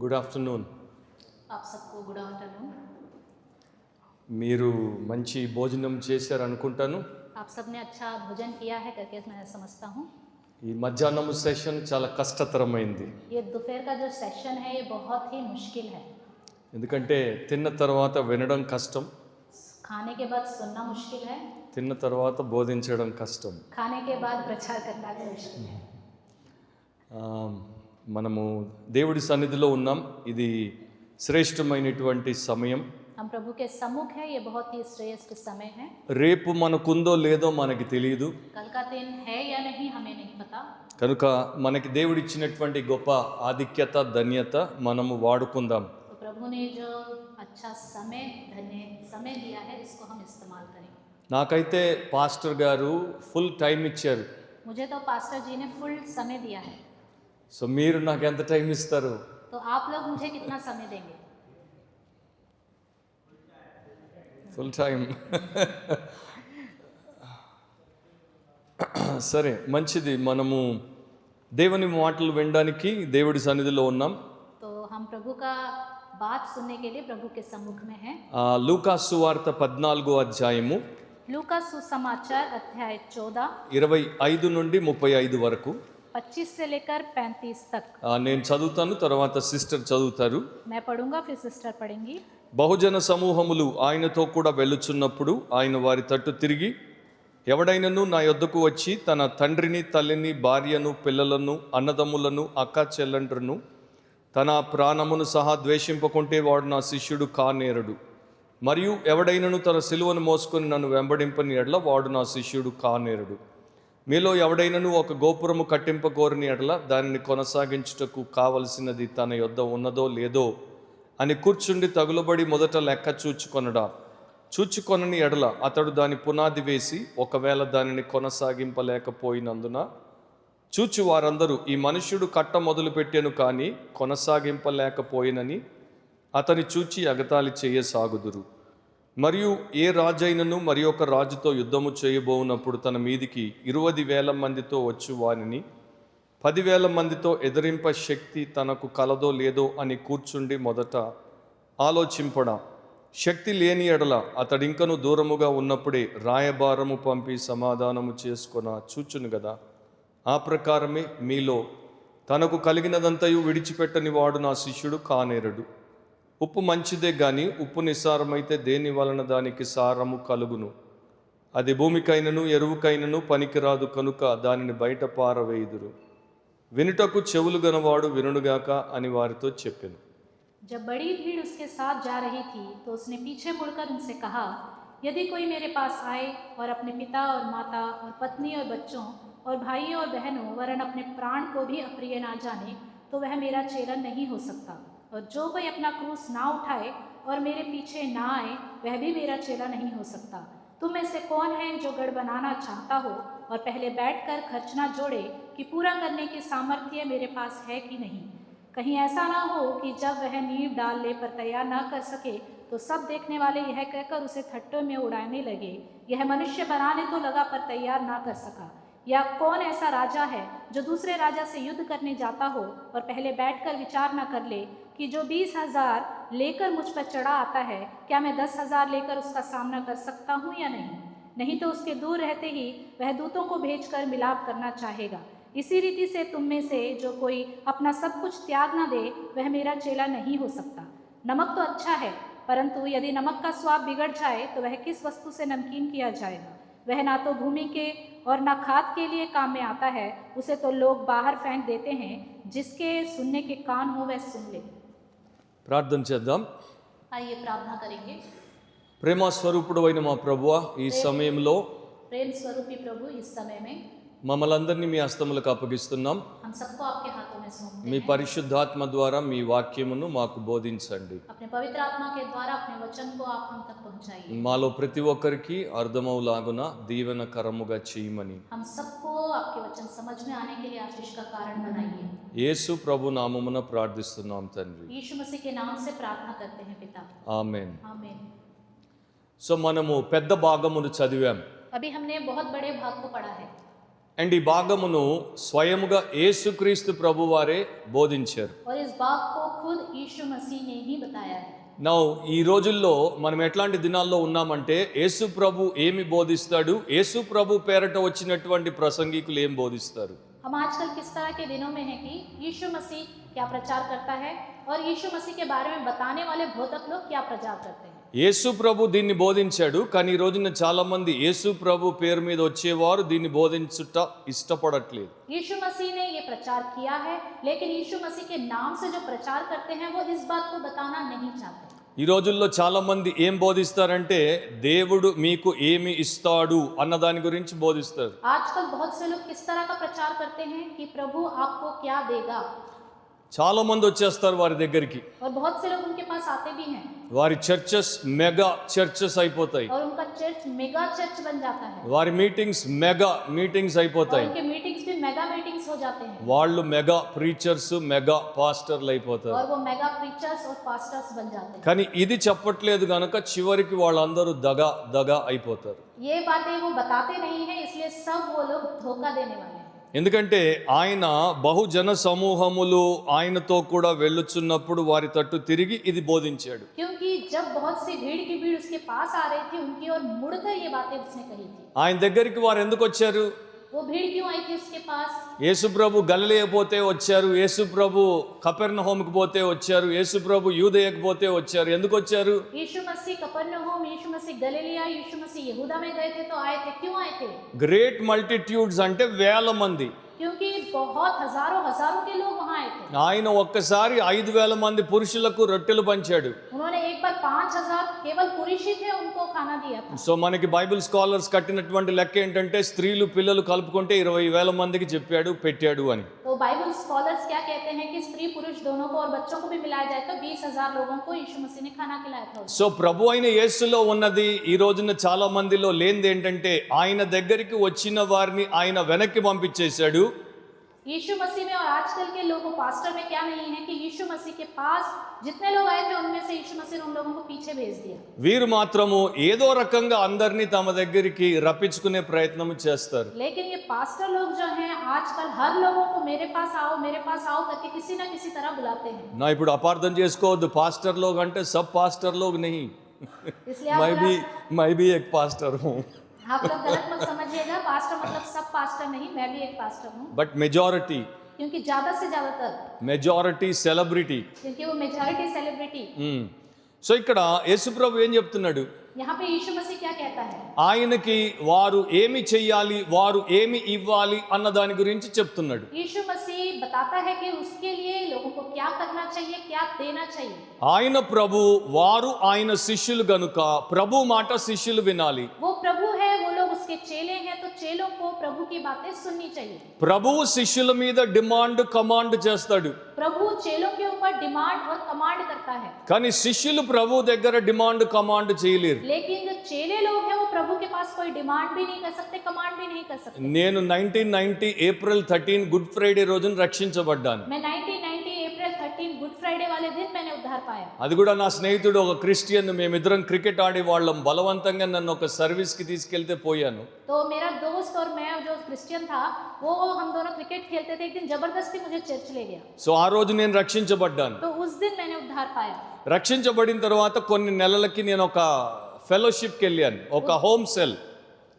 Good afternoon. आप सबको good afternoon. మీరు మంచి భోజనం చేశారనుకుంటాను. आप सबने अच्छा भोजन किया है करके मैं समझता हूँ. ఈ మధ్యాహ్నం సెషన్ చాలా కష్టతరమైంది. ये दोपहर का जो सेशन है ये बहुत ही मुश्किल है. ఎందుకంటే తిన్న తర్వాత వినడం కష్టం, खाने के बाद सुनना मुश्किल है, తిన్న తర్వాత బోధించడం కష్టం. खाने के बाद प्रचार करना भी मुश्किल है. మనము దేవుడి సన్నిధిలో ఉన్నాం. ఇది శ్రేష్టమైనటువంటి సమయం. हम प्रभु के सम्मुख है, ये बहुत ही श्रेष्ठ समय है. రేపు మనకుందో లేదో మనకి తెలియదు. कल का दिन है या नहीं हमें नहीं पता. కనుక మనకి దేవుడిచ్చినటువంటి గొప్ప ఆధిక్యత ధన్యత మనము వాడుకుందాం. तो प्रभु ने जो अच्छा समय धन्य समय दिया है इसको हम इस्तेमाल करें. నాకైతే పాస్టర్ గారు ఫుల్ టైం ఇచ్చారు. मुझे तो पास्टर जी ने फुल समय दिया है. సో మీరు నాకు ఎంత టైం ఇస్తారు? तो आप लोग मुझे कितना समय देंगे? Full time. సరే, మంచిది. మనము దేవుని మాటలు వినడానికి దేవుడి సన్నిధిలో ఉన్నాం. तो हम प्रभु का बात सुनने के लिए प्रभु के सम्मुख में हैं. లూకా సువార్త 14వ అధ్యాయము लूका सुसमाचार अध्याय 14 25 నుండి 35 వరకు 25 से लेकर 35 तक నేను చదువుతాను, తర్వాత సిస్టర్ చదువుతారు. मैं पढ़ूंगा, फिर सिस्टर पढ़ेंगी. బహుజన సమూహములు ఆయనతో కూడా వెళ్ళుచున్నప్పుడు ఆయన వారి తట్టు తిరిగి, ఎవడైనను నా యొద్దకు వచ్చి తన తండ్రిని తల్లిని భార్యను పిల్లలను అన్నదమ్ములను అక్క చెల్లెండ్రును తన ప్రాణమును సహా ద్వేషింపకుంటే వాడు నా శిష్యుడు కానేరడు. మరియు ఎవడైనను తన సిలువను మోసుకొని నన్ను వెంబడింపని ఎడల వాడు నా శిష్యుడు కానేరడు. మీలో ఎవడైనను ఒక గోపురము కట్టింపకోరని ఎడల దానిని కొనసాగించుటకు కావలసినది తన యొద్ద ఉన్నదో లేదో అని కూర్చుండి తగులబడి మొదట లెక్క చూచుకొనని ఎడల అతడు దాని పునాది వేసి ఒకవేళ దానిని కొనసాగింపలేకపోయినందున చూచి వారందరూ ఈ మనుష్యుడు కట్ట మొదలుపెట్టెను కానీ కొనసాగింపలేకపోయినని అతని చూచి ఎగతాళి చేయసాగుదురు. మరియు ఏ రాజైనను మరి ఒక రాజుతో యుద్ధము చేయబోనప్పుడు తన మీదికి 20,000 మందితో వచ్చు వానిని 10,000 మందితో ఎదిరింప శక్తి తనకు కలదో లేదో అని కూర్చుండి మొదట ఆలోచింపడా. శక్తి లేని ఎడల అతడింకను దూరముగా ఉన్నప్పుడే రాయబారము పంపి సమాధానము చేసుకొన చూచును గదా. ఆ ప్రకారమే మీలో తనకు కలిగినదంతయు విడిచిపెట్టని వాడు నా శిష్యుడు కానేరడు. ఉప్పు మంచిదే గాని ఉప్పు నిస్సారమైతే దేని వలన దానికి సారము కలుగును? అది భూమికైనను ఎరువుకైనను పనికిరాదు కనుక దానిని బయట పారవేయుదురు. వినుటకు చెవులు గనవాడు వినుగాక అని వారితో చెప్పెను. जब बड़ी भीड़ उसके साथ जा रही थी तो उसने पीछे मुड़कर उनसे कहा, यदि कोई मेरे पास आए और अपने पिता और माता और पत्नी और बच्चों और भाइयों और बहनों वरन अपने प्राण को भी अप्रिय ना जाने तो वह मेरा चेला नहीं हो सकता. और जो कोई अपना क्रूस ना उठाए और मेरे पीछे ना आए वह भी मेरा चेला नहीं हो सकता. तुम में से कौन है जो गढ़ बनाना चाहता हो और पहले बैठकर खर्च ना जोड़े कि पूरा करने की सामर्थ्य मेरे पास है कि नहीं? कहीं ऐसा ना हो कि जब वह नींव डाल ले पर तैयार ना कर सके तो सब देखने वाले यह कहकर उसे थट्टों में उड़ाने लगे, यह मनुष्य बनाने तो लगा पर तैयार ना कर सका. या कौन ऐसा राजा है जो दूसरे राजा से युद्ध करने जाता हो और पहले बैठकर विचार न कर ले कि जो 20,000 लेकर मुझ पर चढ़ा आता है क्या मैं 10,000 लेकर उसका सामना कर सकता हूँ या नहीं? नहीं तो उसके दूर रहते ही वह दूतों को भेजकर मिलाप करना चाहेगा. इसी रीति से तुम में से जो कोई अपना सब कुछ त्याग न दे वह मेरा चेला नहीं हो सकता. नमक तो अच्छा है, परंतु यदि नमक का स्वाद बिगड़ जाए तो वह किस वस्तु से नमकीन किया जाएगा? वह ना तो भूमि के और ना खाद के लिए काम में आता है. उसे तो लोग बाहर फेंक देते हैं. जिसके सुनने के कान हो वह सुन ले. ప్రార్థన చేద్దాం. आइए प्रार्थना करेंगे. ప్రేమ స్వరూపుడు అయిన మా ప్రభువా, ఈ సమయంలో प्रेम स्वरूपी प्रभु इस समय में మమ్మల్ని అందరినీ మీ హస్తములకు అప్పగిస్తున్నాం. हम सबको आपके हाथों में सौंपते మీ हैं. పరిశుద్ధాత్మ ద్వారా మీ వాక్యమును మాకు బోధించండి. अपने पवित्र आत्मा के द्वारा अपने वचन को आप हम तक पहुंचाइए. మాలో ప్రతి ఒక్కరికి అర్థమవులాగున దీవెనకరముగా చేయమని हम सबको आपके वचन समझ में आने के लिए आशीष का कारण बनाइए. యేసు ప్రభు నామమున ప్రార్థిస్తున్నాం తండ్రి. यीशु मसीह के नाम से प्रार्थना करते हैं पिता. ఆమేన్. आमीन. సో మనము పెద్ద భాగమును చదివాం. अभी हमने बहुत बड़े भाग को पढ़ा है. అండ్ ఈ భాగమును స్వయముగా యేసుక్రీస్తు ప్రభువారే బోధించారు. और इस बात को खुद यीशु मसीह ने ही बताया है। నౌ ఈ రోజుల్లో మనం ఎట్లాంటి దినాల్లో ఉన్నామంటే యేసు ప్రభు ఏమి బోధిస్తాడు, యేసు ప్రభు పేరట వచ్చినటువంటి ప్రసంగికులు ఏం బోధిస్తారు. हम आजकल किस तरह के दिनों में हैं कि यीशु मसीह क्या प्रचार करता है और यीशु मसीह के बारे में बताने वाले बोधक लोग क्या प्रचार करते हैं। యేసు ప్రభు దీన్ని బోధించాడు, కానీ ఈ రోజున చాలా మంది యేసు ప్రభు పేరు మీద వచ్చేవారు దీన్ని బోధించుట ఇష్టపడట్లేదు. यीशु मसीह ने ये प्रचार किया है, लेकिन यीशु मसीह के नाम से जो प्रचार करते हैं वो इस बात को बताना नहीं चाहते। ఈ రోజుల్లో చాలా మంది ఏం బోధిస్తారంటే దేవుడు మీకు ఏమి ఇస్తాడు అన్న దాని గురించి బోధిస్తారు. आजकल बहुत से लोग किस तरह का प्रचार करते हैं कि प्रभु आपको क्या देगा, చాలా మంది వచ్చేస్తారు వారి దగ్గరికి. और बहुत से लोग उनके पास आते भी हैं వారి చర్చెస్ మెగా చర్చెస్ అయిపోతాయి, और उनका चर्च मेगा चर्च बन जाता है, వారి మీటింగ్స్ మెగా మీటింగ్స్ और అయిపోతాయి, उनके मीटिंग्स भी मेगा मीटिंग्स हो जाते हैं, వాళ్ళు మెగా ప్రీచర్స్ మెగా పాస్టర్లు అయిపోతారు. और वो मेगा प्रीचर्स और पास्टर्स बन जाते हैं। కానీ ఇది చెప్పట్లేదు గనక చివరికి వాళ్ళందరూ దగా అయిపోతారు. ये बातें वो बताते नहीं हैं, इसलिए सब वो लोग धोखा देने वाले हैं। ఎందుకంటే ఆయన బహుజన సమూహములు ఆయనతో కూడా వెళ్ళుచున్నప్పుడు వారి తట్టు తిరిగి ఇది బోధించాడు. क्योंकि जब बहुत सी भीड़ की भीड़ उसके पास आ रही थी, उनकी ओर मुड़कर ये बातें उसने कही थी। ఆయన దగ్గరికి వారు ఎందుకు వచ్చారు? वो भीड़ क्यों आई थी उसके पास? యేసు ప్రభు గలిలయ పోతే వచ్చారు, యేసు ప్రభు కపెర్నహూముకు పోతే వచ్చారు, యేసు ప్రభు యూదయకు పోతే వచ్చారు. ఎందుకు వచ్చారు? यीशु मसीह कफरनहूम, यीशु मसीह गलीलिया, यीशु मसीह यहूदा में गए थे तो आए थे। क्यों आए थे? గ్రేట్ మల్టిట్యూడ్స్ అంటే వేల మంది. क्योंकि बहुत हजारों के लोग वहां आए थे। ఆయన ఒక్కసారి 5,000 మంది పురుషులకు రొట్టెలు పంచాడు. उन्होंने एक बार 5,000 केवल पुरुष ही थे उनको खाना दिया था। సో మనకి బైబిల్ స్కాలర్స్ కట్టినటువంటి లెక్క ఏంటంటే స్త్రీలు పిల్లలు కలుపుకుంటే 20,000 మందికి చెప్పాడు పెట్టాడు అని. तो बाइबल स्कॉलर्स क्या कहते हैं कि स्त्री पुरुष दोनों को और बच्चों को भी मिलाया जाए तो 20,000 लोगों को यीशु मसीह ने खाना खिलाया था। సో ప్రభు అయిన యేసులో ఉన్నది ఈ రోజున చాలా మందిలో లేనిది ఏంటంటే ఆయన దగ్గరికి వచ్చిన వారిని ఆయన వెనక్కి పంపించేశాడు. यीशु मसीह में और आजकल के लोगों पास्टर में क्या नहीं है कि यीशु मसीह के पास जितने लोग आए थे उनमें से यीशु मसीह ने उन लोगों को पीछे भेज दिया। వీరు మాత్రము ఏదో రకంగా అందరినీ తమ దగ్గరికి రప్పించుకునే ప్రయత్నం చేస్తారు. लेकिन ये पास्टर लोग जो हैं आजकल हर लोगों को मेरे पास आओ करके किसी ना किसी तरह बुलाते हैं। నా ఇప్పుడు అపార్థం చేసుకోవద్దు, పాస్టర్ లోగ్ అంటే సబ్ పాస్టర్ లోగ్ नहीं, इसलिए मैं भी एक पास्टर हूँ, आप लोग गलत मत समझिएगा। पास्टर मतलब सब पास्टर नहीं, मैं भी एक पास्टर हूँ। बट मेजॉरिटी क्योंकि ज्यादा से ज्यादातर మెజారిటీ సెలబ్రిటీ. क्योंकि वो मेजॉरिटी सेलिब्रिटी। సో ఇక్కడ యేసుప్రభు ఏం చెప్తున్నాడు? यहाँ पे यीशु मसीह क्या कहता है? ఆయనకి వారు ఏమి చెయ్యాలి, వారు ఏమి ఇవ్వాలి అన్న దాని గురించి చెప్తున్నాడు. यीशु मसीह बताता है कि उसके लिए लोगों को क्या करना चाहिए, क्या देना चाहिए। ఆయన ప్రభు, వారు ఆయన శిష్యులు గనుక ప్రభు మాట శిష్యులు వినాలి. वो प्रभु है, वो लोग उसके चेले हैं, तो चेलों को प्रभु की बातें सुननी चाहिए। ప్రభువు శిష్యుల మీద డిమాండ్ కమాండ్ చేస్తాడు, प्रभु चेलों के ऊपर डिमांड और कमांड करता है। కానీ శిష్యులు ప్రభు దగ్గర డిమాండ్ కమాండ్ చేయలేరు. लेकिन जो चेले लोग हैं वो प्रभु के पास कोई डिमांड भी नहीं कर सकते, कमांड भी नहीं कर सकते। నేను 1990 ఏప్రిల్ 13 గుడ్ ఫ్రైడే రోజున రక్షించబడ్డాను. मैं 1990 अप्रैल 13 गुड फ्राइडे वाले दिन मैंने उद्धार पाया। అది కూడా నా స్నేహితుడు ఒక క్రిస్టియన్, మేమిద్దరం క్రికెట్ ఆడే వాళ్ళం. బలవంతంగా నన్ను ఒక సర్వీస్కి తీసుకెళ్తే పోయాను. तो मेरा दोस्त और मैं जो क्रिश्चियन था वो हम दोनों क्रिकेट खेलते थे, एक दिन जबरदस्ती मुझे चर्च ले गया। సో ఆ రోజు నేను రక్షించబడ్డాను. तो उस दिन मैंने उद्धार पाया। రక్షించబడిన తర్వాత కొన్ని నెలలకి నేను ఒక ఫెలోషిప్కి వెళ్ళాను, ఒక హోమ్ సెల్,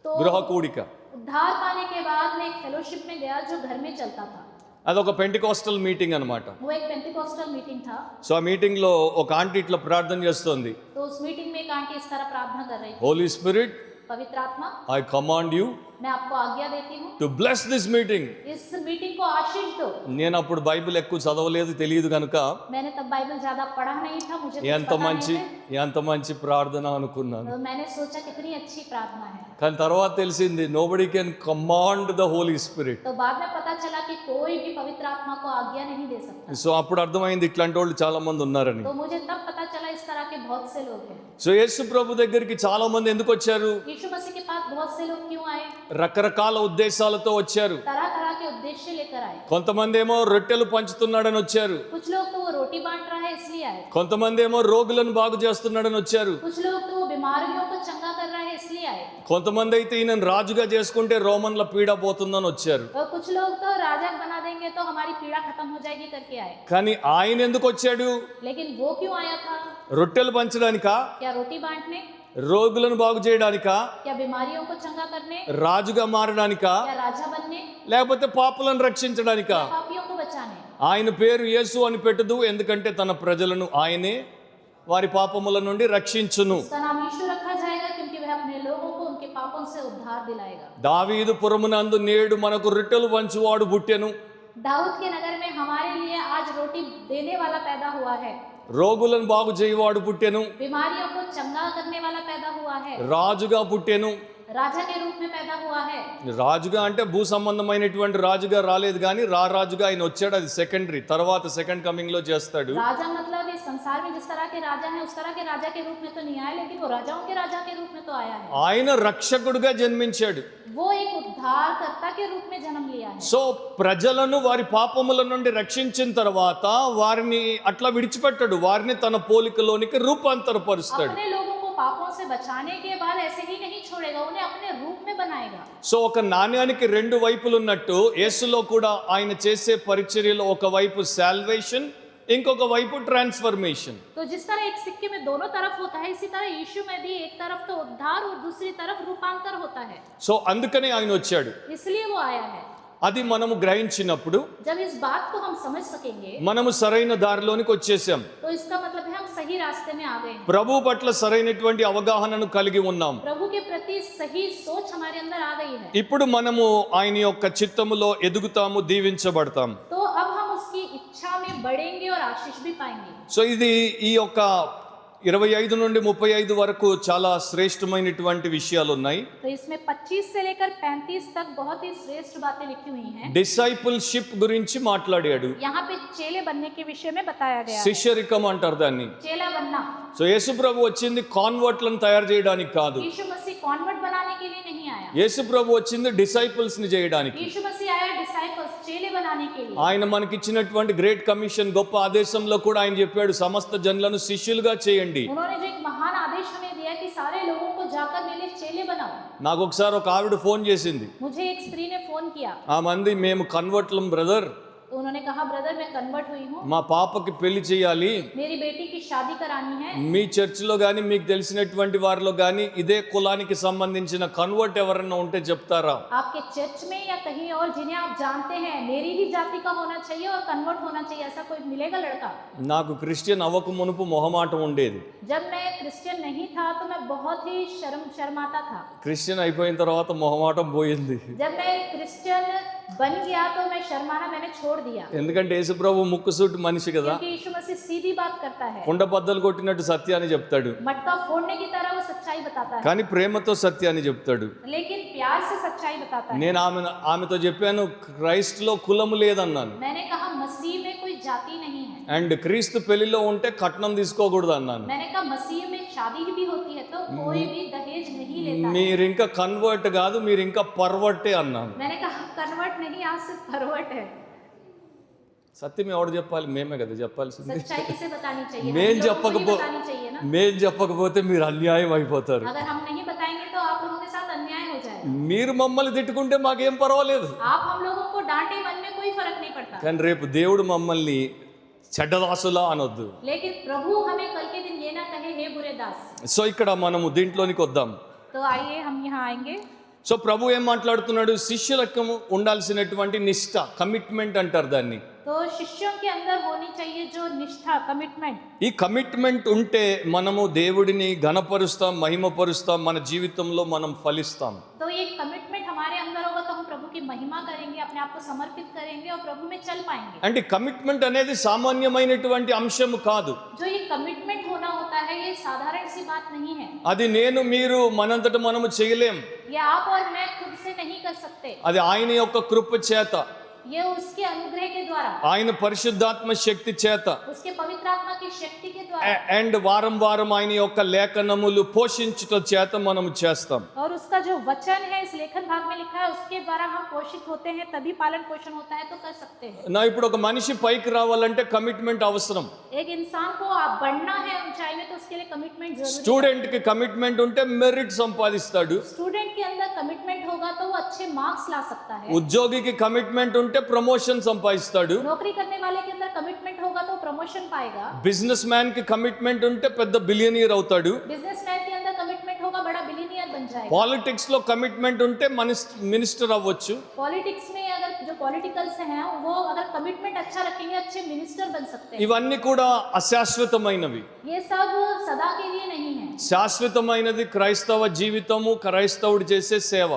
तो గృహ కూడిక. उद्धार पाने के बाद मैं एक फेलोशिप में गया जो घर में चलता था। అదొక పెంటికోస్టల్ మీటింగ్ అన్నమాట. वो एक पेंटिकॉस्टल मीटिंग था। సో ఆ మీటింగ్ లో ఒక ఆంటీ ఇట్లా ప్రార్థన చేస్తోంది, तो उस मीटिंग में एक आंटी इस तरह प्रार्थना कर रही थी, హోలీ స్పిరిట్, पवित्र आत्मा, ఐ కమాండ్ యూ मैं आपको आज्ञा देती हूँ టు బ్లెస్ దిస్ మీటింగ్. इस मीटिंग को आशीष दो। నేను అప్పుడు బైబిల్ ఎక్కువ చదవలేదు, తెలియదు కనుక मैंने तब बाइबल ज्यादा पढ़ा नहीं था, मुझे कुछ ఎంత पता మంచి नहीं ఎంత మంచి ప్రార్థన అనుకున్నాను. था। तो मैंने सोचा कितनी अच्छी प्रार्थना है। కానీ తర్వాత తెలిసింది nobody can command the holy spirit. तो बाद में पता चला कि कोई भी पवित्र आत्मा को आज्ञा नहीं दे सकता। సో అప్పుడు అర్థమైంది ఇట్లాంటి వాళ్ళు చాలా మంది ఉన్నారని. तो मुझे तब पता चला इस तरह के बहुत से लोग हैं। సో యేసు ప్రభు దగ్గరికి చాలా మంది ఎందుకు వచ్చారు? यीशु मसीह के पास बहुत से लोग क्यों आए? రకరకాల ఉద్దేశాలతో వచ్చారు. तरह तरह के उद्देश्य लेकर आए। కొంతమంది ఏమో రొట్టెలు పంచుతున్నాడని వచ్చారు, कुछ लोग तो वो रोटी बांट रहा है इसलिए आए, కొంతమంది ఏమో రోగులను బాగు చేస్తున్నాడని వచ్చారు, कुछ लोग तो वो बीमारियों को चंगा कर रहा है इसलिए आए। కొంతమంది అయితే ఈయనను రాజుగా చేసుకుంటే రోమన్ల పీడ పోతుందని వచ్చారు. और कुछ लोग तो राजा बना देंगे तो हमारी पीड़ा खत्म हो जाएगी करके आए। కానీ ఆయన ఎందుకు వచ్చాడు? लेकिन वो क्यों आया था? రొట్టెలు పంచడానికా? क्या रोटी बांटने? రోగులను బాగు చేయడానికా? क्या बीमारियों को चंगा करने? రాజుగా మారడానికా? क्या राजा बनने? లేకపోతే పాపులను రక్షించడానికా? क्या पापियों को बचाने? ఆయన పేరు యేసు అని పెట్టదు, ఎందుకంటే తన ప్రజలను ఆయనే వారి పాపముల నుండి రక్షించును. उसका नाम यीशु रखा जाएगा क्योंकि वह अपने लोगों को उनके पापों से उद्धार दिलाएगा। దావీదు పురమునందు నేడు మనకు రొట్టెలు పంచువాడు పుట్టెను. दाऊद के नगर में हमारे लिए आज रोटी देने वाला पैदा हुआ है। రోగులను బాగు చేయవాడు పుట్టెను. बीमारियों को चंगा करने वाला पैदा हुआ है। రాజుగా పుట్టెను. राजा के रूप में पैदा हुआ है। రాజుగా అంటే భూ సంబంధమైనటువంటి రాజుగా రాలేదు, కానీ రాజుగా ఆయన వచ్చాడు, అది సెకండరీ, తర్వాత సెకండ్ కమింగ్ లో చేస్తాడు. राजा मतलब इस संसार में जिस तरह के राजा हैं उस तरह के राजा के रूप में तो नहीं आया, लेकिन वो राजाओं के राजा के रूप में तो आया है। ఆయన రక్షకుడుగా జన్మించాడు. वो एक उद्धारकर्ता के रूप में जन्म लिया है। సో ప్రజలను వారి పాపముల నుండి రక్షించిన తర్వాత వారిని అట్లా విడిచిపెట్టాడు, వారిని తన పోలికలోనికి రూపాంతరపరుస్తాడు. अपने लोगों को पापों से बचाने के बाद ऐसे ही नहीं छोड़ेगा, उन्हें अपने रूप में बनाएगा। సో ఒక నాణ్యానికి రెండు వైపులు ఉన్నట్టు యేసులో కూడా ఆయన చేసే పరిచర్యలో ఒక వైపు సాల్వేషన్, ఇంకొక వైపు ట్రాన్స్ఫర్మేషన్. तो जिस तरह एक सिक्के में दोनों तरफ होता है, इसी तरह यीशु में भी एक तरफ तो उद्धार और दूसरी तरफ रूपांतर होता है। సో అందుకనే ఆయన వచ్చాడు. इसलिए वो आया है। అది మనము గ్రహించినప్పుడు जब इस बात को हम समझ सकेंगे మనము సరైన దారిలోనికి వచ్చేసాం. तो इसका मतलब है हम सही रास्ते में आ गए हैं। ప్రభు పట్ల సరైనటువంటి అవగాహనను కలిగి ఉన్నాం. प्रभु के प्रति सही सोच हमारे अंदर आ गई है। ఇప్పుడు మనము ఆయన యొక్క చిత్తములో ఎదుగుతాము, దీవించబడతాం. तो अब हम उसकी इच्छा में बढ़ेंगे और आशीष भी पाएंगे। సో ఇది ఈ యొక్క 25 నుండి 35 వరకు చాలా శ్రేష్టమైనటువంటి విషయాలు ఉన్నాయి. तो इसमें 25 से लेकर 35 तक बहुत ही श्रेष्ठ बातें लिखी हुई हैं। డిసైపుల్షిప్ గురించి మాట్లాడాడు. यहाँ पे चेले बनने के विषय में बताया गया है। శిష్యరికం అంటారు దాన్ని. चेला बनना। సో యేసు ప్రభు వచ్చింది కాన్వర్ట్లను తయారు చేయడానికి కాదు. यीशु मसीह कॉन्वर्ट बनाने के लिए नहीं आया। యేసు ప్రభు వచ్చింది డిసైపుల్స్ ని చేయడానికి. यीशु मसीह आया डिसाइपल्स, चेले बनाने के लिए। ఆయన మనకిచ్చినటువంటి గ్రేట్ కమిషన్, గొప్ప ఆదేశంలో కూడా ఆయన చెప్పాడు సమస్త జనులను శిష్యులుగా చేయండి. उन्होंने जो एक महान आदेश हमें दिया कि सारे लोगों को जाकर मेरे चेले बनाओ। నాకు ఒకసారి ఒక ఆవిడ ఫోన్ చేసింది. मुझे एक स्त्री ने फोन किया। ఆ మంది మేము కన్వర్ట్లం బ్రదర్, तो उन्होंने कहा ब्रदर मैं कन्वर्ट हुई हूँ, మా పాపకి పెళ్లి చేయాలి, मेरी बेटी की शादी करानी है। మీ చర్చిలో కానీ మీకు తెలిసినటువంటి వారిలో కానీ ఇదే కులానికి సంబంధించిన కన్వర్ట్ ఎవరన్నా ఉంటే చెప్తారా? आपके चर्च में या कहीं और जिन्हें आप जानते हैं मेरी ही जाति का होना चाहिए और कन्वर्ट होना चाहिए, ऐसा कोई मिलेगा लड़का? నాకు క్రిస్టియన్ అవ్వక మునుపు మొహమాటం ఉండేది. जब मैं क्रिश्चियन नहीं था तो मैं बहुत ही शर्माता था। క్రిస్టియన్ అయిపోయిన తర్వాత మొహమాటం పోయింది. जब मैं क्रिश्चियन बन गया तो मैं शर्माना मैंने छोड़ दिया, ఎందుకంటే యేసుప్రభు ముక్కుసూటి మనిషి కదా, क्योंकि यीशु मसीह सीधी बात करता है। కుండ బద్దలు కొట్టినట్టు సత్యాన్ని చెప్తాడు, मटका फोड़ने की तरह वो सच्चाई बताता है, కానీ ప్రేమతో సత్యాన్ని చెప్తాడు. लेकिन प्यार से सच्चाई बताता है। నేను ఆమెతో చెప్పాను క్రైస్ట్ లో కులము లేదన్నాను. मैंने कहा मसीह में कोई जाति नहीं है। అండ్ క్రీస్తు పెళ్లిలో ఉంటే కట్నం తీసుకోకూడదు అన్నాను. मैंने कहा मसीह में शादी भी होती है तो कोई भी दहेज नहीं लेता है। మీరు ఇంకా కన్వర్ట్ కాదు, మీరు ఇంకా పర్వర్టే అన్నాను. मैंने कहा कन्वर्ट नहीं, आज सिर्फ परवर्ट है। సత్యం ఎవడు చెప్పాలి? మేమే కదా చెప్పాల్సింది. सच्चाई किसे बतानी चाहिए? మేం हम लोगों को ही बतानी चाहिए ना। మేం చెప్పకపోతే మీరు అన్యాయం అయిపోతారు. अगर हम नहीं बताएंगे तो आप लोगों के साथ अन्याय हो जाएगा। మీరు మమ్మల్ని తిట్టుకుంటే మాకేం పర్వాలేదు, आप हम लोगों को डांटे, मन में कोई फर्क नहीं पड़ता, కానీ రేపు దేవుడు మమ్మల్ని చెడ్డదాసులా అనొద్దు. लेकिन प्रभु हमें कल के दिन ये ना कहे हे बुरे दास। సో ఇక్కడ మనము దీంట్లోనికి వద్దాం. तो आइए हम यहाँ आएंगे। సో ప్రభు ఏం మాట్లాడుతున్నాడు? శిష్యులకు ఉండాల్సినటువంటి నిష్ఠ, కమిట్మెంట్ అంటారు దాన్ని. तो शिष्यों के अंदर होनी चाहिए जो निष्ठा, कमिटमेंट। ఈ కమిట్మెంట్ ఉంటే మనము దేవుడిని ఘనపరుస్తాం, మహిమపరుస్తాం, మన జీవితంలో మనం ఫలిస్తాం. तो ये कमिटमेंट हमारे अंदर होगा तो हम प्रभु की महिमा करेंगे, अपने आप को समर्पित करेंगे और प्रभु में चल पाएंगे। అంటే కమిట్మెంట్ అనేది సామాన్యమైనటువంటి అంశము కాదు. जो ये कमिटमेंट होना होता है ये साधारण सी बात नहीं है। అది నేను మీరు మనంతట మనము చేయలేం. ये आप और मैं खुद से नहीं कर सकते, అది ఆయన యొక్క కృప చేత, ये उसके अनुग्रह के द्वारा, ఆయన పరిశుద్ధాత్మ శక్తి చేత, उसके पवित्र आत्मा की शक्ति के द्वारा। అండ్ వారం వారం ఆయన యొక్క లేఖనములు పోషించుట చేత మనం చేస్తాం. और उसका जो वचन है इस लेखन भाग में लिखा है उसके द्वारा हम पोषित होते हैं, तभी पालन पोषण होता है, तो कर सकते हैं. నా ఇప్పుడు ఒక మనిషి పైకి రావాలంటే కమిట్మెంట్ అవసరం. एक इंसान को आप बढ़ना है ऊंचाई में, तो उसके लिए कमिटमेंट जरूरी है. స్టూడెంట్ కి కమిట్మెంట్ ఉంటే మెరిట్ సంపాదిస్తాడు. स्टूडेंट के अंदर कमिटमेंट होगा तो वो अच्छे मार्क्स ला सकता है. ఉద్యోగికి కమిట్మెంట్ ఉంటే ప్రమోషన్ సంపాదిస్తాడు. नौकरी करने वाले के अंदर कमिटमेंट होगा तो प्रमोशन पाएगा. బిజినెస్ మ్యాన్ కి కమిట్మెంట్ ఉంటే పెద్ద బిలియనీర్ అవుతాడు. बिजनेसमैन के अंदर कमिटमेंट होगा, बड़ा बिलियनियर बन जाएगा. పాలిటిక్స్ లో కమిట్మెంట్ ఉంటే మినిస్టర్ అవ్వచ్చు. पॉलिटिक्स में अगर जो पॉलिटिकल्स हैं वो अगर कमिटमेंट अच्छा रखेंगे, अच्छे मिनिस्टर बन सकते हैं. ఇవన్నీ కూడా అశాశ్వతమైనవి. ये सब सदा के लिए नहीं है. శాశ్వతమైనది క్రైస్తవ జీవితము, క్రైస్తవుడు చేసే సేవ.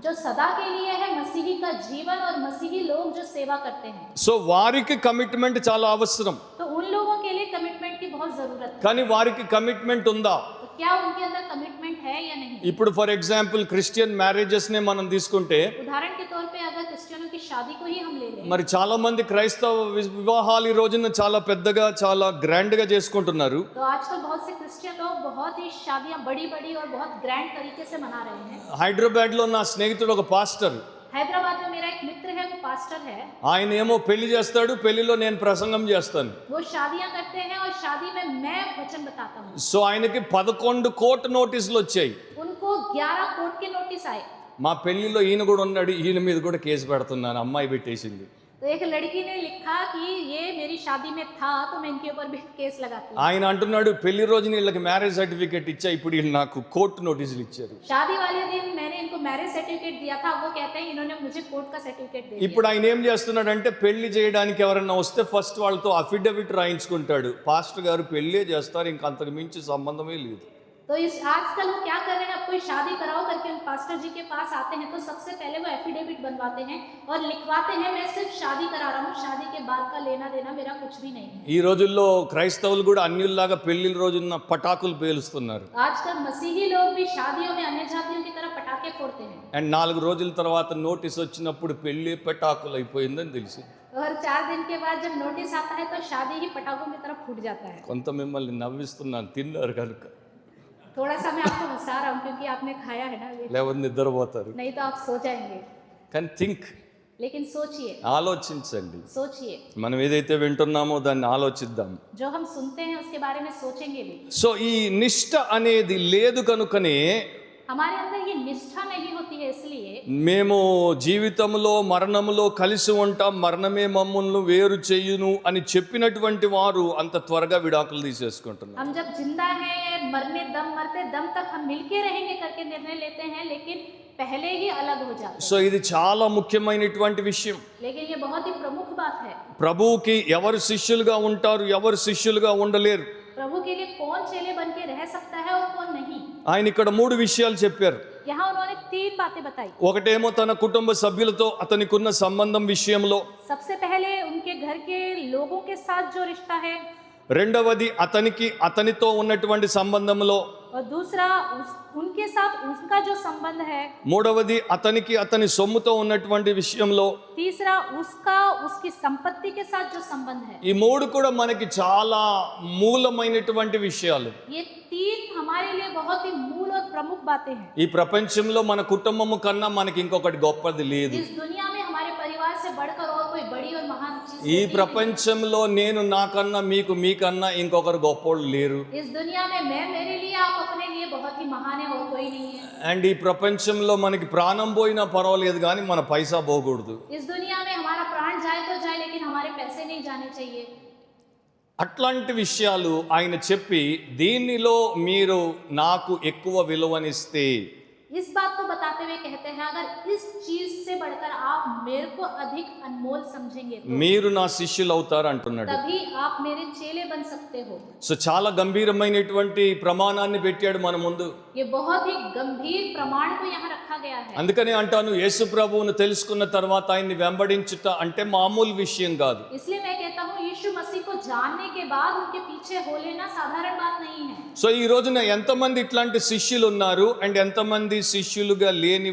जो सदा के लिए है मसीही का जीवन और मसीही लोग जो सेवा करते हैं. సో వారికి కమిట్మెంట్ చాలా అవసరం. तो उन लोगों के लिए कमिटमेंट की बहुत जरूरत है. కానీ వారికి కమిట్మెంట్ ఉందా? तो क्या उनके अंदर कमिटमेंट है या नहीं? ఇప్పుడు ఫర్ ఎగ్జాంపుల్ క్రిస్టియన్ మ్యారేజెస్ నే మనం తీసుకుంటే उदाहरण के तौर पे अगर क्रिश्चियनों की शादी को ही हम ले लें, మరి చాలా మంది క్రైస్తవ వివాహాలు ఈ రోజున చాలా పెద్దగా చాలా గ్రాండ్ గా చేసుకుంటున్నారు. तो आजकल बहुत से क्रिश्चियन लोग बहुत ही शादियां बड़ी बड़ी और बहुत ग्रैंड तरीके से मना रहे हैं. హైదరాబాద్ లో నా స్నేహితుడు ఒక పాస్టర్, हैदराबाद में मेरा एक मित्र है, वो पास्टर है. ఆయన ఏమో పెళ్లి చేస్తాడు, పెళ్లిలో నేను ప్రసంగం చేస్తాను. वो शादियां करते हैं और शादी में मैं वचन बताता हूँ. సో ఆయనకి 11 కోర్టు నోటీసులు వచ్చాయి. उनको 11 कोर्ट के नोटिस आए. మా పెళ్లిలో ఈయన కూడా ఉన్నాడు, ఈయన మీద కూడా కేసు పెడుతున్నాను, అమ్మాయి పెట్టేసింది. तो एक लड़की ने लिखा कि ये मेरी शादी में था तो मैं इनके ऊपर भी केस लगाती हूँ. ఆయన అంటున్నాడు పెళ్లి రోజున వీళ్ళకి మ్యారేజ్ సర్టిఫికేట్ ఇచ్చా, ఇప్పుడు వీళ్ళు నాకు కోర్టు నోటీసులు ఇచ్చారు. शादी वाले दिन मैंने इनको मैरिज सर्टिफिकेट दिया था, वो कहते हैं इन्होंने मुझे कोर्ट का सर्टिफिकेट दे दिया. ఇప్పుడు ఆయన ఏం చేస్తున్నాడంటే పెళ్లి చేయడానికి ఎవరన్నా వస్తే ఫస్ట్ వాళ్ళతో అఫిడవిట్ రాయించుకుంటాడు. పాస్టర్ గారు పెళ్ళే చేస్తారు, ఇంక అంతకు మించి సంబంధమే లేదు. तो इस आजकल वो क्या कर रहे हैं, अब कोई शादी कराओ करके उन पास्टर जी के पास आते हैं तो सबसे पहले वो एफिडेविट बनवाते हैं और लिखवाते हैं मैं सिर्फ शादी करा रहा हूँ, शादी के बाद का लेना देना मेरा कुछ भी नहीं है. ఈ రోజుల్లో క్రైస్తవులు కూడా అన్యుల్లాగా పెళ్లిల రోజున పటాకులు పేలుస్తున్నారు. आजकल मसीही लोग भी शादियों में अन्य जातियों की तरह पटाखे फोड़ते हैं. అండ్ 4 రోజుల తర్వాత నోటీస్ వచ్చినప్పుడు పెళ్లి పటాకులు అయిపోయిందని తెలిసి और 4 दिन के बाद जब नोटिस आता है तो शादी ही पटाखों की तरह फूट जाता है. కొంత మిమ్మల్ని నవ్విస్తున్నాను, తిన్నారు కనుక, थोड़ा सा मैं आपको हंसा रहा हूँ क्योंकि आपने खाया है ना अभी. లేకపోతే నిద్రపోతారు. नहीं तो आप सो जाएंगे. కానీ థింక్, लेकिन सोचिए, ఆలోచించండి. सोचिए. మనం ఏదైతే వింటున్నామో దాన్ని ఆలోచిద్దాం. जो हम सुनते हैं उसके बारे में सोचेंगे भी. సో ఈ నిష్ట అనేది లేదు కనుకనే हमारे अंदर ये निष्ठा नहीं होती है, इसलिए మేము జీవితంలో మరణములో కలిసి ఉంటాం, మరణమే మమ్మల్ని వేరు చేయును అని చెప్పినటువంటి వారు అంత త్వరగా విడాకులు తీసేసుకుంటున్నారు. हम जब जिंदा हैं मरने दम मरते दम तक हम मिलके रहेंगे करके निर्णय लेते हैं, लेकिन पहले ही अलग हो जाते हैं. సో ఇది చాలా ముఖ్యమైనటువంటి విషయం. लेकिन ये बहुत ही प्रमुख बात है. ప్రభువుకి ఎవరు శిష్యులుగా ఉంటారు, ఎవరు శిష్యులుగా ఉండలేరు. प्रभु के लिए कौन चेले बन के रह सकता है और कौन नहीं. ఆయన ఇక్కడ 3 విషయాలు చెప్పారు. यहाँ उन्होंने 3 बातें बताई. ఒకటేమో తన కుటుంబ సభ్యులతో అతనికున్న సంబంధం విషయంలో, सबसे पहले उनके घर के लोगों के साथ जो रिश्ता है, రెండవది అతనితో ఉన్నటువంటి సంబంధంలో, और दूसरा उनके साथ उनका जो संबंध है, మూడవది అతని సొమ్ముతో ఉన్నటువంటి విషయంలో, तीसरा उसकी संपत्ति के साथ जो संबंध है. ఈ 3 కూడా మనకి చాలా మూలమైనటువంటి విషయాలు. ये 3 हमारे लिए बहुत ही मूल और प्रमुख बातें हैं. ఈ ప్రపంచంలో మన కుటుంబము కన్నా మనకి ఇంకొకటి గొప్పది లేదు. इस दुनिया में हमारे परिवार से बढ़कर और कोई बड़ी और महान चीज ఈ ప్రపంచంలో నేను నాకన్నా మీకన్నా ఇంకొకరు గొప్పోళ్ళు లేరు. इस दुनिया में मैं मेरे लिए, आप अपने लिए बहुत ही महान है और कोई नहीं है. అండ్ ఈ ప్రపంచంలో మనకి ప్రాణం పోయినా పర్వాలేదు కానీ మన పైసా పోకూడదు. इस दुनिया में हमारा प्राण जाए तो जाए, लेकिन हमारे पैसे नहीं जाने चाहिए. అట్లాంటి విషయాలు ఆయన చెప్పి దీనిలో మీరు నాకు ఎక్కువ విలువనిస్తే, इस बात को बताते हुए कहते हैं अगर इस चीज से बढ़कर आप मेरे को अधिक अनमोल समझेंगे तो మీరు నా శిష్యులు అవుతారు అంటున్నాడు. तभी आप मेरे चेले बन सकते हो. సో చాలా గంభీరమైనటువంటి ప్రమాణాన్ని పెట్టాడు మన ముందు. ये बहुत ही गंभीर प्रमाण को यहाँ रखा गया है. అందుకని అంటాను యేసు ప్రభువును తెలుసుకున్న తర్వాత ఆయన్ని వెంబడించుట అంటే మామూలు విషయం కాదు. इसलिए मैं कहता हूँ यीशु मसीह को जानने के बाद उनके पीछे हो लेना साधारण बात नहीं है. సో ఈ రోజున ఎంతమంది ఇట్లాంటి శిష్యులు ఉన్నారు అండ్ ఎంతమంది శిష్యులుగా లేని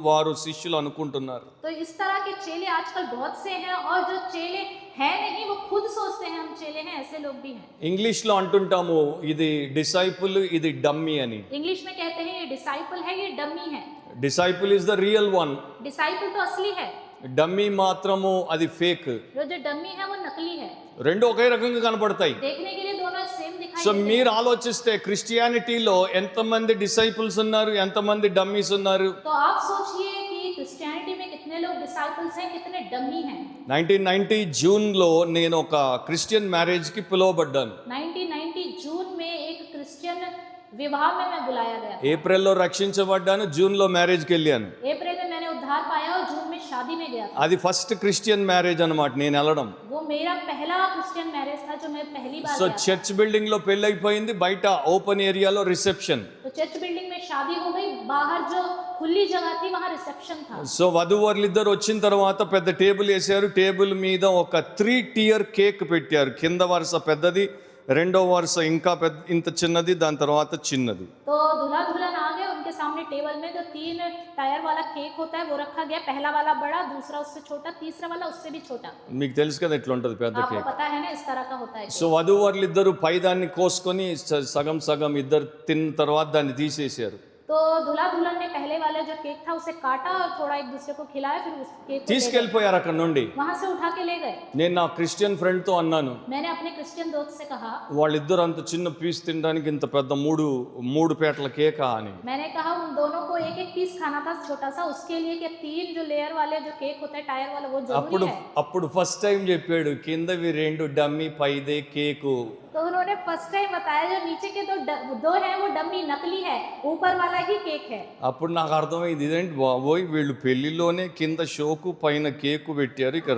వారు శిష్యులు అనుకుంటున్నారు. तो इस तरह के चेले आजकल बहुत से हैं और जो चेले हैं नहीं वो खुद सोचते हैं हम चेले हैं, ऐसे लोग भी हैं। ఇంగ్లీష్లో అంటుంటాము ఇది డిసైపుల్ ఇది డమ్మీ అని. इंग्लिश में कहते हैं ये डिसाइपल है, ये डमी है। Disciple is the real one, disciple तो असली है, డమ్మీ మాత్రము అది ఫేక్. जो डमी है वो नकली है। రెండు ఒకే రకంగా కనపడతాయి. देखने के लिए दोनों सेम दिखाई సో देते हैं। మీరు ఆలోచిస్తే క్రిస్టియానిటీలో ఎంతమంది డిసైపుల్స్ ఉన్నారు, ఎంతమంది డమ్మీస్ ఉన్నారు? तो आप सोचिए कि क्रिश्चियनिटी में कितने लोग डिसाइपल्स हैं, कितने डमी हैं। 1990 జూన్లో నేను ఒక క్రిస్టియన్ మ్యారేజ్కి పిలువబడ్డాను. 1990 जून में एक क्रिश्चियन विवाह में मैं बुलाया गया। ఏప్రిల్లో రక్షించబడ్డాను, జూన్లో మ్యారేజ్కి వెళ్ళాను. अप्रैल में मैंने उद्धार पाया और जून में शादी में गया था। అది ఫస్ట్ క్రిస్టియన్ మ్యారేజ్ అన్నమాట నేను వెళ్ళడం. वो मेरा पहला क्रिश्चियन मैरिज था जो मैं पहली बार సో गया था। చర్చ్ బిల్డింగ్ లో పెళ్లి అయిపోయింది, బయట ఓపెన్ ఏరియాలో రిసెప్షన్. तो चर्च बिल्डिंग में शादी हो गई, बाहर जो खुली जगह थी वहाँ रिसेप्शन था। సో వధూవరులు ఇద్దరు వచ్చిన తర్వాత పెద్ద టేబుల్ వేశారు. టేబుల్ మీద ఒక 3 tier కేక్ పెట్టారు. కింద వరుస పెద్దది, రెండో వరుస ఇంకా పెద్ద, ఇంత చిన్నది, దాని తర్వాత చిన్నది. तो दूल्हा दुल्हन आ गए, उनके सामने टेबल में जो 3 टायर वाला केक होता है वो रखा गया। पहला वाला बड़ा, दूसरा उससे छोटा, तीसरा वाला उससे भी छोटा। మీకు తెలుసు కదా ఎట్లా ఉంటుంది పెద్ద आपको కేక్. पता है ना इस तरह का होता है। సో వధూవరులు ఇద్దరు పైదాన్ని కోసుకొని సగం సగం ఇద్దరు తిన్న తర్వాత దాన్ని తీసేశారు. तो दूल्हा दुल्हन ने पहले वाला जो केक था उसे काटा और थोड़ा एक दूसरे को खिलाया, फिर उस केक को తీసుకెళ్ళిపోయారు అక్కడ నుండి. वहां से उठा के ले गए। నేను నా క్రిస్టియన్ ఫ్రెండ్ తో అన్నాను, मैंने अपने क्रिश्चियन दोस्त से कहा, వాళ్ళిద్దరు అంత చిన్న పీస్ తినడానికి ఇంత పెద్ద మూడు పేటల కేకా అని. मैंने कहा उन दोनों को एक एक पीस खाना था छोटा सा, उसके लिए कि 3 जो लेयर वाले जो केक होता है टायर वाला वो जरूरी है। అప్పుడు ఫస్ట్ టైం చెప్పాడు, కిందవి 2 డమ్మీ పైదే కేకు. तो उन्होंने फर्स्ट टाइम बताया जो नीचे के दो हैं वो डम्मी नकली है, ऊपर वाला ही केक है। అప్పుడు నాకు అర్థమైంది, ఇదేంటి బాబోయ్ వీళ్ళు పెళ్లిలోనే కింద షోకు పైన కేకు పెట్టారు, ఇక్కడ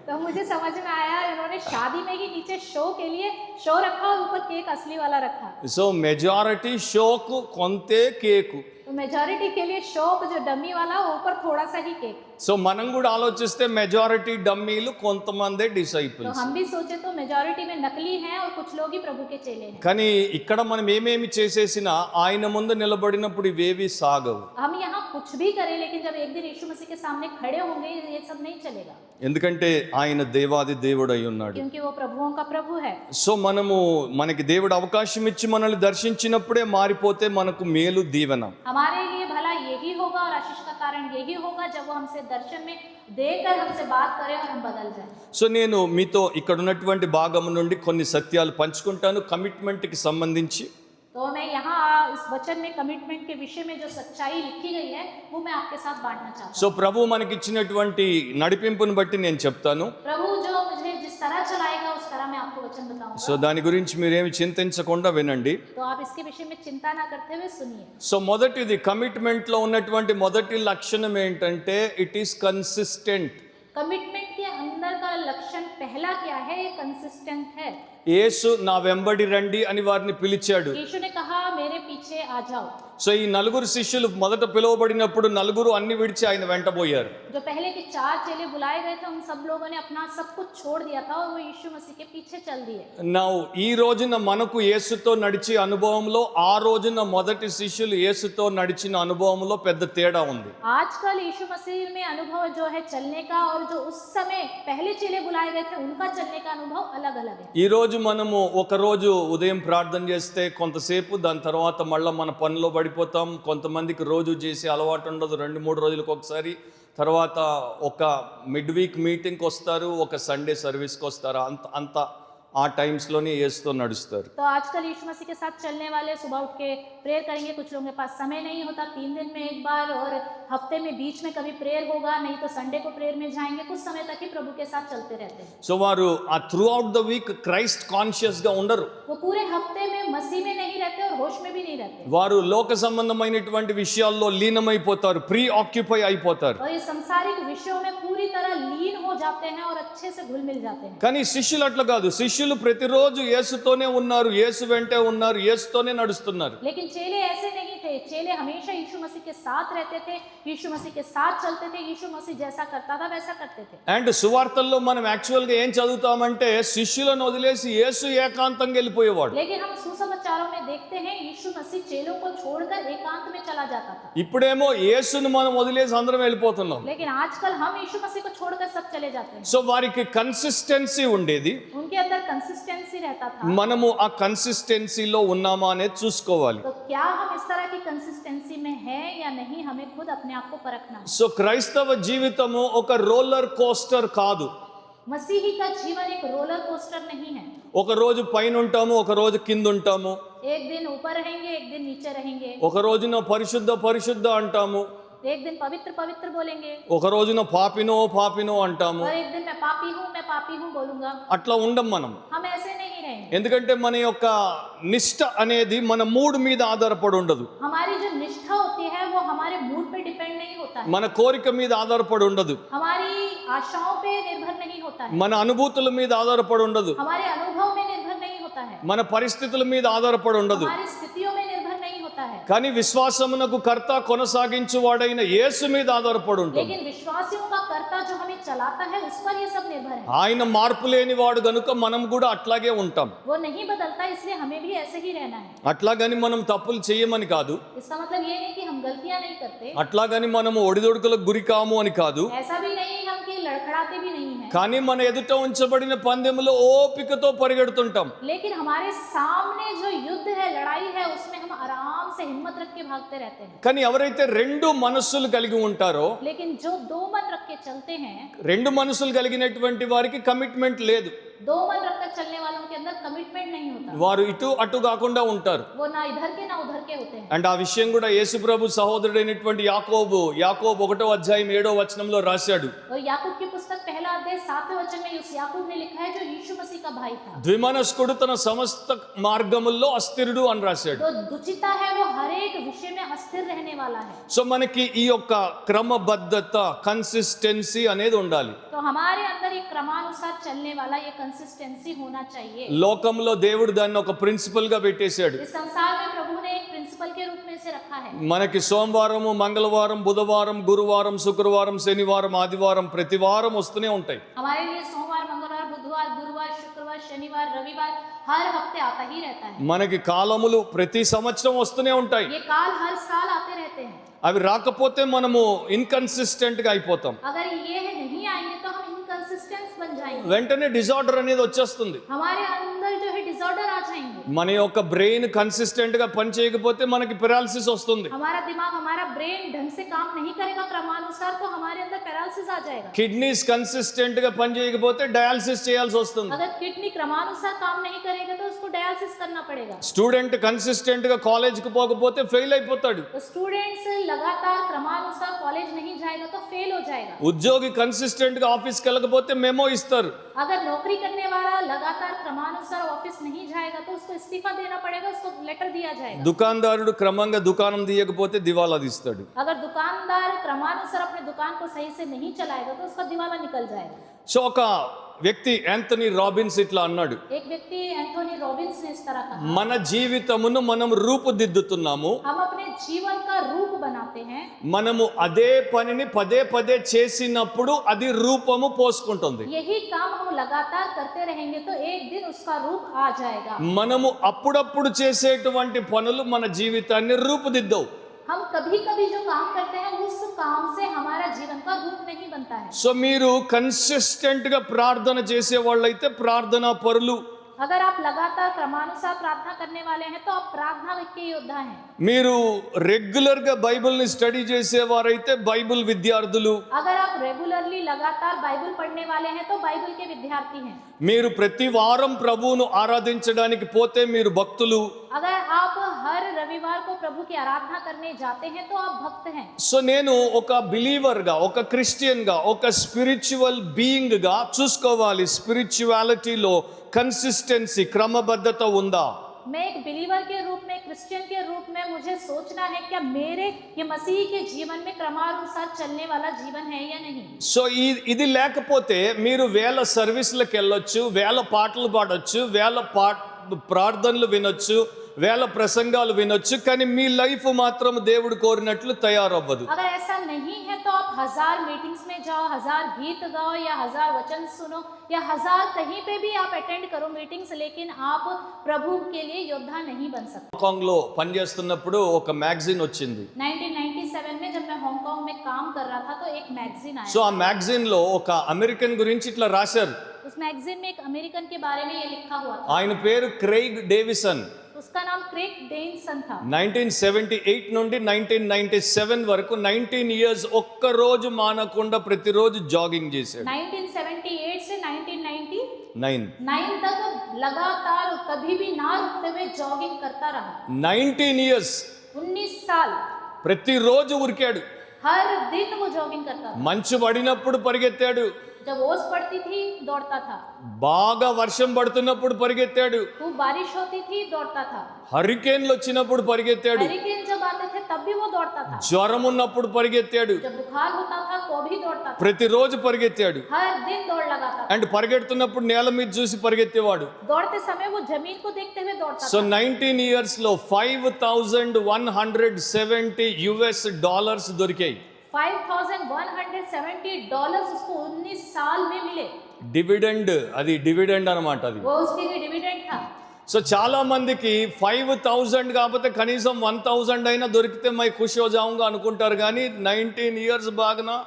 तो मुझे समझ में आया इन्होंने शादी में ही नीचे शो के लिए शो रखा और ऊपर केक असली वाला रखा। సో మెజారిటీ షోకు కొంతే కేకు. तो मेजॉरिटी के लिए शो जो डम्मी वाला ऊपर थोड़ा सा ही केक। సో మనం కూడా ఆలోచిస్తే మెజారిటీ డమ్మీలు, కొంతమందే तो డిసైపుల్స్. हम भी सोचे तो मेजॉरिटी में नकली हैं और कुछ लोग ही प्रभु के चेले हैं। కానీ ఇక్కడ మనం ఏమేమి చేసేసినా ఆయన ముందు నిలబడినప్పుడు ఇవేవి సాగవు. हम यहाँ कुछ भी करें लेकिन जब एक दिन यीशु मसीह के सामने खड़े होंगे ये सब नहीं चलेगा, ఎందుకంటే ఆయన దేవాది దేవుడు అయి ఉన్నాడు. क्योंकि वो प्रभुओं का प्रभु है। సో మనకి దేవుడు అవకాశం ఇచ్చి మనల్ని దర్శించినప్పుడే మారిపోతే మనకు మేలు దీవెన. हमारे लिए भला यही होगा और आशीष का कारण यही होगा जब वो हमसे दर्शन में देकर हमसे बात करें और हम बदल जाएं। సో నేను మీతో ఇక్కడ ఉన్నటువంటి భాగం నుండి కొన్ని సత్యాలు పంచుకుంటాను కమిట్మెంట్కి సంబంధించి. तो मैं यहाँ इस वचन में कमिटमेंट के विषय में जो सच्चाई लिखी गई है वो मैं आपके साथ बांटना चाहता సో ప్రభు మనకిచ్చినటువంటి నడిపింపుని బట్టి నేను చెప్తాను. हूँ। प्रभु जो मुझे जिस तरह चलाएगा उस तरह मैं आपको वचन बताऊंगा। సో దాని గురించి మీరేమి చింతించకుండా వినండి. तो आप इसके विषय में चिंता ना करते हुए सुनिए। సో మొదటిది, కమిట్మెంట్లో ఉన్నటువంటి మొదటి లక్షణం ఏంటంటే ఇట్ ఈస్ కన్సిస్టెంట్. कमिटमेंट के अंदर का लक्षण पहला क्या है? ये कंसिस्टेंट है। యేసు నా వెంబడి రండి అని వారిని పిలిచాడు. यीशु ने कहा मेरे पीछे आ जाओ। సో ఈ నలుగురు శిష్యులు మొదట పిలువబడినప్పుడు నలుగురు అన్ని విడిచి ఆయన వెంటబోయారు. जो पहले के 4 चेले बुलाए गए थे उन सब लोगों ने अपना सब कुछ छोड़ दिया था और वो यीशु मसीह के पीछे चल दिए। నౌ ఈ రోజున మనకు యేసుతో నడిచే అనుభవంలో ఆ రోజున మొదటి శిష్యులు యేసుతో నడిచిన అనుభవంలో పెద్ద తేడా ఉంది. आजकल यीशु मसीह में अनुभव जो है चलने का और जो उस समय पहले चेले बुलाए गए थे उनका चलने का अनुभव अलग अलग है। ఈ రోజు మనము ఒక రోజు ఉదయం ప్రార్థన చేస్తే కొంతసేపు, దాని తర్వాత మళ్ళీ మన పనిలో పడిపోతాం. కొంతమందికి రోజు చేసే అలవాటు ఉండదు, 2-3 రోజులకు ఒకసారి. తర్వాత ఒక మిడ్ వీక్ మీటింగ్కి వస్తారు, ఒక సండే సర్వీస్కి వస్తారు. అంత ఆ టైమ్స్లోనే యేసుతో నడుస్తారు. तो आजकल यीशु मसीह के साथ चलने वाले सुबह उठ के प्रेयर करेंगे, कुछ लोगों के पास समय नहीं होता, 3 दिन में एक बार और हफ्ते में बीच में कभी प्रेयर होगा, नहीं तो संडे को प्रेयर में जाएंगे। कुछ समय तक ही प्रभु के साथ चलते रहते हैं। సో వారు ఆ throughout the week Christ కాన్షియస్గా ఉండరు. वो पूरे हफ्ते में मसीह में नहीं रहते और होश में भी नहीं रहते। వారు లోక సంబంధమైనటువంటి విషయాల్లో లీనమైపోతారు, ప్రీ ఆక్యుపై అయిపోతారు. और ये संसारिक विषयों में पूरी तरह लीन हो जाते हैं और अच्छे से घुल मिल जाते हैं। కానీ శిష్యులు అట్లా కాదు. శిష్యులు ప్రతిరోజు యేసుతోనే ఉన్నారు, యేసు వెంటే ఉన్నారు, యేసుతోనే నడుస్తున్నారు. लेकिन चेले ऐसे नहीं थे। चेले हमेशा यीशु मसीह के साथ रहते थे, यीशु मसीह के साथ चलते थे, यीशु मसीह जैसा करता था वैसा करते थे। అండ్ సువార్తల్లో మనం యాక్చువల్గా ఏం చదువుతామంటే శిష్యులను వదిలేసి యేసు ఏకాంతంగా వెళ్ళిపోయేవాడు. लेकिन हम सुसमाचारों में देखते हैं यीशु मसीह चेलों को छोड़कर एकांत में चला जाता था, ఇప్పుడేమో యేసుని మనం వదిలేసి అందరం వెళ్ళిపోతున్నాం. लेकिन आजकल हम यीशु मसीह को छोड़कर सब चले जाते हैं। సో వారికి కన్సిస్టెన్సీ ఉండేది. उनके अंदर कंसिस्टेंसी रहता था। మనము ఆ కన్సిస్టెన్సీలో ఉన్నామా అనేది చూసుకోవాలి. तो क्या हम इस तरह की कंसिस्टेंसी में हैं या नहीं, हमें खुद अपने आप को परखना है। సో క్రైస్తవ జీవితము ఒక రోలర్ కోస్టర్ కాదు. मसीही का जीवन एक रोलर कोस्टर नहीं है। ఒక రోజు పైన ఉంటాము, ఒక రోజు కింద ఉంటాము. एक दिन ऊपर रहेंगे, एक दिन नीचे रहेंगे, ఒక రోజున పరిశుద్ధ పరిశుద్ధ అంటాము, एक दिन पवित्र पवित्र बोलेंगे, ఒక రోజున పాపినో పాపినో అంటాము. और एक दिन मैं पापी हूँ बोलूंगा। అట్లా ఉండం మనం. हम ऐसे नहीं रहेंगे। ఎందుకంటే మన యొక్క నిష్ట అనేది మన మూడ్ మీద ఆధారపడి ఉండదు. हमारी जो निष्ठा होती है वो हमारे मूड पे डिपेंड नहीं होता है, మన కోరిక మీద ఆధారపడి ఉండదు. हमारी आशाओं पे निर्भर नहीं होता है, మన అనుభూతుల మీద ఆధారపడి ఉండదు. हमारे अनुभव में निर्भर नहीं होता है, మన పరిస్థితుల మీద ఆధారపడి ఉండదు. हमारी स्थितियों में निर्भर नहीं होता है। కానీ విశ్వాసమునకు కర్త కొనసాగించువాడైన యేసు మీద ఆధారపడి ఉంటుంది. लेकिन विश्वासियों का कर्ता जो हमें चलाता है उस पर ये सब निर्भर है। ఆయన మార్పు లేని వాడు గనుక మనం కూడా అట్లాగే ఉంటాం. वो नहीं बदलता, इसलिए हमें भी ऐसे ही रहना है। అట్లాగని మనం తప్పులు చేయమని కాదు, इसका मतलब ये नहीं कि हम गलतियां नहीं करते, అట్లాగని మనము ఒడిదొడుకులకు గురి కాము అని కాదు. ऐसा भी नहीं हम कि लड़खड़ाते भी नहीं है, కానీ మన ఎదుట ఉంచబడిన పందెములో ఓపికతో పరిగెడుతుంటాం. लेकिन हमारे सामने जो युद्ध है, लड़ाई है, उसमें हम आराम से हिम्मत रख के भागते रहते हैं। కానీ ఎవరైతే రెండు మనస్సులు కలిగి ఉంటారో, लेकिन जो दो मन रख के चलते हैं, రెండు మనసులు కలిగినటువంటి వారికి కమిట్మెంట్ లేదు. दो मन रखकर चलने वालों के अंदर कमिटमेंट नहीं होता, వారు ఇటు అటు కాకుండా ఉంటారు. वो ना इधर के ना उधर के होते हैं। అండ్ ఆ విషయం కూడా యేసుప్రభు సహోదరుడైనటువంటి యాకోబు 1వ అధ్యాయం 7వ వచనంలో రాశాడు. और याकूब की पुस्तक 1 अध्याय 7वें वचन में उस याकूब ने लिखा है जो यीशु मसीह का भाई था। ద్విమనస్కుడు తన సమస్త మార్గముల్లో అస్థిరుడు అని రాశాడు. तो दुचिता है वो हर एक विषय में अस्थिर रहने वाला है। సో మనకి ఈ యొక్క క్రమబద్ధత, కన్సిస్టెన్సీ అనేది ఉండాలి. तो हमारे अंदर एक क्रमानुसार चलने वाला ये कंसिस्टेंसी होना चाहिए। లోకంలో దేవుడు దాన్ని ఒక ప్రిన్సిపల్ గా పెట్టేశాడు. इस संसार में प्रभु ने एक प्रिंसिपल के रूप में इसे रखा है। మనకి సోమవారము, మంగళవారం, బుధవారం, గురువారం, శుక్రవారం, శనివారం, ఆదివారం ప్రతి వారం వస్తూనే ఉంటాయి. हमारे लिए सोमवार, मंगलवार, बुधवार, गुरुवार, शुक्रवार, शनिवार, रविवार हर हफ्ते आता ही रहता है। మనకి కాలములు ప్రతి సంవత్సరం వస్తూనే ఉంటాయి. ये काल हर साल आते रहते हैं। అవి రాకపోతే మనము ఇన్కన్సిస్టెంట్ గా అయిపోతాం. अगर ये नहीं आएंगे तो हम इनकंसिस्टेंट बन जाएंगे, వెంటనే డిజార్డర్ అనేది వచ్చేస్తుంది. हमारे अंदर जो है डिसऑर्डर आ जाएंगे। మన యొక్క బ్రెయిన్ కన్సిస్టెంట్ గా పని చేయకపోతే మనకి పెరాలసిస్ వస్తుంది. हमारा दिमाग, हमारा ब्रेन ढंग से काम नहीं करेगा क्रमानुसार तो हमारे अंदर पैरालिसिस आ जाएगा। కిడ్నీస్ కన్సిస్టెంట్ గా పని చేయకపోతే డయాలసిస్ చేయాల్సి వస్తుంది. अगर किडनी क्रमानुसार काम नहीं करेगा तो उसको डायलिसिस करना पड़ेगा। స్టూడెంట్ కన్సిస్టెంట్ గా కాలేజ్ కు పోకపోతే ఫెయిల్ అయిపోతాడు. तो स्टूडेंट्स लगातार क्रमानुसार कॉलेज नहीं जाएगा तो फेल हो जाएगा। ఉద్యోగి కన్సిస్టెంట్ గా ఆఫీస్ కి వెళ్ళకపోతే మెమో ఇస్తారు. अगर नौकरी करने वाला लगातार क्रमानुसार ऑफिस नहीं जाएगा तो उसको इस्तीफा देना पड़ेगा, उसको लेटर दिया जाएगा। దుకాణదారుడు క్రమంగా దుకాణం తీయకపోతే దివాలా తీస్తాడు. अगर दुकानदार क्रमानुसार अपने दुकान को सही से नहीं चलाएगा तो उसका दिवाला निकल जाएगा। సో ఒక వ్యక్తి యాంథనీ రాబిన్స్ ఇట్లా అన్నాడు, एक व्यक्ति एंथोनी रॉबिन्स ने इस तरह कहा, మన జీవితమును మనం రూపుదిద్దుతున్నాము, हम अपने जीवन का रूप बनाते हैं। మనము అదే పనిని పదే పదే చేసినప్పుడు అది రూపము పోసుకుంటుంది. यही काम हम लगातार करते रहेंगे तो एक दिन उसका रूप आ जाएगा। మనము అప్పుడప్పుడు చేసేటువంటి పనులు మన జీవితాన్ని రూపుదిద్దవు. हम कभी कभी जो काम करते हैं उस काम से हमारा जीवन का रूप नहीं बनता है। సో మీరు కన్సిస్టెంట్ గా ప్రార్థన చేసే వాళ్ళైతే ప్రార్థనా పరులు, अगर आप लगातार क्रमानुसार प्रार्थना करने वाले हैं तो आप प्रार्थना के योद्धा हैं। మీరు రెగ్యులర్ గా బైబిల్ ని స్టడీ చేసేవారైతే బైబిల్ విద్యార్థులు, अगर आप रेगुलरली लगातार बाइबल पढ़ने वाले हैं तो बाइबल के विद्यार्थी हैं। మీరు ప్రతి వారం ప్రభువును ఆరాధించడానికి పోతే మీరు భక్తులు. अगर आप हर रविवार को प्रभु की आराधना करने जाते हैं तो आप भक्त हैं। సో నేను ఒక బిలీవర్ గా, ఒక క్రిస్టియన్ గా, ఒక స్పిరిచువల్ బీయింగ్ గా చూసుకోవాలి స్పిరిచువాలిటీలో కన్సిస్టెన్సీ, క్రమబద్ధత ఉందా. मैं एक बिलीवर के रूप में, क्रिश्चियन के रूप में मुझे सोचना है क्या मेरे ये मसीह के जीवन में क्रमानुसार चलने वाला जीवन है या नहीं। సో ఇది లేకపోతే మీరు వేల సర్వీసులకు వెళ్ళొచ్చు, వేల పాటలు పాడొచ్చు, వేల ప్రార్థనలు వినొచ్చు, వేల ప్రసంగాలు వినొచ్చు, కానీ మీ లైఫ్ మాత్రం దేవుడు కోరినట్లు తయారవ్వదు. अगर ऐसा नहीं है तो आप 1000 मीटिंग्स में जाओ, 1000 गीत गाओ या 1000 वचन सुनो या 1000 कहीं पे भी आप अटेंड करो मीटिंग्स, लेकिन आप प्रभु के लिए योद्धा नहीं बन सकते। హాంకాంగ్ లో పనిచేస్తున్నప్పుడు ఒక మ్యాగజైన్ వచ్చింది. 1997 में जब मैं हांगकांग में काम कर रहा था तो एक मैगजीन आया। సో ఆ మ్యాగజైన్ లో ఒక అమెరికన్ గురించి ఇట్లా రాశారు. उस मैगजीन में एक अमेरिकन के बारे में ये लिखा हुआ था। ఆయన పేరు క్రెయిగ్ డేవిసన్. उसका नाम क्रेग डेविसन था। 1978 నుండి 1997 వరకు 19 ఇయర్స్ ఒక్క రోజు మానకుండా ప్రతిరోజు జాగింగ్ చేశాడు. 1978 से 1999 तक लगातार कभी भी ना रुकते हुए जॉगिंग करता रहा। 19 ఇయర్స్ 19 साल ప్రతిరోజు ఉరికాడు. हर दिन वो जॉगिंग करता था। మంచు పడినప్పుడు పరిగెత్తాడు, जब ओस पड़ती थी दौड़ता था, బాగా వర్షం పడుతున్నప్పుడు పరిగెత్తాడు, खूब बारिश होती थी दौड़ता था, హరికేన్లు వచ్చినప్పుడు పరిగెత్తాడు, हरिकेन जब आते थे तब भी वो दौड़ता था, జ్వరం ఉన్నప్పుడు పరిగెత్తాడు, जब बुखार होता था तो भी दौड़ता था, ప్రతిరోజు పరిగెత్తాడు. हर दिन दौड़ लगाता था। అండ్ పరిగెడుతున్నప్పుడు నేల మీద చూసి పరిగెత్తేవాడు. दौड़ते समय वो जमीन को देखते हुए दौड़ता సో था। 19 ఇయర్స్ లో $5,170 దొరికాయి. $5,170 उसको 19 साल में मिले। డివిడెండ్, అది డివిడెండ్ అన్నమాట అది. वो उसके लिए डिविडेंड था। సో చాలా మందికి 5,000 కాకపోతే కనీసం 1,000 అయినా దొరికితే మై ఖుషి హో జాऊंगा అనుకుంటారు, కానీ 19 ఇయర్స్ బాగనా.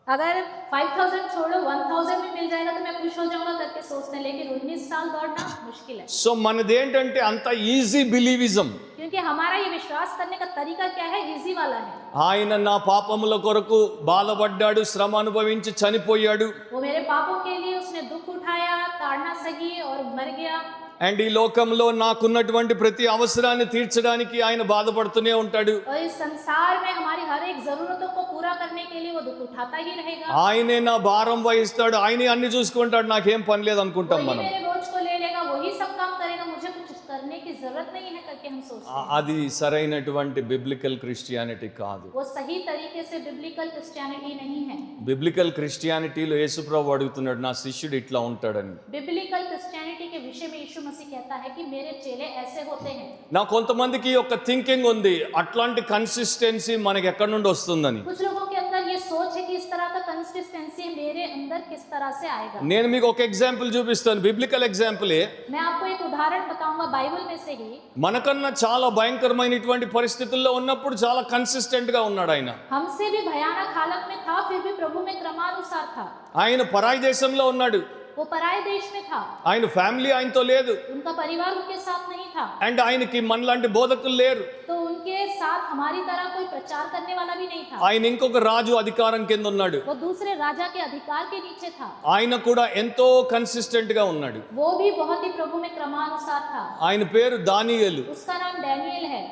अगर 5,000 छोड़ो 1,000 भी मिल जाएगा तो मैं खुश हो जाऊंगा करके सोचते हैं, लेकिन 19 साल दौड़ना मुश्किल है। సో మనదేంటంటే అంత ఈజీ బిలీవిజం. क्योंकि हमारा ये विश्वास करने का तरीका क्या है, इजी वाला है। ఆయన నా పాపముల కొరకు బాధపడ్డాడు, శ్రమ అనుభవించి చనిపోయాడు. वो मेरे पापों के लिए उसने दुख उठाया, ताड़ना सही और मर गया। అండ్ ఈ లోకంలో నాకున్నటువంటి ప్రతి అవసరాన్ని తీర్చడానికి ఆయన బాధపడుతూనే ఉంటాడు. और इस संसार में हमारी हर एक जरूरतों को पूरा करने के लिए वो दुख उठाता ही रहेगा। ఆయనే నా భారం వహిస్తాడు, ఆయనే అన్ని చూసుకుంటాడు, నాకేం పని లేదు అనుకుంటాం वही మనం. मेरे बोझ को ले लेगा, वही सब काम करेगा, मुझे कुछ करने की जरूरत नहीं है करके हम सोचते हैं। అది సరైనటువంటి బిబ్లికల్ క్రిస్టియానిటీ కాదు. वो सही तरीके से बिब्लिकल क्रिश्चियनिटी नहीं है। బిబ్లికల్ క్రిస్టియానిటీలో యేసుప్రభు అడుగుతున్నాడు, నా శిష్యుడు ఇట్లా ఉంటాడని. बिब्लिकल क्रिश्चियनिटी के विषय में यीशु मसीह कहता है कि मेरे चेले ऐसे होते हैं। నా కొంతమందికి ఒక థింకింగ్ ఉంది, అట్లాంటి కన్సిస్టెన్సీ మనకి ఎక్కడి నుండి వస్తుందని. कुछ लोगों के अंदर ये सोच है कि इस तरह का कंसिस्टेंसी मेरे अंदर किस तरह से आएगा। నేను మీకు ఒక ఎగ్జాంపుల్ చూపిస్తాను, బిబ్లికల్ ఎగ్జాంపులే. मैं आपको एक उदाहरण बताऊंगा बाइबल में से ही। మనకన్నా చాలా భయంకరమైనటువంటి పరిస్థితుల్లో ఉన్నప్పుడు చాలా కన్సిస్టెంట్ గా ఉన్నాడు ఆయన. हमसे भी भयानक हालत में था, फिर भी प्रभु में क्रमानुसार था। ఆయన పరాయి దేశంలో ఉన్నాడు, वो पराये देश में था, ఆయన ఫ్యామిలీ ఆయనతో లేదు, उनका परिवार उनके साथ नहीं था, అండ్ ఆయనకి మనలాంటి బోధకులు లేరు. तो उनके साथ हमारी तरह कोई प्रचार करने वाला भी नहीं था। ఆయన ఇంకొక రాజు అధికారం కింద ఉన్నాడు, वो दूसरे राजा के अधिकार के नीचे था। ఆయన కూడా ఎంతో కన్సిస్టెంట్ గా ఉన్నాడు. वो भी बहुत ही प्रभु में क्रमानुसार था। ఆయన పేరు దానియేలు. उसका नाम डैनियल है।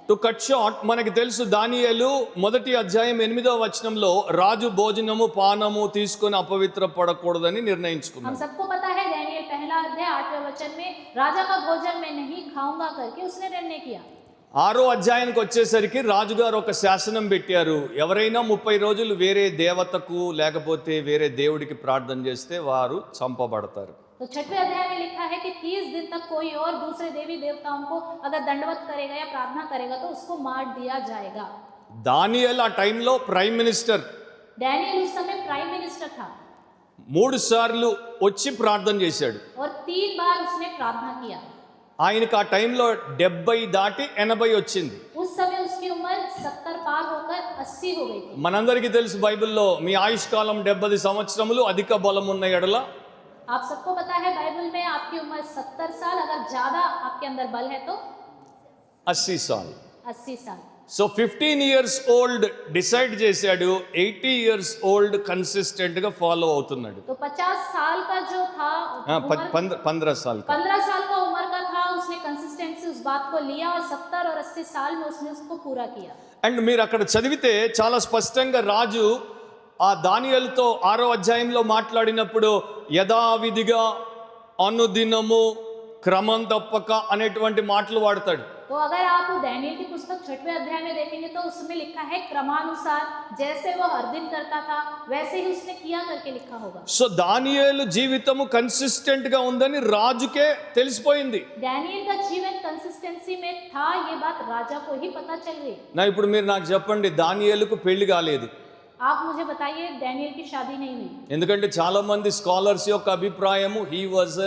టు కట్ షార్ట్, మనకి తెలుసు దానియేలు 1వ అధ్యాయం 8వ వచనంలో రాజు భోజనము పానము తీసుకొని అపవిత్ర పడకూడదని हम నిర్ణయించుకున్నాడు. सबको पता है डैनियल 1 अध्याय 8वें वचन में राजा का भोजन मैं नहीं खाऊंगा करके उसने निर्णय किया। 6వ అధ్యాయానికి వచ్చేసరికి రాజుగారు ఒక శాసనం పెట్టారు, ఎవరైనా 30 రోజులు వేరే దేవతకు లేకపోతే వేరే దేవుడికి ప్రార్థన చేస్తే వారు చంపబడతారు. तो 6वें अध्याय में लिखा है कि 30 दिन तक कोई और दूसरे देवी देवताओं को अगर दंडवत करेगा या प्रार्थना करेगा तो उसको मार दिया जाएगा। దానియేలు ఆ టైంలో ప్రైమ్ మినిస్టర్. डैनियल उस समय प्राइम मिनिस्टर था 3 సార్లు వచ్చి ప్రార్థన చేశాడు. और 3 बार उसने प्रार्थना किया। ఆయనకు ఆ టైంలో 70 దాటి 80 వచ్చింది. उस समय उसकी उम्र 70 पार होकर 80 हो गई थी। మనందరికీ తెలుసు బైబిల్లో మీ ఆయుష్కాలం 70 సంవత్సరములు, అధిక బలం ఉన్న ఎడల आप सबको पता है बाइबल में आपकी उम्र 70 साल, अगर ज्यादा आपके अंदर बल है तो 80 సార్లు. 80 साल। సో 15 ఇయర్స్ ఓల్డ్ డిసైడ్ చేశాడు, 80 ఇయర్స్ ఓల్డ్ కన్సిస్టెంట్ గా ఫాలో అవుతున్నాడు. तो 50 साल का जो था 15 साल का 15 साल का उम्र का था, उसने कंसिस्टेंसी उस बात को लिया और 70 और 80 साल में उसने उसको पूरा किया। అండ్ మీరు అక్కడ చదివితే చాలా స్పష్టంగా రాజు ఆ దానియేలుతో 6వ అధ్యాయంలో మాట్లాడినప్పుడు యథావిధిగా అనుదినము క్రమం తప్పక అనేటువంటి మాటలు వాడతాడు. तो अगर आप दानियेल की पुस्तक 6वें अध्याय में देखेंगे तो उसमें लिखा है क्रमानुसार जैसे वो हर दिन करता था वैसे ही उसने किया करके लिखा होगा। సో దానియేలు జీవితము కన్సిస్టెంట్ గా ఉందని రాజుకే తెలిసిపోయింది. दानियेल का जीवन कंसिस्टेंसी में था, ये बात राजा को ही पता चल गई। నా ఇప్పుడు మీరు నాకు చెప్పండి, దానియేలుకు పెళ్లి కాలేదు. आप मुझे बताइए दानियेल की शादी नहीं हुई। ఎందుకంటే చాలా మంది స్కాలర్స్ యొక్క అభిప్రాయము హీ వాజ్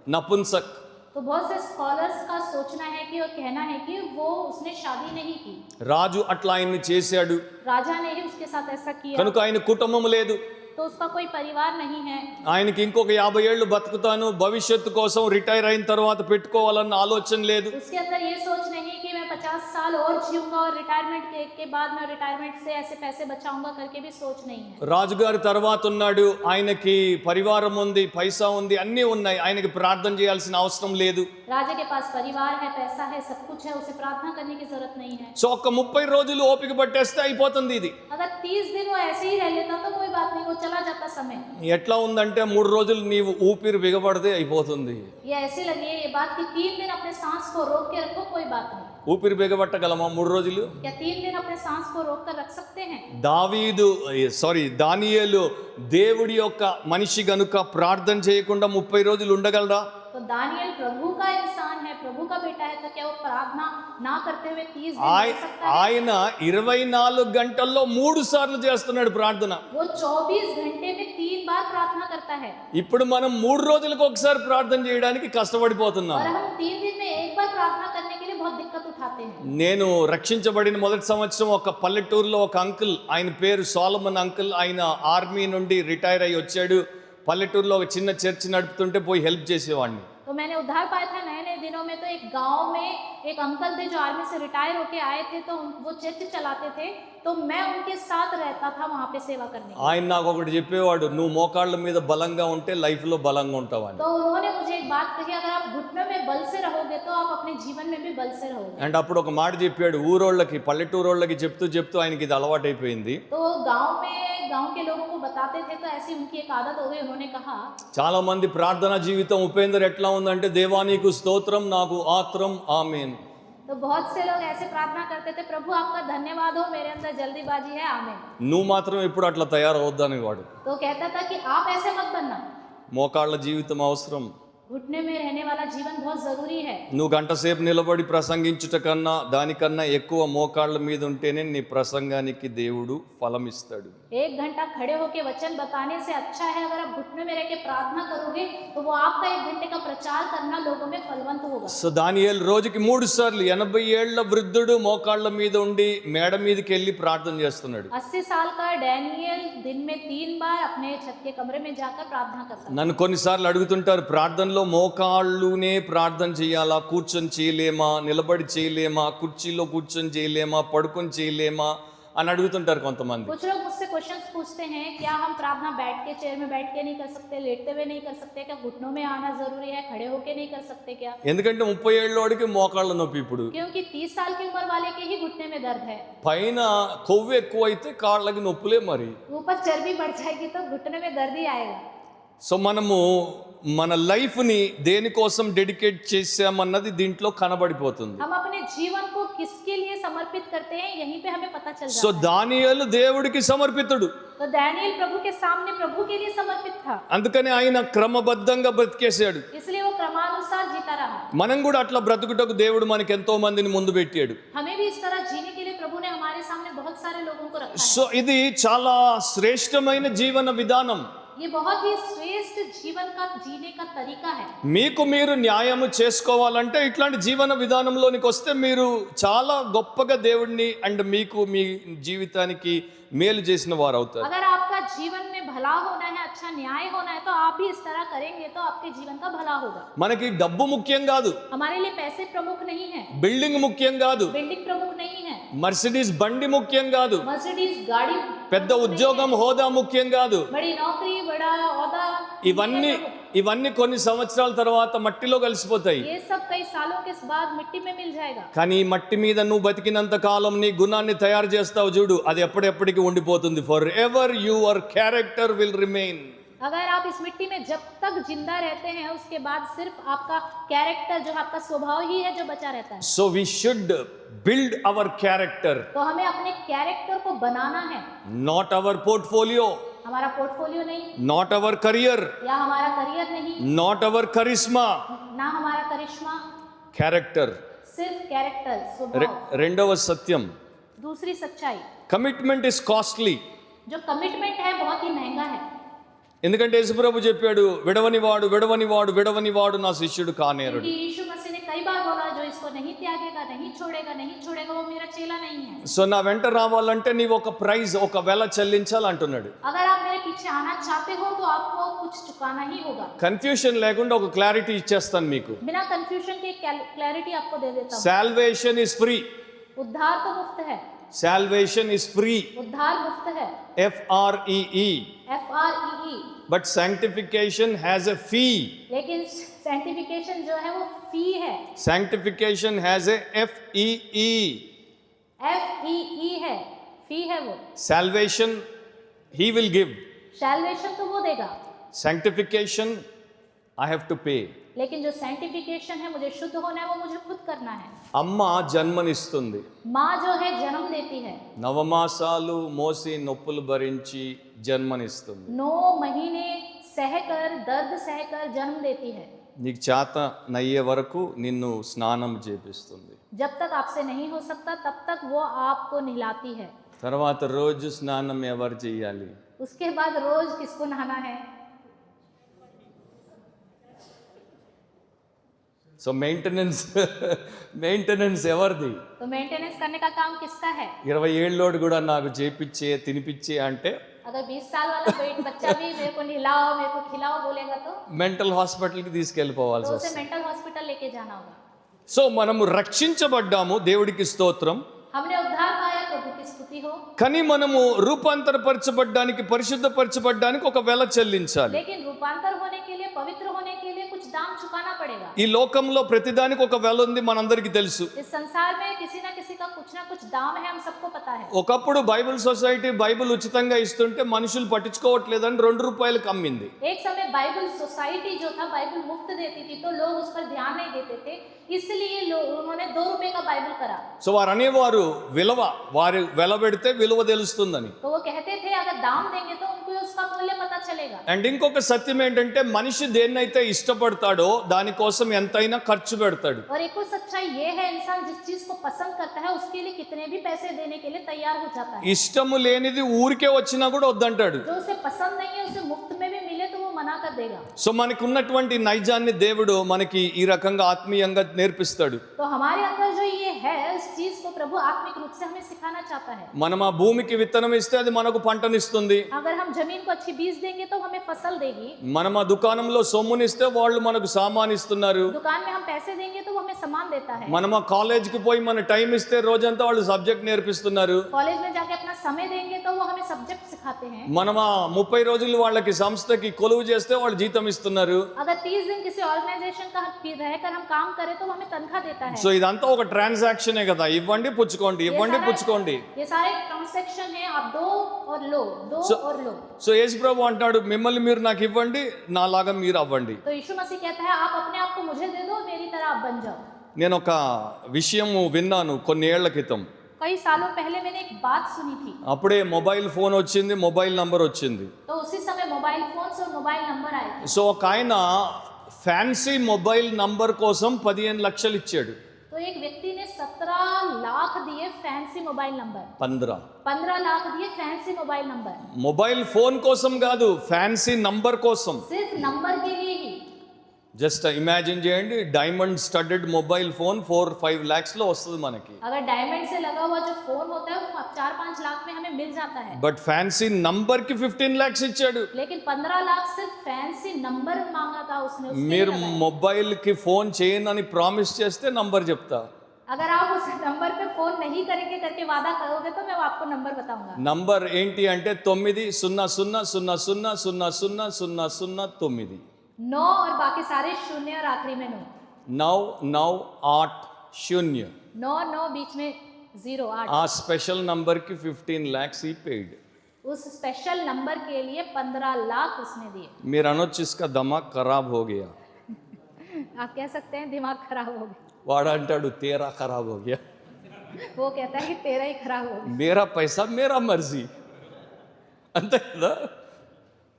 నపుంసక్. तो बहुत से स्कॉलर्स का सोचना है कि और कहना है कि वो उसने शादी नहीं की, రాజు అట్లా ఆయన్ని చేశాడు राजा ने ही उसके साथ ऐसा किया, కనుక ఆయన కుటుంబం లేదు. तो उसका कोई परिवार नहीं है। ఆయనకి ఇంకొక 50 ఏళ్ళు బతుకుతాను, భవిష్యత్తు కోసం రిటైర్ అయిన తర్వాత పెట్టుకోవాలన్న ఆలోచన లేదు. उसके अंदर ये सोच नहीं कि मैं 50 साल और जीऊंगा और रिटायरमेंट के बाद मैं रिटायरमेंट से ऐसे पैसे बचाऊंगा करके भी सोच नहीं है। రాజుగారి తర్వాత ఉన్నాడు, ఆయనకి పరివారం ఉంది, పైసా ఉంది, అన్నీ ఉన్నాయి, ఆయనకి ప్రార్థన చేయాల్సిన అవసరం లేదు. राजा के पास परिवार है, पैसा है, सब कुछ है, उसे प्रार्थना करने की जरूरत नहीं है। సో ఒక్క 30 రోజులు ఓపిక పట్టేస్తే అయిపోతుంది. ఇది अगर 30 दिन वो ऐसे ही रह लेता तो कोई बात नहीं, वो चला जाता समय। ఎట్లా ఉందంటే 3 రోజులు నీవు ఊపిరి బిగబడితే అయిపోతుంది. ये ऐसी लगी है ये बात कि 3 दिन अपने सांस को रोक के रखो, कोई बात नहीं। ఊపిరి బిగబట్టగలమా 3 రోజులు? क्या 3 दिन अपने सांस को रोक कर रख सकते हैं? దానియేలు దేవుడి యొక్క మనిషి గనుక ప్రార్థన చేయకుండా 30 రోజులు ఉండగలరా? तो दानियेल प्रभु का इंसान है, प्रभु का बेटा है, तो क्या वो प्रार्थना ना करते हुए 30 दिन रह सकता है? ఆయన 24 గంటల్లో 3 సార్లు చేస్తున్నాడు ప్రార్థన. वो 24 घंटे में 3 बार प्रार्थना करता है। ఇప్పుడు మనం 3 రోజులకు ఒకసారి ప్రార్థన చేయడానికి కష్టపడిపోతున్నాం. और हम 3 दिन में एक बार प्रार्थना करने के लिए बहुत दिक्कत उठाते हैं। నేను రక్షించబడిన మొదటి సంవత్సరం ఒక పల్లెటూరులో ఒక అంకుల్, ఆయన పేరు సోలమన్ అంకుల్, ఆయన ఆర్మీ నుండి రిటైర్ అయ్యి వచ్చాడు. పల్లెటూరులో ఒక చిన్న చర్చ్ నడుపుతుంటే పోయి హెల్ప్ చేసేవాడిని. तो मैंने उद्धार पाया था नए नए दिनों में, तो एक गांव में एक अंकल थे जो आर्मी से रिटायर होके आए थे, तो वो चर्च चलाते थे, तो मैं उनके साथ रहता था वहां पे सेवा करने। ఆయన నాకు ఒకటి చెప్పేవాడు, నువ్వు మోకాళ్ళ మీద బలంగా ఉంటే లైఫ్ లో బలంగా ఉంటావని. तो उन्होंने मुझे एक बात कही, अगर आप घुटनों में बल से रहोगे तो आप अपने जीवन में भी बल से रहोगे। అండ్ అప్పుడు ఒక మాట చెప్పాడు, ఊరోళ్ళకి పల్లెటూరోళ్ళకి చెప్తూ ఆయనకి ఇది అలవాటైపోయింది. तो गांव के लोगों को बताते थे, तो ऐसी उनकी एक आदत हो गई। उन्होंने कहा, చాలా మంది ప్రార్థనా జీవితం ఉపేందర్ ఎట్లా ఉందంటే, దేవా నీకు స్తోత్రం, నాకు ఆత్రం, ఆమేన్. तो बहुत से लोग ऐसे प्रार्थना करते थे, प्रभु आपका धन्यवाद हो, मेरे अंदर जल्दीबाजी है, आमीन। నువ్వు మాత్రం ఎప్పుడు అట్లా తయారవద్దని వాడు. तो कहता था कि आप ऐसे मत बनना, మోకాళ్ళ జీవితం అవసరం. घुटने में रहने वाला जीवन बहुत जरूरी है। నువ్వు గంట సేపు నిలబడి ప్రసంగించుట కన్నా దానికన్నా ఎక్కువ మోకాళ్ళ మీద ఉంటేనే నీ ప్రసంగానికి దేవుడు ఫలం ఇస్తాడు. 1 घंटा खड़े होके वचन बताने से अच्छा है अगर आप घुटने में रह के प्रार्थना करोगे तो वो आपका 1 घंटे का प्रचार करना लोगों में फलवंत होगा। సో దానియేలు రోజుకి 3 సార్లు 80 ఏళ్ల వృద్ధుడు మోకాళ్ళ మీద ఉండి మేడ మీదకి వెళ్ళి ప్రార్థన చేస్తున్నాడు. 80 साल का डैनियल दिन में 3 बार अपने छत के कमरे में जाकर प्रार्थना करता है। నన్ను కొన్నిసార్లు అడుగుతుంటారు, ప్రార్థనలో మోకాళ్ళునే ప్రార్థన చేయాలా, కూర్చొని చేయలేమా, నిలబడి చేయలేమా, కుర్చీలో కూర్చొని చేయలేమా, పడుకొని చేయలేమా అని అడుగుతుంటారు కొంతమంది. कुछ लोग मुझसे क्वेश्चंस पूछते हैं, क्या हम प्रार्थना बैठ के चेयर में बैठ के नहीं कर सकते, लेटते हुए नहीं कर सकते, क्या घुटनों में आना जरूरी है, खड़े होके नहीं कर सकते क्या? ఎందుకంటే 30 ఏళ్ళోడికి మోకాళ్ళ నొప్పి ఇప్పుడు. क्योंकि 30 साल की उम्र वाले के ही घुटने में दर्द है। పైన కొవ్వు ఎక్కువైతే కాళ్ళకి నొప్పులే మరి. ऊपर चर्बी बढ़ जाएगी तो घुटने में दर्द ही आएगा। సో మనము మన లైఫ్ని దేనికోసం డెడికేట్ చేసామన్నది దీంట్లో కనబడిపోతుంది. हम अपने जीवन को किसके लिए समर्पित करते हैं यहीं पे हमें पता चल సో जाता है। దానియేలు దేవుడికి సమర్పితుడు. तो दानियेल प्रभु के सामने प्रभु के लिए समर्पित था, అందుకని ఆయన క్రమబద్ధంగా బ్రతికేశాడు. इसलिए वो क्रमानुसार जीता रहा। మనం కూడా అట్లా బ్రతుకుటకు దేవుడు మనకి ఎంతో మందిని ముందు పెట్టాడు. हमें भी इस तरह जीने के लिए प्रभु ने हमारे सामने बहुत सारे लोगों को रखा है। సో ఇది చాలా శ్రేష్టమైన జీవన విధానం. ये बहुत ही श्रेष्ठ जीवन का जीने का तरीका है। మీకు మీరు న్యాయము చేసుకోవాలంటే ఇట్లాంటి జీవన విధానంలోనికి వస్తే మీరు చాలా గొప్పగా దేవుడిని అండ్ మీకు మీ జీవితానికి మేలు చేసిన వారు అవుతారు. अगर आपका जीवन में भला होना है, अच्छा न्याय होना है, तो आप भी इस तरह करेंगे तो आपके जीवन का भला होगा। మనకి డబ్బు ముఖ్యం కాదు, हमारे लिए पैसे प्रमुख नहीं है, బిల్డింగ్ ముఖ్యం కాదు, बिल्डिंग प्रमुख नहीं है, మర్సిడీస్ బండి ముఖ్యం కాదు, मर्सिडीज गाड़ी, పెద్ద ఉద్యోగం హోదా ముఖ్యం కాదు. बड़ी नौकरी, बड़ा ओहदा, ఇవన్నీ కొన్ని సంవత్సరాల తర్వాత మట్టిలో కలిసిపోతాయి. ये सब कई सालों के बाद मिट्टी में मिल जाएगा। కానీ ఈ మట్టి మీద నువ్వు బతికినంత కాలం నీ గుణాన్ని తయారు చేస్తావు చూడు, అది ఎప్పటికీ ఉండిపోతుంది. For ever your character will remain. अगर आप इस मिट्टी में जब तक जिंदा रहते हैं उसके बाद सिर्फ आपका कैरेक्टर जो है, आपका स्वभाव ही है जो बचा रहता है। So we should build our character, तो हमें अपने कैरेक्टर को बनाना है, not our portfolio, हमारा पोर्टफोलियो नहीं, not our career, या हमारा करियर नहीं, not our charisma. ना हमारा करिश्मा, Character. सिर्फ कैरेक्टर, स्वभाव। రెండవ సత్యం, दूसरी सच्चाई, కమిట్మెంట్ ఇస్ కాస్ట్లీ. जो कमिटमेंट है बहुत ही महंगा है। ఎందుకంటే యేసుప్రభు చెప్పాడు, విడవనివాడు విడవనివాడు విడవనివాడు నా శిష్యుడు కానేరుడు. क्योंकि यीशु मसीह ने कई बार बोला, जो इसको नहीं त्यागेगा, नहीं छोड़ेगा वो मेरा चेला नहीं है। సో నా వెంట రావాలంటే నీవు ఒక ప్రైజ్, ఒక వెల చెల్లించాలి అంటున్నాడు. अगर आप मेरे पीछे आना चाहते हो तो आपको कुछ चुकाना ही होगा। కన్ఫ్యూషన్ లేకుండా ఒక క్లారిటీ ఇచ్చేస్తాను మీకు. बिना कंफ्यूजन के क्लैरिटी आपको दे देता हूँ। Salvation is free. उद्धार तो मुफ्त है, సాల్వేషన్ ఇస్ ఫ్రీ, उद्धार मुफ्त है, FREE. FREE। But sanctification has a fee. लेकिन सैंक्टिफिकेशन जो है वो फी है, sanctification has a FEE. FEE है, फी है वो। salvation he will give, salvation तो वो देगा, sanctification I have to pay. लेकिन जो सैंक्टिफिकेशन है, मुझे शुद्ध होना है, वो मुझे खुद करना है। అమ్మ జన్మనిస్తుంది. माँ जो है जन्म देती है, నవమాసాలు మోసి నొప్పులు భరించి జన్మనిస్తుంది. 9 महीने सहकर, दर्द सहकर जन्म देती है। నీకు చేత నయ్యే వరకు నిన్ను స్నానం చేపిస్తుంది. जब तक आपसे नहीं हो सकता तब तक वो आपको नहलाती है। తర్వాత రోజు స్నానం ఎవరు చేయాలి? उसके बाद रोज किसको नहाना है? సో మెయింటెనెన్స్ ఎవరిది? तो मेंटेनेंस करने का काम किसका है? 20 ఏళ్ళోడు కూడా నాకు చేపిచ్చే తినిపిచ్చే అంటే अगर 20 साल वाला बच्चा भी मेरे को नहलाओ, मेरे को खिलाओ बोलेगा तो మెంటల్ హాస్పిటల్కి తీసుకెళ్ళిపోవాల్సి उसे వస్తుంది. मेंटल हॉस्पिटल लेके जाना होगा। సో మనము రక్షించబడ్డాము, దేవుడికి స్తోత్రం. हमने उद्धार पाया, प्रभु की स्तुति हो। కానీ మనము రూపాంతరపరచబడ్డానికి, పరిశుద్ధపరచబడ్డానికి ఒక వెల చెల్లించాలి. लेकिन रूपांतर होने के लिए, पवित्र होने के लिए कुछ दाम चुकाना पड़ेगा। ఈ లోకంలో ప్రతిదానికి ఒక వెల ఉంది, మనందరికీ తెలుసు. इस संसार में किसी ना किसी का कुछ ना कुछ दाम है, हम सबको पता है। ఒకప్పుడు బైబిల్ సొసైటీ బైబిల్ ఉచితంగా ఇస్తుంటే మనుషులు పట్టించుకోవట్లేదని ₹2 అమ్మింది. एक समय बाइबल सोसाइटी जो था बाइबल मुफ्त देती थी, तो लोग उस पर ध्यान नहीं देते थे, इसलिए लोग उन्होंने ₹2 का बाइबल करा। సో వారు అనేవారు విలువ, వారి వెల పెడితే విలువ తెలుస్తుందని. तो वो कहते थे अगर दाम देंगे तो उनको उसका मूल्य पता चलेगा। అండ్ ఇంకొక సత్యం ఏంటంటే మనిషి దేన్నైతే ఇష్టపడతాడో దానికోసం ఎంతైనా ఖర్చు పెడతాడు. और एक और सच्चाई ये है, इंसान जिस चीज को पसंद करता है उसके लिए कितने भी पैसे देने के लिए तैयार हो जाता है। ఇష్టము లేనిది ఊరికే వచ్చినా కూడా వద్దంటాడు. जो उसे पसंद नहीं है, उसे मुफ्त में भी मिले तो वो मना कर देगा। సో మనకు ఉన్నటువంటి నైజాన్ని దేవుడు మనకి ఈ రకంగా ఆత్మీయంగా నేర్పిస్తాడు. तो हमारे अंदर जो ये है, उस चीज को प्रभु आत्मिक रूप से हमें सिखाना चाहता है। మనం ఆ భూమికి విత్తనం ఇస్తే అది మనకు పంటనిస్తుంది. अगर हम जमीन को अच्छी बीज देंगे तो हमें फसल देगी। మనం ఆ దుకాణంలో సొమ్మునిస్తే వాళ్ళు మనకు సామాన్ ఇస్తున్నారు. दुकान में हम पैसे देंगे तो वो हमें सामान देता है। మనం ఆ కాలేజీకి పోయి మన టైం ఇస్తే రోజంతా వాళ్ళు సబ్జెక్ట్ నేర్పిస్తున్నారు. कॉलेज में जाके अपना समय देंगे तो वो हमें सब्जेक्ट सिखाते हैं। మనం ఆ 30 రోజులు వాళ్ళకి సంస్థకి కొలువు చేస్తే వాళ్ళు జీతం ఇస్తున్నారు. अगर 30 दिन किसी ऑर्गेनाइजेशन का रहकर हम काम करें तो वो हमें तनख्वाह देता है। సో ఇదంతా ఒక ట్రాన్సాక్షనే కదా, ఇవ్వండి పుచ్చుకోండి, ఇవ్వండి పుచ్చుకోండి. ये सारे ट्रांजैक्शन है, आप दो और लो, दो और लो। సో యేసు ప్రభు అంటాడు, మిమ్మల్ని మీరు నాకు ఇవ్వండి, నాలాగా మీరు అవ్వండి. तो यीशु मसीह कहता है आप अपने आप को मुझे दे दो, मेरी तरह आप बन जाओ। నేను ఒక విషయము విన్నాను కొన్ని ఏళ్ల క్రితం. कई सालों पहले मैंने एक बात सुनी थी। అప్పుడే మొబైల్ ఫోన్ వచ్చింది, మొబైల్ నంబర్ వచ్చింది. तो उसी समय मोबाइल फोन्स और मोबाइल नंबर आए थे। సో ఒక ఆయన ఫ్యాన్సీ మొబైల్ నంబర్ కోసం 15 లక్షలు ఇచ్చాడు. तो एक व्यक्ति ने 17 लाख दिए फैंसी मोबाइल नंबर। 15 लाख दिए fancy mobile number. Mobile phone కోసం కాదు, ఫ్యాన్సీ నంబర్ కోసం. सिर्फ नंबर के लिए ही। జస్ట్ ఇమాజిన్ చేయండి, diamond studded mobile phone 4-5 lakhs లో వస్తుంది మనకి. अगर डायमंड से लगा हुआ जो फोन होता है वो 4-5 लाख में हमें मिल जाता है। బట్ ఫ్యాన్సీ నంబర్ కి 15 lakhs ఇచ్చాడు. लेकिन 15 लाख सिर्फ फैंसी नंबर मांगा था उसने। उसके మీరు लिए लगाया। మొబైల్ కి ఫోన్ చేయనని ప్రామిస్ చేస్తే నంబర్ చెప్తా. अगर आप उस नंबर पे फोन नहीं करेंगे करके वादा करोगे तो मैं आपको नंबर बताऊंगा। నంబర్ ఏంటి అంటే 900000009. 9 और बाकी सारे शून्य और आखिरी में 9। 9980. 9 बीच में 0 8। ఆ స్పెషల్ నంబర్ కి 15 lakhs ఈ పెయిడ్. उस स्पेशल नंबर के लिए 15 लाख उसने दिए। మీరు అనొచ్చు ఇస్కా దమాగ్ ఖరాబ్ హో గయా. आप कह सकते हैं दिमाग खराब हो गया। వాడు అంటాడు తేరా ఖరాబ్ హో గయా. वो कहता है कि तेरा ही खराब हो गया। మేరా పైసా మేరా మర్జీ అంతే కదా.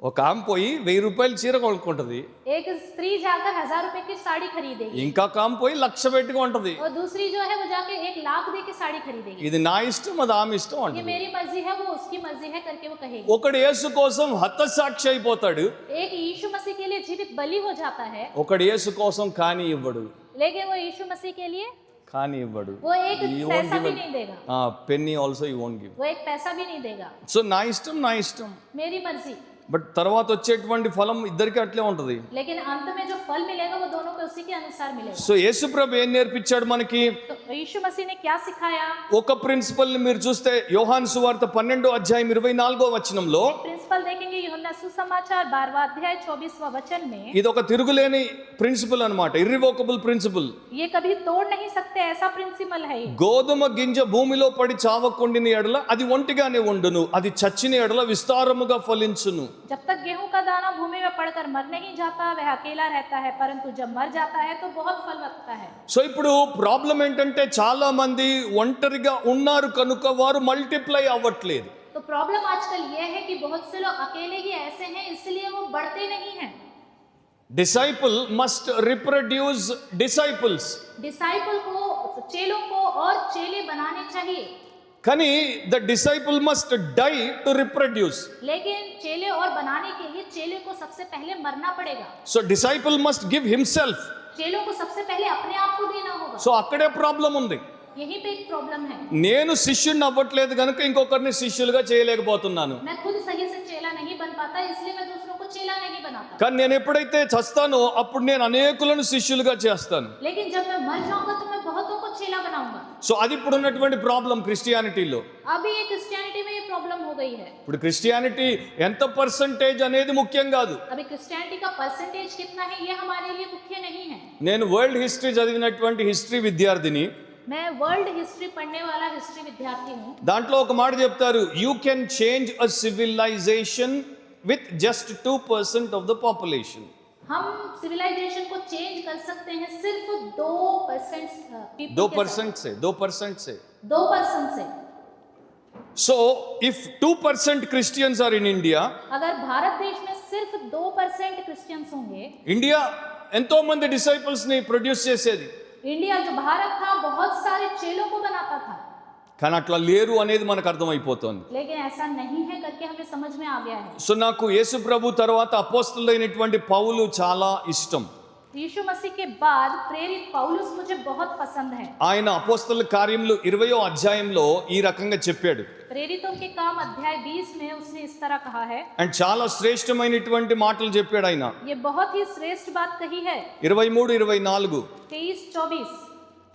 ఒక ఆమె పోయి 1000 రూపాయలు చీర కొనుక్కుంటది, एक स्त्री जाकर 1000 रुपए की साड़ी खरीदेगी ఇంకా ఆమె పోయి 1,00,000 పెట్టుకుంటది. और दूसरी जो है वो जाके 1 लाख दे के साड़ी खरीदेगी। ఇది నా ఇష్టం, అది ఆమె ఇష్టం ये అంటది. मेरी मर्जी है, वो उसकी मर्जी है करके वो कहेगी। ఒకడు యేసు కోసం హతసాక్షి అయిపోతాడు, एक यीशु मसीह के लिए जीवित बलि हो जाता है, ఒకడు యేసు కోసం కాని ఇవ్వడు. लेकिन वो यीशु मसीह के लिए కాని ఇవ్వడు. वो एक पैसा भी नहीं देगा। Penny also you won't give. वो एक पैसा भी नहीं देगा। సో నా ఇష్టం. मेरी मर्जी। బట్ తర్వాత వచ్చేటువంటి ఫలం ఇద్దరికి అట్లే ఉంటది. लेकिन अंत में जो फल मिलेगा वो दोनों को उसी के अनुसार मिलेगा। సో యేసు ప్రభు ఏం నేర్పించాడు మనకి? तो यीशु मसीह ने क्या सिखाया? ఒక ప్రిన్సిపల్ ని మీరు చూస్తే యోహాను సువార్త 12వ అధ్యాయం 24వ వచనంలో प्रिंसिपल देखेंगे यूहन्ना सुसमाचार 12वां अध्याय 24वां वचन में। ఇది ఒక తిరుగులేని ప్రిన్సిపల్ అన్నమాట, ఇర్రివోకబుల్ ప్రిన్సిపల్. ये कभी तोड़ नहीं सकते ऐसा प्रिंसिपल है। గోధుమ గింజ భూమిలో పడి చావకుండిన ఎడల అది ఒంటిగానే ఉండును, అది చచ్చిన ఎడల విస్తారముగా ఫలించును. जब तक गेहूं का दाना भूमि में पड़कर मर नहीं जाता वह अकेला रहता है, परंतु जब मर जाता है तो बहुत फल रखता है। సో ఇప్పుడు ప్రాబ్లం ఏంటంటే చాలా మంది ఒంటరిగా ఉన్నారు కనుక వారు మల్టిప్లై అవ్వట్లేదు. तो प्रॉब्लम आजकल यह है कि बहुत से लोग अकेले ही ऐसे हैं, इसलिए वो बढ़ते नहीं हैं। Disciple must reproduce disciples. Disciple को, चेलों को और चेले बनाने चाहिए, కానీ the disciple must die to reproduce. लेकिन चेले और बनाने के लिए चेले को सबसे पहले मरना पड़ेगा। So disciple must give himself. चेलों को सबसे पहले अपने आप को देना होगा। సో అక్కడే ప్రాబ్లం ఉంది. यही पे एक प्रॉब्लम है। నేను శిష్యుడిని అవ్వట్లేదు కనుక ఇంకొకరిని శిష్యులుగా చేయలేకపోతున్నాను. मैं खुद सही से चेला नहीं बन पाता, इसलिए मैं दूसरों को चेला नहीं बनाता। కానీ నేను ఎప్పుడైతే చస్తానో అప్పుడు నేను అనేకులను శిష్యులుగా చేస్తాను. लेकिन जब मैं मर जाऊंगा तो मैं बहुतों को चेला बनाऊंगा। సో అది ఇప్పుడు ఉన్నటువంటి ప్రాబ్లం క్రిస్టియానిటీలో. अभी ये क्रिश्चियनिटी में ये प्रॉब्लम हो गई है। ఇప్పుడు క్రిస్టియానిటీ ఎంత పర్సంటేజ్ అనేది ముఖ్యం కాదు. अभी क्रिश्चियनिटी का परसेंटेज कितना है ये हमारे लिए मुख्य नहीं है। నేను వరల్డ్ హిస్టరీ చదివినటువంటి హిస్టరీ విద్యార్థిని. मैं वर्ल्ड हिस्ट्री पढ़ने वाला हिस्ट्री विद्यार्थी हूँ। దాంట్లో ఒక మాట చెప్తారు, you can change a civilization with just 2% of the population. हम सिविलाइजेशन को चेंज कर सकते हैं सिर्फ 2% people 2% से 2% से 2% से। So if 2% Christians are in India, अगर भारत देश में सिर्फ 2% क्रिश्चियंस होंगे, ఇండియా ఎంతో మంది డిసైపుల్స్ ని ప్రొడ్యూస్ చేసేది. इंडिया जो भारत था बहुत सारे चेलों को बनाता था, కానీ అట్లా లేరు అనేది మనకు అర్థమైపోతుంది. लेकिन ऐसा नहीं है करके हमें समझ में आ गया है। సో నాకు యేసు ప్రభు తర్వాత అపోస్తలులైనటువంటి పౌలు చాలా ఇష్టం. यीशु मसीह के बाद प्रेरित पौलुस मुझे बहुत पसंद है। ఆయన అపోస్తలుల కార్యములు 20వ అధ్యాయంలో ఈ రకంగా చెప్పాడు. प्रेरितों के काम अध्याय 20 में उसने इस तरह कहा है, అండ్ చాలా శ్రేష్టమైనటువంటి మాటలు చెప్పాడు ఆయన. ये बहुत ही श्रेष्ठ बात कही है। 23-24 23-24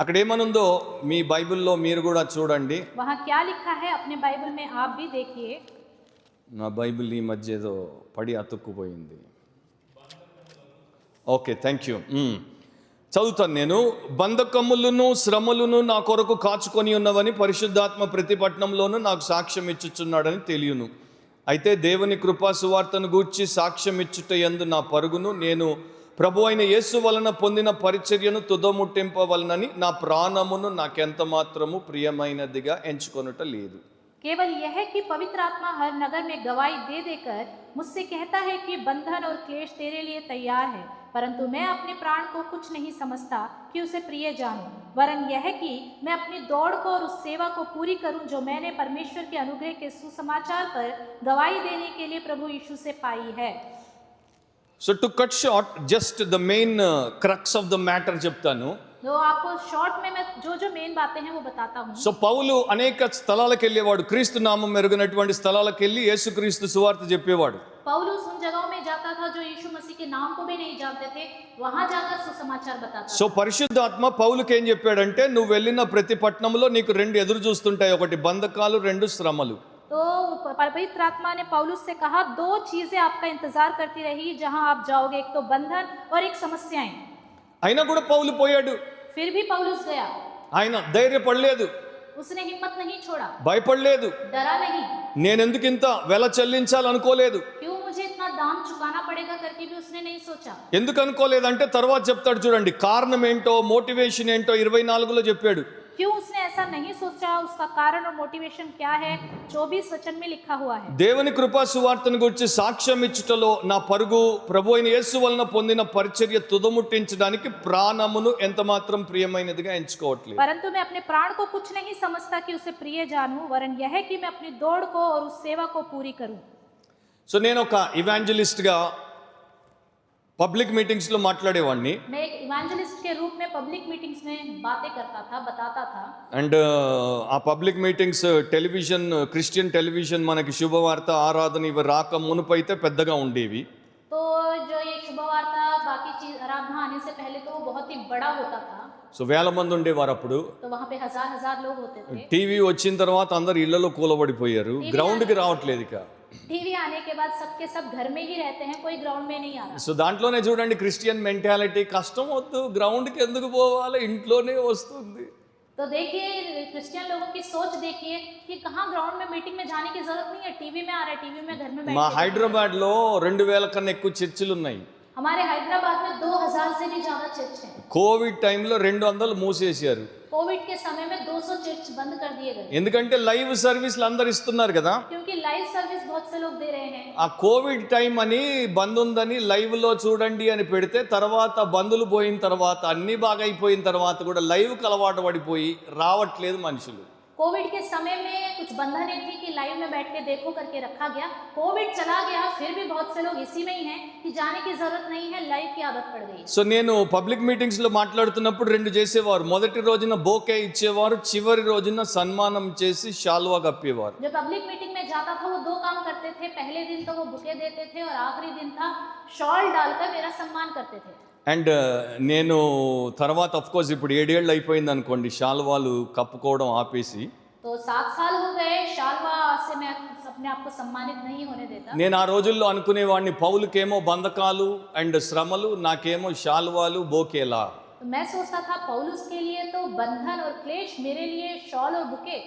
అక్కడ ఏమనుందో మీ బైబిల్లో మీరు కూడా చూడండి. वहाँ क्या लिखा है अपने बाइबल में आप भी देखिए। నా బైబిల్ ఈ మధ్య ఏదో పడి అతుక్కుపోయింది. Okay, thank you. చదువుతాను నేను. బంధకములను శ్రమలను నా కొరకు కాచుకొని ఉన్నవని పరిశుద్ధాత్మ ప్రతి పట్టణంలోనూ నాకు సాక్ష్యం ఇచ్చుచున్నాడని తెలియను. అయితే దేవుని కృపా సువార్తను గూర్చి సాక్ష్యం ఇచ్చుట యందు నా పరుగును నేను ప్రభు అయిన యేసు వలన పొందిన పరిచర్యను తుదముట్టింపవలనని నా ప్రాణమును నాకెంత మాత్రము ప్రియమైనదిగా ఎంచుకొనుట లేదు. केवल यह है कि पवित्र आत्मा हर नगर में गवाही दे देकर मुझसे कहता है कि बंधन और क्लेश तेरे लिए तैयार है, परंतु मैं अपने प्राण को कुछ नहीं समझता कि उसे प्रिय जानूं, वरन यह है कि मैं अपनी दौड़ को और उस सेवा को पूरी करूं जो मैंने परमेश्वर के अनुग्रह के सुसमाचार पर गवाही देने के लिए प्रभु यीशु से पाई है। So to cut short just the main crux of the matter చెప్తాను. तो आपको शॉर्ट में मैं जो मेन बातें हैं वो बताता हूँ। సో పౌలు అనేక స్థలాలకు వెళ్ళేవాడు, క్రీస్తు నామం మెరుగనటువంటి స్థలాలకు వెళ్ళి యేసుక్రీస్తు సువార్త చెప్పేవాడు. पौलुस उन जगहों में जाता था जो यीशु मसीह के नाम को भी नहीं जानते थे, वहां जाकर सुसमाचार बताता సో था। పరిశుద్ధాత్మ పౌలుకి ఏం చెప్పాడంటే, నువ్వు వెళ్ళిన ప్రతి పట్టణంలో నీకు 2 ఎదురు చూస్తుంటాయి, ఒకటి బంధకాలు, 2 శ్రమలు. तो पवित्र आत्मा ने पौलुस से कहा 2 चीजें आपका इंतजार करती रही जहां आप जाओगे, एक तो बंधन और एक समस्याएं। అయినా కూడా పౌలు పోయాడు. फिर भी पौलुस गया, ఆయన ధైర్యపడలేదు. उसने हिम्मत नहीं छोड़ा, భయపడలేదు. डरा नहीं। నేనెందుకు ఇంత వెల చెల్లించాలనుకోలేదు. क्यों मुझे इतना दाम चुकाना पड़ेगा करके भी उसने नहीं सोचा। ఎందుకు అనుకోలేదంటే తర్వాత చెప్తాడు చూడండి, కారణం ఏంటో మోటివేషన్ ఏంటో 24లో చెప్పాడు. क्यों उसने ऐसा नहीं सोचा, उसका कारण और मोटिवेशन क्या है 24 वचन में लिखा हुआ है। దేవుని కృపా సువార్తను గురించి సాక్ష్యం ఇచ్చుటలో నా పరుగు ప్రభు అయిన యేసు వలన పొందిన పరిచర్య తుదముట్టించడానికి ప్రాణమును ఎంత మాత్రం ప్రియమైనదిగా ఎంచుకోవట్లేదు. परंतु मैं अपने प्राण को कुछ नहीं समझता कि उसे प्रिय जानूं, वरन यह है कि मैं अपनी दौड़ को और उस सेवा को पूरी करूं। సో నేను ఒక ఇవాంజలిస్ట్గా పబ్లిక్ మీటింగ్స్లో మాట్లాడేవాడిని. मैं एक इवेंजलिस्ट के रूप में पब्लिक मीटिंग्स में बातें करता था, बताता था। అండ్ ఆ public meetings television, Christian television మనకి శుభవార్త ఆరాధన ఇవి రాక మునుపైతే పెద్దగా ఉండేవి. तो जो ये शुभ वार्ता बाकी चीज आराधना आने से पहले तो वो बहुत ही बड़ा होता था। సో వేల మంది ఉండేవారు అప్పుడు. तो वहाँ पे हजार हजार लोग होते थे। టీవీ వచ్చిన తర్వాత అందరు ఇళ్లలో కూలబడిపోయారు, గ్రౌండ్కి రావట్లేదు ఇక. टीवी आने के बाद सबके सब घर में ही रहते हैं, कोई ग्राउंड में नहीं आ रहा। సో దాంట్లోనే చూడండి క్రిస్టియన్ మెంటాలిటీ, కష్టం వద్దు, గ్రౌండ్కి ఎందుకు పోవాలి, ఇంట్లోనే వస్తుంది. तो देखिए क्रिश्चियन लोगों की सोच देखिए कि कहाँ ग्राउंड में मीटिंग में जाने की जरूरत नहीं है, टीवी में आ रहा है, टीवी में घर में మా बैठ। హైదరాబాద్లో 2000 కన్నా ఎక్కువ చర్చిలు ఉన్నాయి. हमारे हैदराबाद में 2000 से भी ज्यादा चर्च हैं। కోవిడ్ టైంలో 200 మూసేశారు. कोविड के समय में 200 चर्च बंद कर दिए गए, ఎందుకంటే లైవ్ సర్వీస్లు అందరు ఇస్తున్నారు కదా. क्योंकि लाइव सर्विस बहुत से लोग दे रहे हैं। ఆ కోవిడ్ టైం అని బంద్ ఉందని లైవ్ లో చూడండి అని పెడితే తర్వాత బందులు పోయిన తర్వాత అన్ని బాగా అయిపోయిన తర్వాత కూడా లైవ్ కి అలవాటు పడిపోయి రావట్లేదు మనుషులు. कोविड के समय में कुछ बंधनें थी कि लाइव में बैठ के देखो करके रखा गया। कोविड चला गया, फिर भी बहुत से लोग इसी में ही हैं कि जाने की जरूरत नहीं है, लाइव की आदत पड़ गई। సో నేను పబ్లిక్ మీటింగ్స్ లో మాట్లాడుతున్నప్పుడు 2 చేసేవారు. మొదటి రోజున బోకే ఇచ్చేవారు, చివరి రోజున సన్మానం చేసి శాల్వా కప్పేవారు. जो पब्लिक मीटिंग में जाता था वो 2 काम करते थे। पहले दिन तो वो बुके देते थे और आखिरी दिन था शॉल डालकर मेरा सम्मान करते थे। అండ్ నేను తర్వాత అఫ్ కోర్స్ ఇప్పుడు 7 ఏళ్ళు అయిపోయింది అనుకోండి శాల్వాలు కప్పుకోవడం ఆపేసి. तो 7 साल हो गए शालवा से मैं अपने आप को सम्मानित नहीं होने देता। నేను ఆ రోజుల్లో అనుకునేవాడిని పౌలుకేమో బంధకాలు అండ్ శ్రమలు, నాకేమో శాల్వాలు బోకేలా. तो मैं सोचता था पौलुस के लिए तो बंधन और क्लेश, मेरे लिए शॉल और बुके।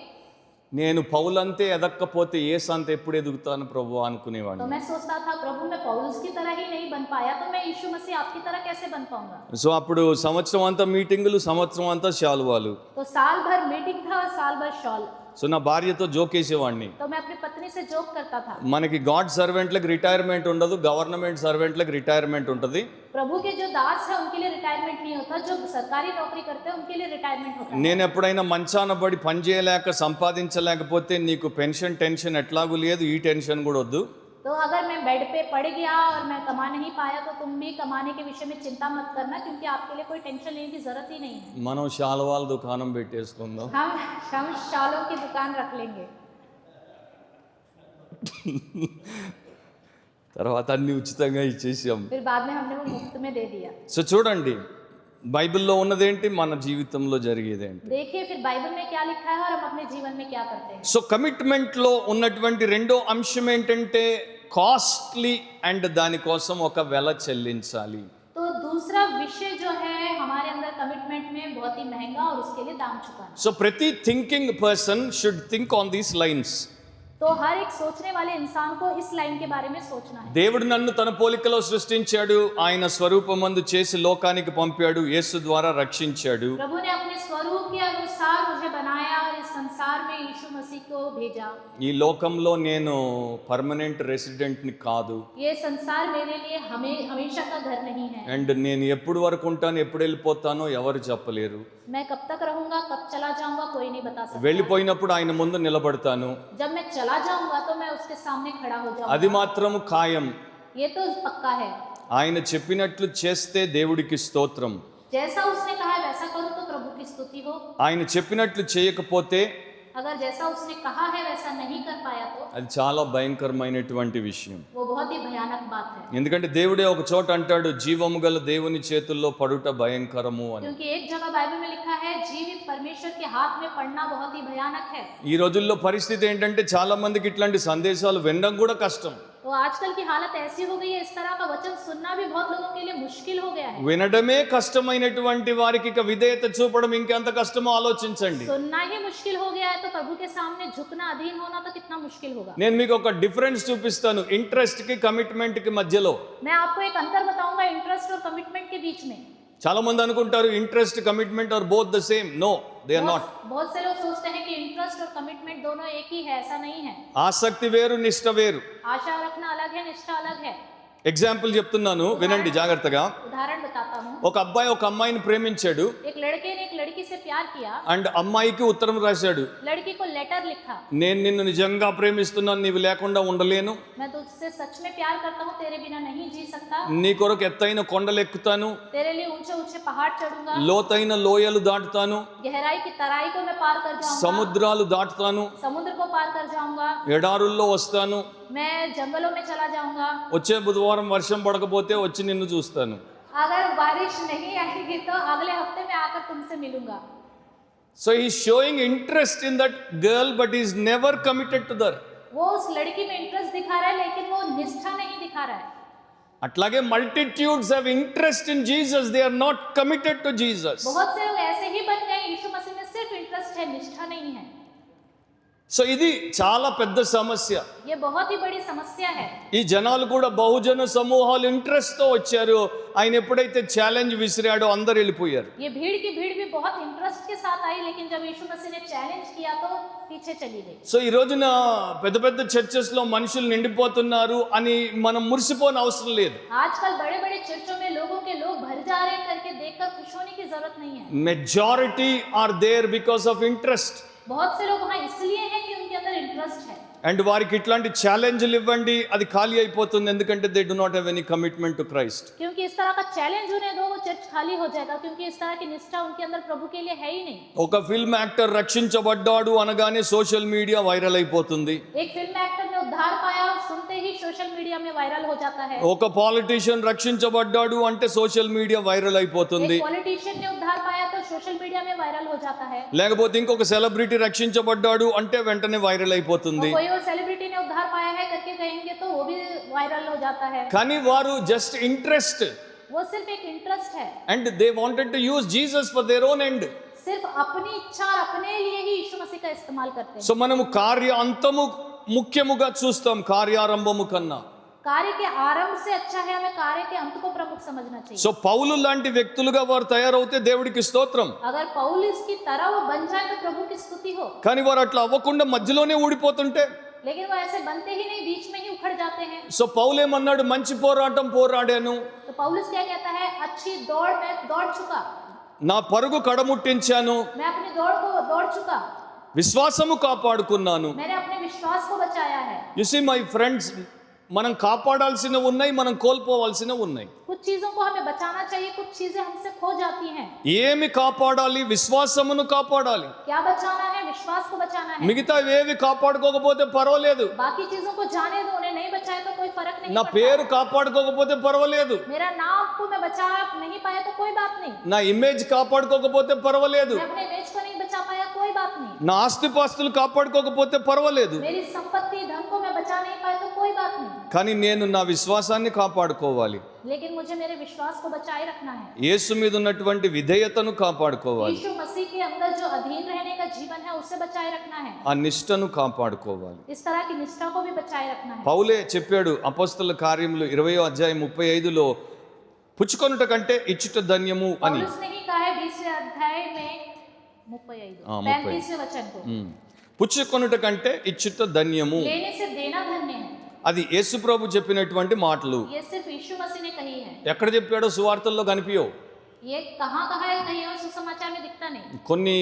నేను పౌలంతే ఎదక్కపోతే ఏసంత ఎప్పుడు ఎదుగుతాను ప్రభు तो అనుకునేవాడిని. मैं सोचता था प्रभु मैं पौलुस की तरह ही नहीं बन पाया तो मैं यीशु मसीह आपकी तरह कैसे बन पाऊंगा। సో అప్పుడు సంవత్సరం అంతా మీటింగులు, సంవత్సరం అంతా శాలువాలు. तो साल भर मीटिंग था और साल भर शॉल। సో నా భార్యతో జోకేసేవాడిని. तो मैं अपनी पत्नी से जोक करता था। మనకి గాడ్ సర్వెంట్లకు రిటైర్మెంట్ ఉండదు, గవర్నమెంట్ సర్వెంట్లకు రిటైర్మెంట్ ఉంటుంది. प्रभु के जो दास है उनके लिए रिटायरमेंट नहीं होता, जो सरकारी नौकरी करते हैं उनके लिए रिटायरमेंट होता है। నేను ఎప్పుడైనా మంచాన పడి పని చేయలేక సంపాదించలేకపోతే నీకు పెన్షన్ టెన్షన్ ఎట్లాగూ లేదు, ఈ టెన్షన్ కూడా వద్దు. तो अगर मैं बेड पे पड़ गया और मैं कमा नहीं पाया तो तुम भी कमाने के विषय में चिंता मत करना, क्योंकि आपके लिए कोई टेंशन लेने की जरूरत ही नहीं है। మనం శాలువాల దుకాణం పెట్టేసుకుందాం. हम शालों की दुकान रख लेंगे। తర్వాత అన్ని ఉచితంగా ఇచ్చేసాం. फिर बाद में हमने वो मुफ्त में दे दिया। సో చూడండి బైబిల్లో ఉన్నదేంటి, మన జీవితంలో జరిగేదేంటి. देखिए फिर बाइबल में क्या लिखा है और हम अपने जीवन में क्या करते हैं। సో కమిట్మెంట్లో ఉన్నటువంటి రెండో అంశం ఏంటంటే కాస్ట్లీ అండ్ దానికోసం ఒక వెల చెల్లించాలి. तो दूसरा विषय जो है हमारे अंदर कमिटमेंट में बहुत ही महंगा और उसके लिए दाम चुकाना। సో ప్రతి thinking person should think on these lines. तो हर एक सोचने वाले इंसान को इस लाइन के बारे में सोचना है। దేవుడు నన్ను తన పోలికలో సృష్టించాడు, ఆయన స్వరూపమందు చేసి లోకానికి పంపాడు, యేసు ద్వారా రక్షించాడు. प्रभु ने अपने स्वरूप के अनुसार मुझे बनाया और इस संसार में यीशु मसीह को भेजा। ఈ లోకంలో నేను పర్మనెంట్ రెసిడెంట్ని కాదు. ये संसार मेरे लिए हमेशा का घर नहीं है। అండ్ నేను ఎప్పుడు వరకు ఉంటాను, ఎప్పుడు వెళ్ళిపోతానో ఎవరు చెప్పలేరు. मैं कब तक रहूंगा, कब चला जाऊंगा, कोई नहीं बता सकता। వెళ్ళిపోయినప్పుడు ఆయన ముందు నిలబడతాను, जब मैं चला जाऊंगा तो मैं उसके सामने खड़ा हो అది जाऊंगा। మాత్రం ఖాయం. ये तो पक्का है। ఆయన చెప్పినట్లు చేస్తే దేవుడికి స్తోత్రం. जैसा उसने कहा है वैसा करूं तो प्रभु की स्तुति हो। ఆయన చెప్పినట్లు చేయకపోతే अगर जैसा उसने कहा है वैसा नहीं कर पाया तो అది చాలా భయంకరమైనటువంటి విషయం. वो बहुत ही भयानक बात है। ఎందుకంటే దేవుడే ఒక చోట అంటాడు, జీవము గల దేవుని చేతుల్లో పడుట భయంకరము అని. क्योंकि एक जगह बाइबल में लिखा है जीवित परमेश्वर के हाथ में पड़ना बहुत ही भयानक है। ఈ రోజుల్లో పరిస్థితి ఏంటంటే చాలా మందికి ఇట్లాంటి సందేశాలు వినడం కూడా కష్టం. तो तो आजकल की हालत ऐसी हो गई है, इस तरह का वचन सुनना भी बहुत लोगों के लिए मुश्किल हो गया है। వినడమే కష్టమైనటువంటి వారికి ఇక విధేయత చూపడం ఇంకెంత కష్టమో ఆలోచించండి. सुनना ही मुश्किल हो गया है तो प्रभु के सामने झुकना, अधीन होना तो कितना मुश्किल होगा। నేను మీకు ఒక డిఫరెన్స్ చూపిస్తాను ఇంట్రెస్ట్ కి కమిట్మెంట్ కి మధ్యలో. मैं आपको एक अंतर बताऊंगा इंटरेस्ट और कमिटमेंट के बीच में। చాలా మంది అనుకుంటారు interest commitment are both the same. No, they are not. बहुत से लोग सोचते हैं कि इंटरेस्ट और कमिटमेंट दोनों एक ही है, ऐसा नहीं है। ఆసక్తి వేరు, నిష్ట వేరు. आशा रखना अलग है, निष्ठा अलग है। ఎగ్జాంపుల్ చెప్తున్నాను, వినండి జాగ్రత్తగా. उदाहरण बताता हूँ। ఒక అబ్బాయి ఒక అమ్మాయిని ప్రేమించాడు एक लड़के ने एक लड़की से प्यार किया, అండ్ అమ్మాయికి ఉత్తరం రాశాడు. लड़की को लेटर लिखा, నేను నిన్ను నిజంగా ప్రేమిస్తున్నాను, నీవు లేకుండా ఉండలేను, मैं तुझसे सच में प्यार करता हूँ, तेरे बिना नहीं जी सकता, నీ కొరకు ఎత్తైన కొండలు ఎక్కుతాను, तेरे लिए ऊंचे ऊंचे पहाड़ चढ़ूंगा, లోతైన లోయలు దాటుతాను, गहराई की तराई को मैं पार कर जाऊंगा, సముద్రాలు దాటుతాను, समुद्र को पार कर जाऊंगा, ఎడారుల్లో వస్తాను, मैं जंगलों में चला जाऊंगा, వచ్చే బుధవారం వర్షం పడకపోతే వచ్చి నిన్ను చూస్తాను. अगर बारिश नहीं आएगी तो अगले हफ्ते में आकर तुमसे मिलूंगा। So he showing interest in that girl but is never committed to their. वो उस लड़की में इंटरेस्ट दिखा रहा है लेकिन वो निष्ठा नहीं दिखा रहा है। అట్లాగే multitudes have interest in Jesus, they are not committed to Jesus. बहुत से लोग ऐसे ही बन गए, यीशु मसीह में सिर्फ इंटरेस्ट है, निष्ठा नहीं है। సో ఇది చాలా పెద్ద సమస్య. ये बहुत ही बड़ी समस्या है। ఈ జనాలు కూడా బహుజన సమూహాలు ఇంట్రెస్ట్ తో వచ్చారు. ఆయన ఎప్పుడైతే ఛాలెంజ్ విసిరాడో అందరు వెళ్ళిపోయారు. ये भीड़ की भीड़ भी बहुत इंटरेस्ट के साथ आई, लेकिन जब यीशु मसीह ने चैलेंज किया तो पीछे चली गई। సో ఈ రోజున పెద్ద పెద్ద చర్చెస్ లో మనుషులు నిండిపోతున్నారు అని మనం మురిసిపోని అవసరం లేదు. आजकल बड़े बड़े चर्चों में लोगों के लोग भर जा रहे हैं करके देखकर खुश होने की जरूरत नहीं है। Majority are there because of interest. बहुत से लोग वहाँ इसलिए हैं कि उनके अंदर इंटरेस्ट है। అండ్ వారికి ఇట్లాంటి ఛాలెంజ్లు ఇవ్వండి, అది ఖాళీ అయిపోతుంది. ఎందుకంటే they do not have any commitment to Christ. क्योंकि इस तरह का चैलेंज उन्हें दो, वो चर्च खाली हो जाएगा, क्योंकि इस तरह की निष्ठा उनके अंदर प्रभु के लिए है ही नहीं। ఒక ఫిల్మ్ యాక్టర్ రక్షించబడ్డాడు అనగానే సోషల్ మీడియా వైరల్ అయిపోతుంది. एक फिल्म एक्टर ने उद्धार पाया, सुनते ही सोशल मीडिया में वायरल हो जाता है। ఒక పాలిటిషియన్ రక్షించబడ్డాడు అంటే సోషల్ మీడియా వైరల్ అయిపోతుంది. एक पॉलिटिशियन ने उद्धार पाया तो सोशल मीडिया में वायरल हो जाता है। లేకపోతే ఇంకొక సెలబ్రిటీ రక్షించబడ్డాడు అంటే వెంటనే వైరల్ అయిపోతుంది. कोई और सेलिब्रिटी ने उद्धार पाया है करके कहेंगे तो वो भी वायरल हो जाता है। కానీ వారు జస్ట్ ఇంట్రెస్ట్ वो सिर्फ एक इंटरेस्ट है, and they wanted to use Jesus for their own end. सिर्फ अपनी इच्छा और अपने लिए ही यीशु मसीह का इस्तेमाल करते हैं। సో మనము కార్య అంతము ముఖ్యముగా చూస్తాం కార్యారంభము కన్నా. कार्य के आरंभ से अच्छा है हमें कार्य के अंत को प्रमुख समझना चाहिए। సో పౌలు లాంటి వ్యక్తులుగా వారు తయారవుతే దేవుడికి స్తోత్రం. अगर पौलुस की तरह वो बन जाए तो प्रभु की स्तुति हो, కానీ వారు అట్లా అవ్వకుండా మధ్యలోనే ఊడిపోతుంటే. लेकिन वो ऐसे बनते ही नहीं, बीच में ही उखड़ जाते हैं। సో పౌలేమన్నాడు, మంచి పోరాటం పోరాడాను, तो पौलुस क्या कहता है, अच्छी दौड़ मैं दौड़ चुका, నా పరుగు కడముట్టించాను, मैं अपनी दौड़ को दौड़ चुका, విశ్వాసము కాపాడుకున్నాను. मैंने अपने विश्वास को बचाया है। యు సీ మై ఫ్రెండ్స్, మనం కాపాడాల్సినవి ఉన్నాయి, మనం కోల్పోవాల్సినవి ఉన్నాయి. कुछ चीजों को हमें बचाना चाहिए, कुछ चीजें हमसे खो जाती हैं। ఏమి కాపాడాలి? విశ్వాసమును కాపాడాలి. क्या बचाना है? विश्वास को बचाना है। మిగతా ఏవి కాపాడుకోకపోతే పర్వాలేదు. बाकी चीजों को जाने दो, उन्हें नहीं बचाए तो कोई फर्क नहीं నా पड़ता। పేరు కాపాడుకోకపోతే పర్వాలేదు, मेरा नाम को मैं बचा नहीं पाया तो कोई बात नहीं, నా ఇమేజ్ కాపాడుకోకపోతే పర్వాలేదు, मैं अपने इमेज को नहीं बचा पाया कोई बात नहीं, నా ఆస్తిపాస్తులు కాపాడుకోకపోతే పర్వాలేదు. मेरी संपत्ति धन को मैं बचा नहीं पाया तो कोई बात नहीं, కానీ నేను నా విశ్వాసాన్ని కాపాడుకోవాలి. लेकिन मुझे मेरे विश्वास को बचाए रखना है। యేసు మీద ఉన్నటువంటి విధేయతను కాపాడుకోవాలి. यीशु मसीह के अंदर जो अधीन रहने का जीवन है उसे बचाए रखना है, ఆ నిష్టను కాపాడుకోవాలి. इस तरह की निष्ठा को भी बचाए रखना है। పౌలే చెప్పాడు అపోస్తల కార్యములు 20వ అధ్యాయం 35లో, పుచ్చుకొనుట కంటే ఇచ్చుట ధన్యము అని. पौलुस ने ही कहा है 20वें अध्याय में 35वें वचन को, పుచ్చుకొనుట కంటే ఇచ్చుట ధన్యము. लेने से देना धन्य है। అది యేసు ప్రభు చెప్పినటువంటి మాటలు. ये सिर्फ यीशु मसीह ने कही है। ఎక్కడ చెప్పాడో సువార్తల్లో కనిపించవు. ये कहाँ कहा है कहीं और सुसमाचार में दिखता नहीं। కొన్ని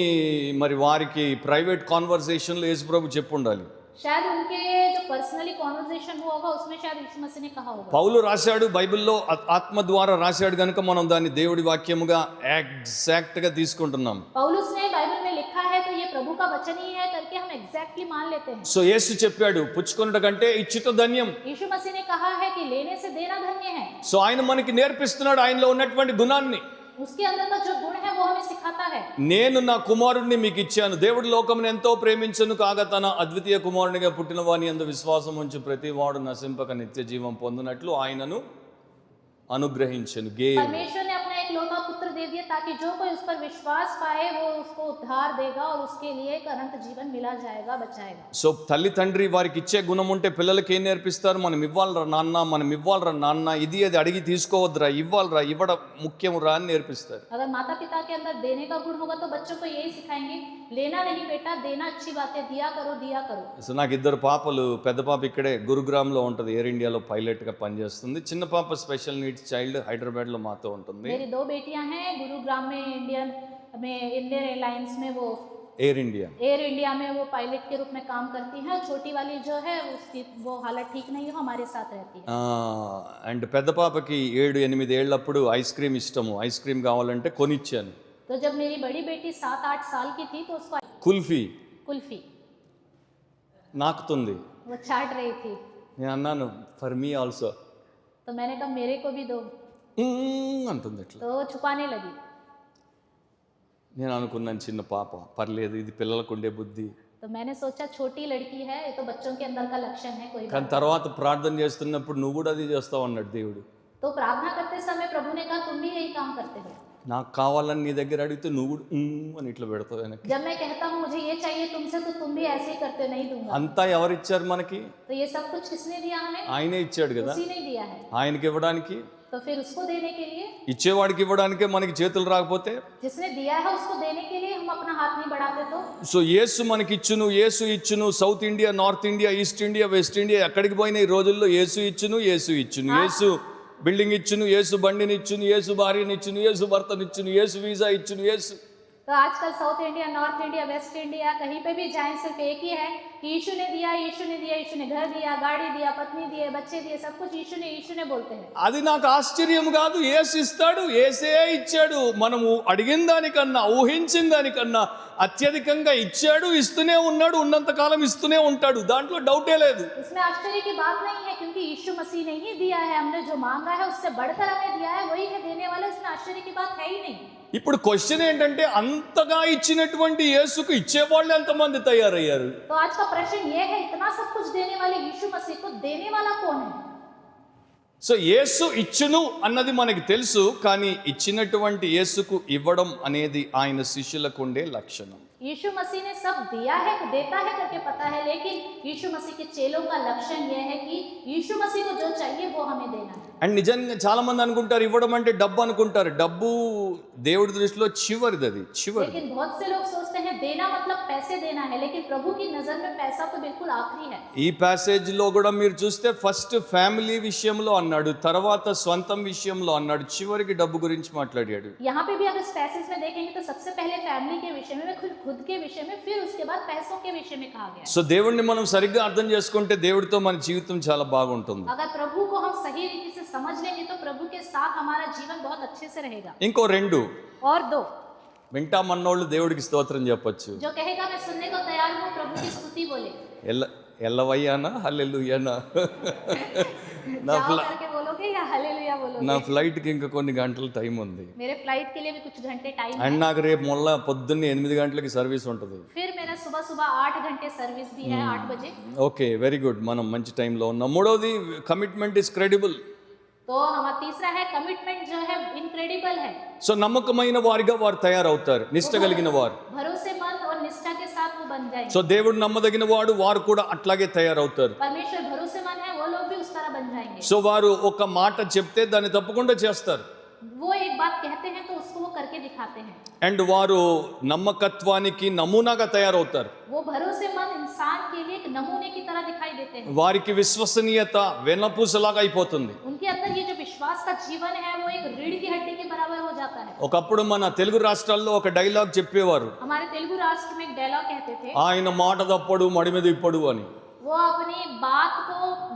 మరి వారికి ప్రైవేట్ కాన్వర్సేషన్లో యేసు ప్రభు చెప్పు ఉండాలి. शायद उनके जो पर्सनली कॉन्वर्सेशन हुआ होगा उसमें शायद यीशु मसीह ने कहा होगा। పౌలు రాశాడు, బైబిల్లో ఆత్మ ద్వారా రాశాడు కనుక మనం దాన్ని దేవుడి వాక్యముగా ఎగ్జాక్ట్ గా తీసుకుంటున్నాం. पौलुस ने बाइबल में लिखा है तो ये प्रभु का वचन ही है करके हम एग्जैक्टली मान लेते हैं। సో యేసు చెప్పాడు, పుచ్చుకొనుట కంటే ఇచ్చుట ధన్యం. यीशु मसीह ने कहा है कि लेने से देना धन्य है। సో ఆయన మనకి నేర్పిస్తున్నాడు ఆయనలో ఉన్నటువంటి గుణాన్ని. उसके अंदर का जो गुण है वो हमें सिखाता है। నేను నా కుమారుడిని మీకు ఇచ్చాను. దేవుడు లోకమును ఎంతో ప్రేమించును కాగా తన అద్వితీయ కుమారునిగా పుట్టిన వాని యందు విశ్వాసం ఉంచి ప్రతి వాడు నశింపక నిత్య జీవం పొందినట్లు ఆయనను అనుగ్రహించెను. परमेश्वर ने अपना इकलौता पुत्र दे दिया ताकि जो कोई उस पर विश्वास पाए वो उसको उद्धार देगा और उसके लिए एक अनंत जीवन मिला जाएगा, बचाएगा। సో తల్లి తండ్రి వారికి ఇచ్చే గుణం ఉంటే పిల్లలకి ఏం నేర్పిస్తారు? మనం ఇవ్వాలరా నాన్న, మనం ఇవ్వాలరా నాన్న, ఇది అది అడిగి తీసుకోవద్దురా, ఇవ్వాలరా, ఇవ్వడం ముఖ్యం రా అని నేర్పిస్తారు. अगर माता पिता के अंदर देने का गुण होगा तो बच्चों को यही सिखाएंगे, लेना नहीं बेटा, देना अच्छी बात है, दिया करो दिया करो। సో నాకు ఇద్దరు పాపలు. పెద్ద పాప ఇక్కడే గురుగ్రామ్లో ఉంటుంది, ఎయిర్ ఇండియాలో పైలట్గా పనిచేస్తుంది. చిన్న పాప స్పెషల్ నీడ్స్ చైల్డ్ హైదరాబాద్లో మాతో ఉంటుంది. मेरी 2 बेटियां हैं, गुरुग्राम में इंडियन एयरलाइंस में वो एयर इंडिया में वो पायलट के रूप में काम करती है। छोटी वाली जो है उसकी वो हालत ठीक नहीं है, हमारे साथ रहती है। అండ్ పెద్ద పాపకి 7-8 ఏళ్ళప్పుడు ఐస్ క్రీమ్ ఇష్టము. ఐస్ క్రీమ్ కావాలంటే కొనిచ్చాను. तो जब मेरी बड़ी बेटी 7-8 साल की थी तो उसको కుల్ఫీ నాకుతుంది. वो चाट रही थी నేను అన్నాను ఫర్ మీ ఆల్సో तो मैंने कहा मेरे को भी दो, అంటుంది. ఎట్లా? तो वो छुपाने लगी। నేను అనుకున్నాను చిన్న పాప, పర్లేదు, ఇది పిల్లలకు ఉండే బుద్ధి. तो मैंने सोचा छोटी लड़की है, ये तो बच्चों के अंदर का लक्षण है, कोई కానీ తర్వాత ప్రార్థన చేస్తున్నప్పుడు నువ్వు కూడా అది చేస్తావు అన్నాడు దేవుడు. तो प्रार्थना करते समय प्रभु ने कहा तुम भी यही काम करते हो। నాకు కావాలని నీ దగ్గర అడిగితే నువ్వు కూడా అని ఇట్లా పెడతావు వెనక్కి. जब मैं कहता हूँ मुझे ये चाहिए तुमसे तो तुम भी ऐसे ही करते हो, नहीं दूंगा। అంతా ఎవరిచ్చారు మనకి? तो ये सब कुछ किसने दिया हमें? ఆయనే ఇచ్చాడు కదా. उसी ने दिया है। ఆయనకి ఇవ్వడానికి, तो फिर उसको देने के लिए, ఇచ్చేవాడికి ఇవ్వడానికే మనకి చేతులు రాకపోతే, जिसने दिया है उसको देने के लिए हम अपना हाथ नहीं बढ़ाते तो? సో యేసు మనకి ఇచ్చును, యేసు ఇచ్చును. South India, north India, east India, west India ఎక్కడికి పోయిన ఈ రోజుల్లో యేసు ఇచ్చును, యేసు ఇచ్చును. యేసు బిల్డింగ్ ఇచ్చును, యేసు బండిని ఇచ్చును, యేసు భార్యని ఇచ్చును, యేసు భర్తని ఇచ్చును, యేసు వీసా ఇచ్చును, యేసు. तो आजकल south India, north India, waste India कहीं पे भी जाएं सिर्फ एक ही है कि यीशु ने दिया, यीशु ने दिया, यीशु ने घर दिया, गाड़ी दिया, पत्नी दिए, बच्चे दिए, सब कुछ यीशु ने बोलते हैं। అది నాకు ఆశ్చర్యం కాదు. యేసు ఇస్తాడు, యేసే ఇచ్చాడు. మనము అడిగిన దానికన్నా, ఊహించిన దానికన్నా అత్యధికంగా ఇచ్చాడు, ఇస్తూనే ఉన్నాడు, ఉన్నంత కాలం ఇస్తూనే ఉంటాడు. దాంట్లో డౌటే లేదు. इसमें आश्चर्य की बात नहीं है क्योंकि यीशु मसीह ने ही दिया है, हमने जो मांगा है उससे बढ़कर हमें दिया है, वही है देने वाला। इसमें आश्चर्य की बात है ही नहीं। ఇప్పుడు క్వశ్చన్ ఏంటంటే అంతగా ఇచ్చినటువంటి యేసుకు ఇచ్చేవాళ్ళు ఎంతమంది తయారయ్యారు? तो आज का प्रश्न ये है, इतना सब कुछ देने वाले यीशु मसीह को देने वाला कौन है? సో యేసు ఇచ్చును అన్నది మనకి తెలుసు, కానీ ఇచ్చినటువంటి యేసుకు ఇవ్వడం అనేది ఆయన శిష్యులకు ఉండే లక్షణం. यीशु मसीह ने सब दिया है, देता है करके पता है, लेकिन यीशु मसीह के चेलों का लक्षण यह है कि यीशु मसीह को जो चाहिए वो हमें देना है। అండ్ నిజంగా చాలా మంది అనుకుంటారు ఇవ్వడం అంటే డబ్బు అనుకుంటారు. డబ్బు దేవుడి దృష్టిలో చివరిది, అది చివరి. लेकिन बहुत से लोग सोचते हैं देना मतलब पैसे देना है, लेकिन प्रभु की नजर में पैसा तो बिल्कुल आखिरी है। ఈ ప్యాసేజ్ లో కూడా మీరు చూస్తే ఫస్ట్ ఫ్యామిలీ విషయంలో అన్నాడు, తర్వాత స్వంతం విషయంలో అన్నాడు, చివరికి డబ్బు గురించి మాట్లాడాడు. यहाँ पे भी अगर इस पैसेज में देखेंगे तो सबसे पहले फैमिली के विषय में, खुद के विषय में, फिर उसके बाद पैसों के विषय में कहा गया। సో దేవుడిని మనం సరిగ్గా అర్థం చేసుకుంటే దేవుడితో మన జీవితం చాలా బాగుంటుంది. अगर प्रभु को हम सही रीति से समझ लेंगे तो प्रभु के साथ हमारा जीवन बहुत अच्छे से रहेगा। ఇంకో 2 और 2 వింటామన్నోళ్ళు దేవుడికి స్తోత్రం చెప్పొచ్చు. जो कहेगा मैं सुनने को तैयार हूँ, प्रभु की स्तुति बोले। ఎల్లవయ్యానా హల్లెలూయానా? जाओ करके बोलोगे या हालेलुया बोलोगे? నా ఫ్లైట్కి ఇంకా కొన్ని గంటల టైం ఉంది. मेरे फ्लाइट के लिए भी कुछ घंटे टाइम है। అండ్ నాకు రేపు మొన్న పొద్దున్నే 8 గంటలకి సర్వీస్ ఉంటుంది. फिर मेरा सुबह 8 घंटे सर्विस भी है, 8 बजे। ఓకే, వెరీ గుడ్, మనం మంచి టైంలో ఉన్నాం. 3వది కమిట్మెంట్ ఇస్ క్రెడిబుల్. तो हमारा तीसरा है कमिटमेंट जो है इनक्रेडिबल है। సో నమ్మకమైన వారిగా వారు తయారవుతారు, నిష్ట కలిగిన వారు. भरोसेमंद और निष्ठा के साथ वो बन जाएंगे। సో దేవుడు నమ్మదగిన వాడు, వారు కూడా అట్లాగే తయారవుతారు. परमेश्वर भरोसेमंद है, वो लोग भी उस तरह बन जाएंगे। సో వారు ఒక మాట చెప్తే దాన్ని తప్పకుండా చేస్తారు. वो एक बात कहते हैं तो उसको वो करके दिखाते हैं। అండ్ వారు నమ్మకత్వానికి నమూనాగా తయారవుతారు. वो भरोसेमंद इंसान के लिए एक नमूने की तरह दिखाई देते हैं। వారికి విశ్వసనీయత వెన్నపూసలాగా అయిపోతుంది. उनके अंदर ये जो विश्वास का जीवन है वो एक रीढ़ की हड्डी के बराबर हो जाता है। ఒకప్పుడు మన తెలుగు రాష్ట్రాల్లో ఒక డైలాగ్ చెప్పేవారు, हमारे तेलुगु राष्ट्र में एक डायलॉग कहते थे, ఆయన మాట తప్పడు మడి మీద ఇప్పడు అని. वो अपनी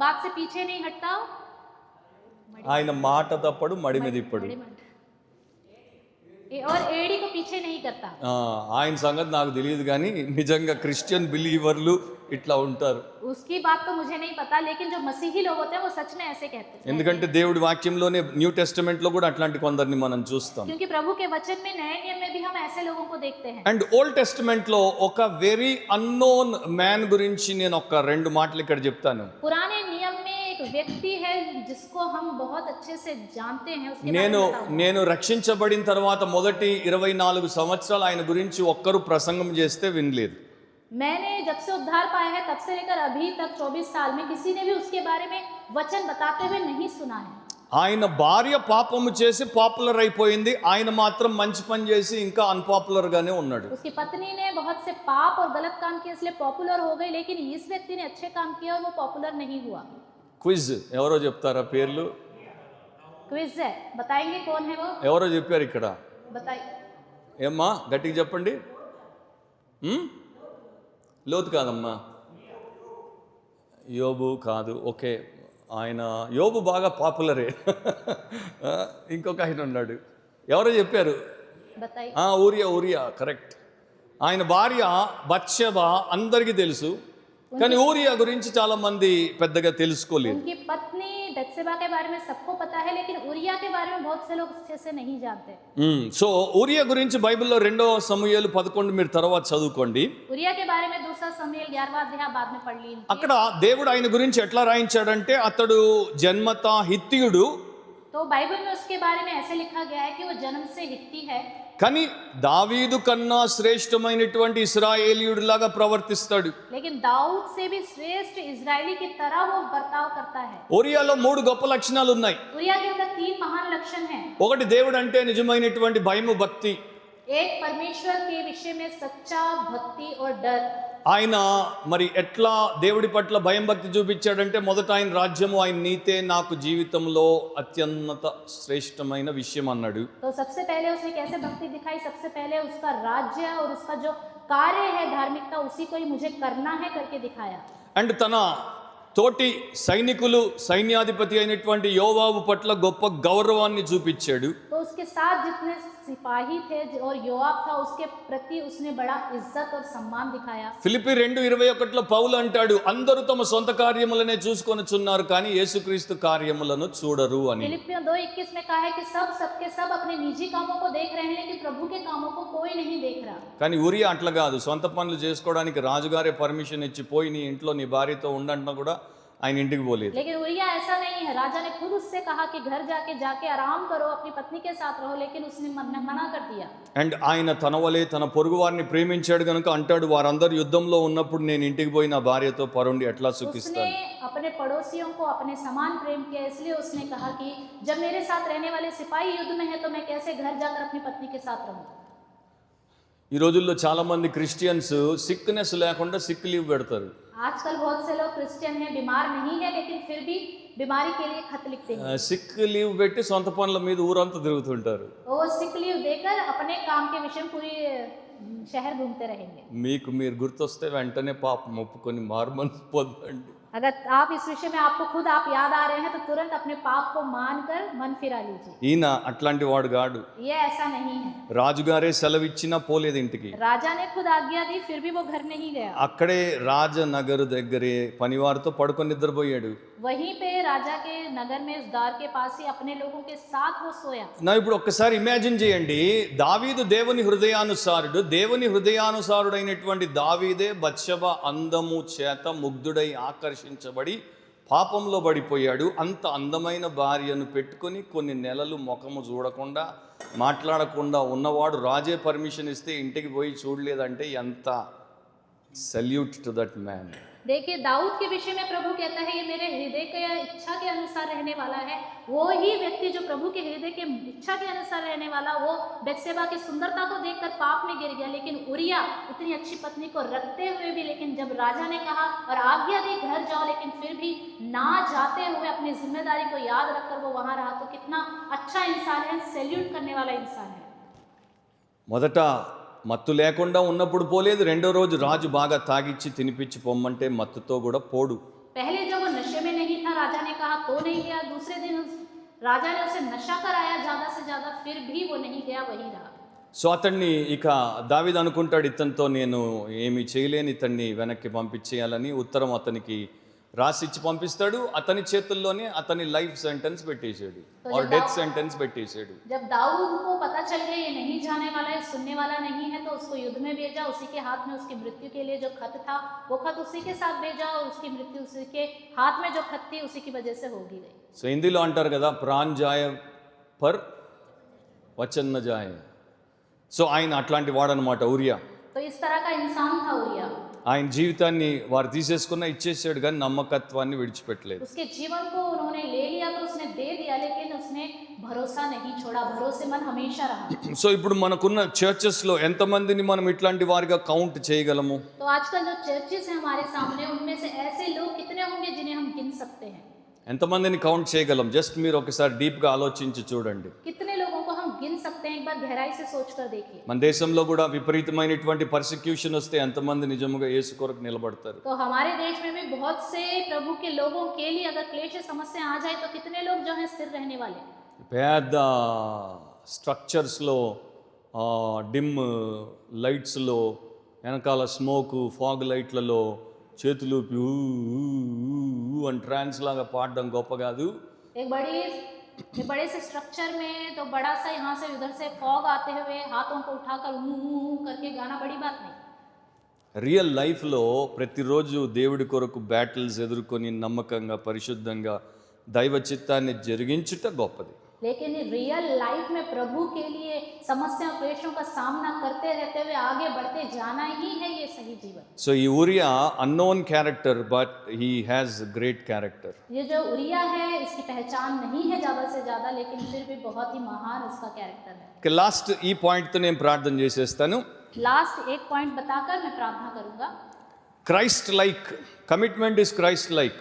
बात से पीछे नहीं हटता, ఆయన మాట తప్పడు మడి మీద ఇప్పడు. और एड़ी को पीछे नहीं करता। ఆయన సంగతి నాకు తెలియదు కానీ నిజంగా క్రిస్టియన్ బిలీవర్లు ఇట్లా ఉంటారు. उसकी बात तो मुझे नहीं पता, लेकिन जो मसीही लोग होते हैं वो सच में ऐसे कहते हैं। ఎందుకంటే దేవుడి వాక్యంలోనే న్యూ టెస్టమెంట్ లో కూడా అట్లాంటి కొందరిని మనం చూస్తాం. क्योंकि प्रभु के वचन में, नए नियम में भी हम ऐसे लोगों को देखते हैं। అండ్ ఓల్డ్ టెస్టమెంట్ లో ఒక వెరీ అన్నోన్ మ్యాన్ గురించి నేను ఒక 2 మాటలు ఇక్కడ చెప్తాను. पुराने नियम में एक व्यक्ति है जिसको हम बहुत अच्छे से जानते हैं, उसके बारे నేను में बताऊंगा। నేను రక్షించబడిన తర్వాత మొదటి 24 సంవత్సరాలు ఆయన గురించి ఒక్కరు ప్రసంగం చేస్తే వినలేదు. मैंने जब से उद्धार पाया है तब से लेकर अभी तक 24 साल में किसी ने भी उसके बारे में वचन बताते हुए नहीं सुना है। ఆయన భార్య పాపము చేసి పాపులర్ అయిపోయింది, ఆయన మాత్రం మంచి పని చేసి ఇంకా అన్పాపులర్ గానే ఉన్నాడు. उसकी पत्नी ने बहुत से पाप और गलत काम किए इसलिए पॉपुलर हो गई, लेकिन इस व्यक्ति ने अच्छे काम किए और वो पॉपुलर नहीं हुआ। క్విజ్ ఎవరో చెప్తారా పేర్లు? क्विज है, बताएंगे कौन है वो? ఎవరో చెప్పారు ఇక్కడ? बताइए। ఏమ్మా గట్టిగా చెప్పండి. లోతు కాదమ్మా, యోబు కాదు. ఓకే, ఆయన యోబు బాగా పాపులరే. ఇంకొక ఆయన ఉన్నాడు, ఎవరో చెప్పారు? बताइए। ఊరియా కరెక్ట్. ఆయన భార్య బత్షెబ అందరికీ తెలుసు, కానీ ఊరియా గురించి చాలా మంది పెద్దగా తెలుసుకోలేదు. उनकी पत्नी बत्शेबा के बारे में सबको पता है, लेकिन उरिया के बारे में बहुत से लोग अच्छे से नहीं जानते। సో ఊరియా గురించి బైబిల్లో 2 సమూయేలు 11 మీరు తర్వాత చదువుకోండి. उरिया के बारे में 2 समूएल 11वां अध्याय बाद में पढ़ लीजिए। అక్కడ దేవుడు ఆయన గురించి ఎట్లా రాయించాడంటే అతడు జన్మత హిత్తీయుడు, तो बाइबल में उसके बारे में ऐसे लिखा गया है कि वो जन्म से हित्ती है, కానీ దావీదు కన్నా శ్రేష్టమైనటువంటి ఇశ్రాయేలీయుడిలాగా ప్రవర్తిస్తాడు. लेकिन दाऊद से भी श्रेष्ठ इजरायली की तरह वो बर्ताव करता है। ఊరియాలో 3 గొప్ప లక్షణాలు ఉన్నాయి. उरिया के अंदर 3 महान लक्षण हैं। ఒకటి, దేవుడు అంటే నిజమైనటువంటి భయము భక్తి. एक, परमेश्वर के विषय में सच्चा भक्ति और डर। ఆయన మరి ఎట్లా దేవుడి పట్ల భయం భక్తి చూపించాడంటే మొదట ఆయన రాజ్యము ఆయన నీతే నాకు జీవితంలో అత్యున్నత శ్రేష్టమైన విషయం అన్నాడు. तो सबसे पहले उसने कैसे भक्ति दिखाई? सबसे पहले उसका राज्य और उसका जो कार्य है धार्मिकता, उसी को ही मुझे करना है करके दिखाया। అండ్ తన తోటి సైనికులు సైన్యాధిపతి అయినటువంటి యోవాబు పట్ల గొప్ప గౌరవాన్ని చూపించాడు. तो उसके साथ जितने सिपाही थे और योआब था उसके प्रति उसने बड़ा इज्जत और सम्मान दिखाया। ఫిలిప్పీ 2:21లో పౌలు అంటాడు, అందరూ తమ సొంత కార్యములనే చూసుకొనుచున్నారు కానీ యేసుక్రీస్తు కార్యములను చూడరు అని. फिलिप्पियों 2:21 में कहा है कि सब सबके सब अपने निजी कामों को देख रहे हैं, लेकिन प्रभु के कामों को कोई नहीं देख रहा। కానీ ఊరియా అట్లా కాదు, సొంత పనులు చేసుకోవడానికి రాజుగారే పర్మిషన్ ఇచ్చి పోయి నీ ఇంట్లో నీ భార్యతో ఉండంటున్నా కూడా ఆయన ఇంటికి పోలేదు. लेकिन उरिया ऐसा नहीं है, राजा ने खुद उससे कहा कि घर जाके आराम करो, अपनी पत्नी के साथ रहो, लेकिन उसने मना कर दिया। అండ్ ఆయన తన వలే తన పొరుగు వారిని ప్రేమించాడు కనుక అంటాడు, వారందరూ యుద్ధంలో ఉన్నప్పుడు నేను ఇంటికి పోయి నా భార్యతో పరుండి ఎట్లా సుఖిస్తాను. उसने अपने पड़ोसियों को अपने समान प्रेम किया, इसलिए उसने कहा कि जब मेरे साथ रहने वाले सिपाही युद्ध में है तो मैं कैसे घर जाकर अपनी पत्नी के साथ रहूं। ఈ రోజుల్లో చాలా మంది క్రిస్టియన్స్ సిక్నెస్ లేకుండా సిక్ లీవ్ పెడతారు. आजकल बहुत से लोग क्रिश्चियन हैं, बीमार नहीं है, लेकिन फिर भी बीमारी के लिए खत लिखते हैं। సిక్ లీవ్ పెట్టి సొంత పనుల మీద ఊరంతా తిరుగుతుంటారు. वो सिक लीव देकर अपने काम के विषय में पूरी शहर घूमते रहेंगे। మీకు మీరు గుర్తొస్తే వెంటనే పాపం ఒప్పుకొని మారుమనసు పొందండి. अगर आप इस विषय में आपको खुद आप याद आ रहे हैं तो तुरंत अपने पाप को मानकर मन फिरा लीजिए। ఈయన అట్లాంటి వాడు కాడు. ये ऐसा नहीं है। రాజుగారే సెలవిచ్చినా పోలేదు ఇంటికి. राजा ने खुद आज्ञा दी, फिर भी वो घर नहीं गया। అక్కడే రాజనగరు దగ్గరే పనివారితో పడుకొని నిద్రపోయాడు. वहीं पे राजा के नगर में उस द्वार के पास ही अपने लोगों के साथ वो सोया। నా ఇప్పుడు ఒక్కసారి ఇమాజిన్ చేయండి, దావీదు దేవుని హృదయానుసారుడైనటువంటి దావీదే బత్షెబ అందము చేత ముగ్ధుడై ఆకర్షించబడి పాపంలో పడిపోయాడు. అంత అందమైన భార్యను పెట్టుకొని కొన్ని నెలలు ముఖము చూడకుండా మాట్లాడకుండా ఉన్నవాడు రాజే పర్మిషన్ ఇస్తే ఇంటికి పోయి చూడలేదంటే ఎంత సల్యూట్ టు దట్ మ్యాన్. देखिए, दाऊद के विषय में प्रभु कहता है ये मेरे हृदय के इच्छा के अनुसार रहने वाला है। वो ही व्यक्ति जो प्रभु के हृदय के इच्छा के अनुसार रहने वाला, वो बत्शेबा की सुंदरता को देखकर पाप में गिर गया। लेकिन उरिया इतनी अच्छी पत्नी को रखते हुए भी, लेकिन जब राजा ने कहा और आज्ञा दी घर जाओ, लेकिन फिर भी ना जाते हुए अपनी जिम्मेदारी को याद रखकर वो वहां रहा। तो कितना अच्छा इंसान है, सैल्यूट करने वाला इंसान है। మొదట మత్తు లేకుండా ఉన్నప్పుడు పోలేదు, రెండో రోజు రాజు బాగా తాగిచ్చి తినిపించి పొమ్మంటే మత్తుతో కూడా పోడు. पहले जब वो नशे में नहीं था, राजा ने कहा तो नहीं गया। दूसरे दिन राजा ने उसे नशा कराया ज्यादा से ज्यादा, फिर भी वो नहीं गया, वही रहा. సో అతన్ని ఇక దావీదు అనుకుంటాడు, ఇతనితో నేను ఏమి చేయలేని ఇతన్ని వెనక్కి పంపించేయాలని. ఉత్తరం అతనికి రాసిచ్చి పంపిస్తాడు. అతని చేతుల్లోనే అతని లైఫ్ సెంటెన్స్ పెట్టేశాడు, ఆర్ డెత్ సెంటెన్స్ పెట్టేశాడు. जब दाऊद को पता चल गया ये नहीं जाने वाला है, सुनने वाला नहीं है, तो उसको युद्ध में भेजा। उसी के हाथ में उसकी मृत्यु के लिए जो खत था वो खत उसी के साथ भेजा, और उसकी मृत्यु उसी के हाथ में जो खत थी उसी की वजह से होगी गई। సో హిందీలో అంటారు కదా, ప్రాణ్ జాయ పర్ వచన్ న జాయ. సో ఆయన అట్లాంటి వాడనమాట ఉరియా. तो इस तरह का इंसान था उरिया। ఆయన జీవితాన్ని వారు తీసేసుకున్న ఇచ్చేసాడు, కానీ నమ్మకత్వాన్ని విడిచిపెట్టలేదు. उसके जीवन को उन्होंने ले लिया तो उसने दे दिया, लेकिन उसने भरोसा नहीं छोड़ा, भरोसेमंद हमेशा रहा। సో ఇప్పుడు మనకున్న చర్చెస్లో ఎంతమందిని మనం ఇట్లాంటి వారిగా కౌంట్ చేయగలము? तो आजकल जो चर्चेस हैं हमारे सामने, उनमें से ऐसे लोग कितने होंगे जिन्हें हम गिन सकते हैं? ఎంతమందిని కౌంట్ చేయగలం? జస్ట్ మీరు ఒకసారి డీప్గా ఆలోచించి చూడండి. कितने लोगों को हम गिन सकते हैं? एक बार गहराई से सोच कर देखिए। మన దేశంలో కూడా విపరీతమైనటువంటి పర్సిక్యూషన్ వస్తే ఎంతమంది నిజముగా యేసు కొరకు నిలబడతారు? तो हमारे देश में भी बहुत से प्रभु के लोगों के लिए अगर क्लेश समस्या आ जाए तो कितने लोग जो हैं स्थिर रहने वाले हैं? పెద్ద స్ట్రక్చర్స్లో డిమ్ లైట్స్లో వెనకాల స్మోకు ఫాగ్ లైట్లలో చేతులు అని ట్రాన్స్ లాగా పాడడం గొప్ప కాదు. एक बड़े से स्ट्रक्चर में तो बड़ा सा यहाँ से उधर से फॉग आते हुए हाथों को उठाकर करके गाना बड़ी बात नहीं। రియల్ లైఫ్లో ప్రతిరోజు దేవుడి కొరకు బ్యాటిల్స్ ఎదుర్కొని నమ్మకంగా పరిశుద్ధంగా దైవ చిత్తాన్ని జరిగించుట గొప్పది. लेकिन रियल लाइफ में प्रभु के लिए समस्या क्लेशों का सामना करते रहते हुए आगे बढ़ते जाना ही है ये सही जीवन। సో ఈ Uriah unknown character, but he has great character. ये जो उरिया है इसकी पहचान नहीं है ज़्यादा से ज़्यादा, लेकिन फिर भी बहुत ही महान उसका कैरेक्टर है। లాస్ట్ ఈ పాయింట్తో నేను ప్రార్థన చేసేస్తాను. लास्ट एक पॉइंट बताकर मैं प्रार्थना करूंगा। Christ like commitment is Christ like.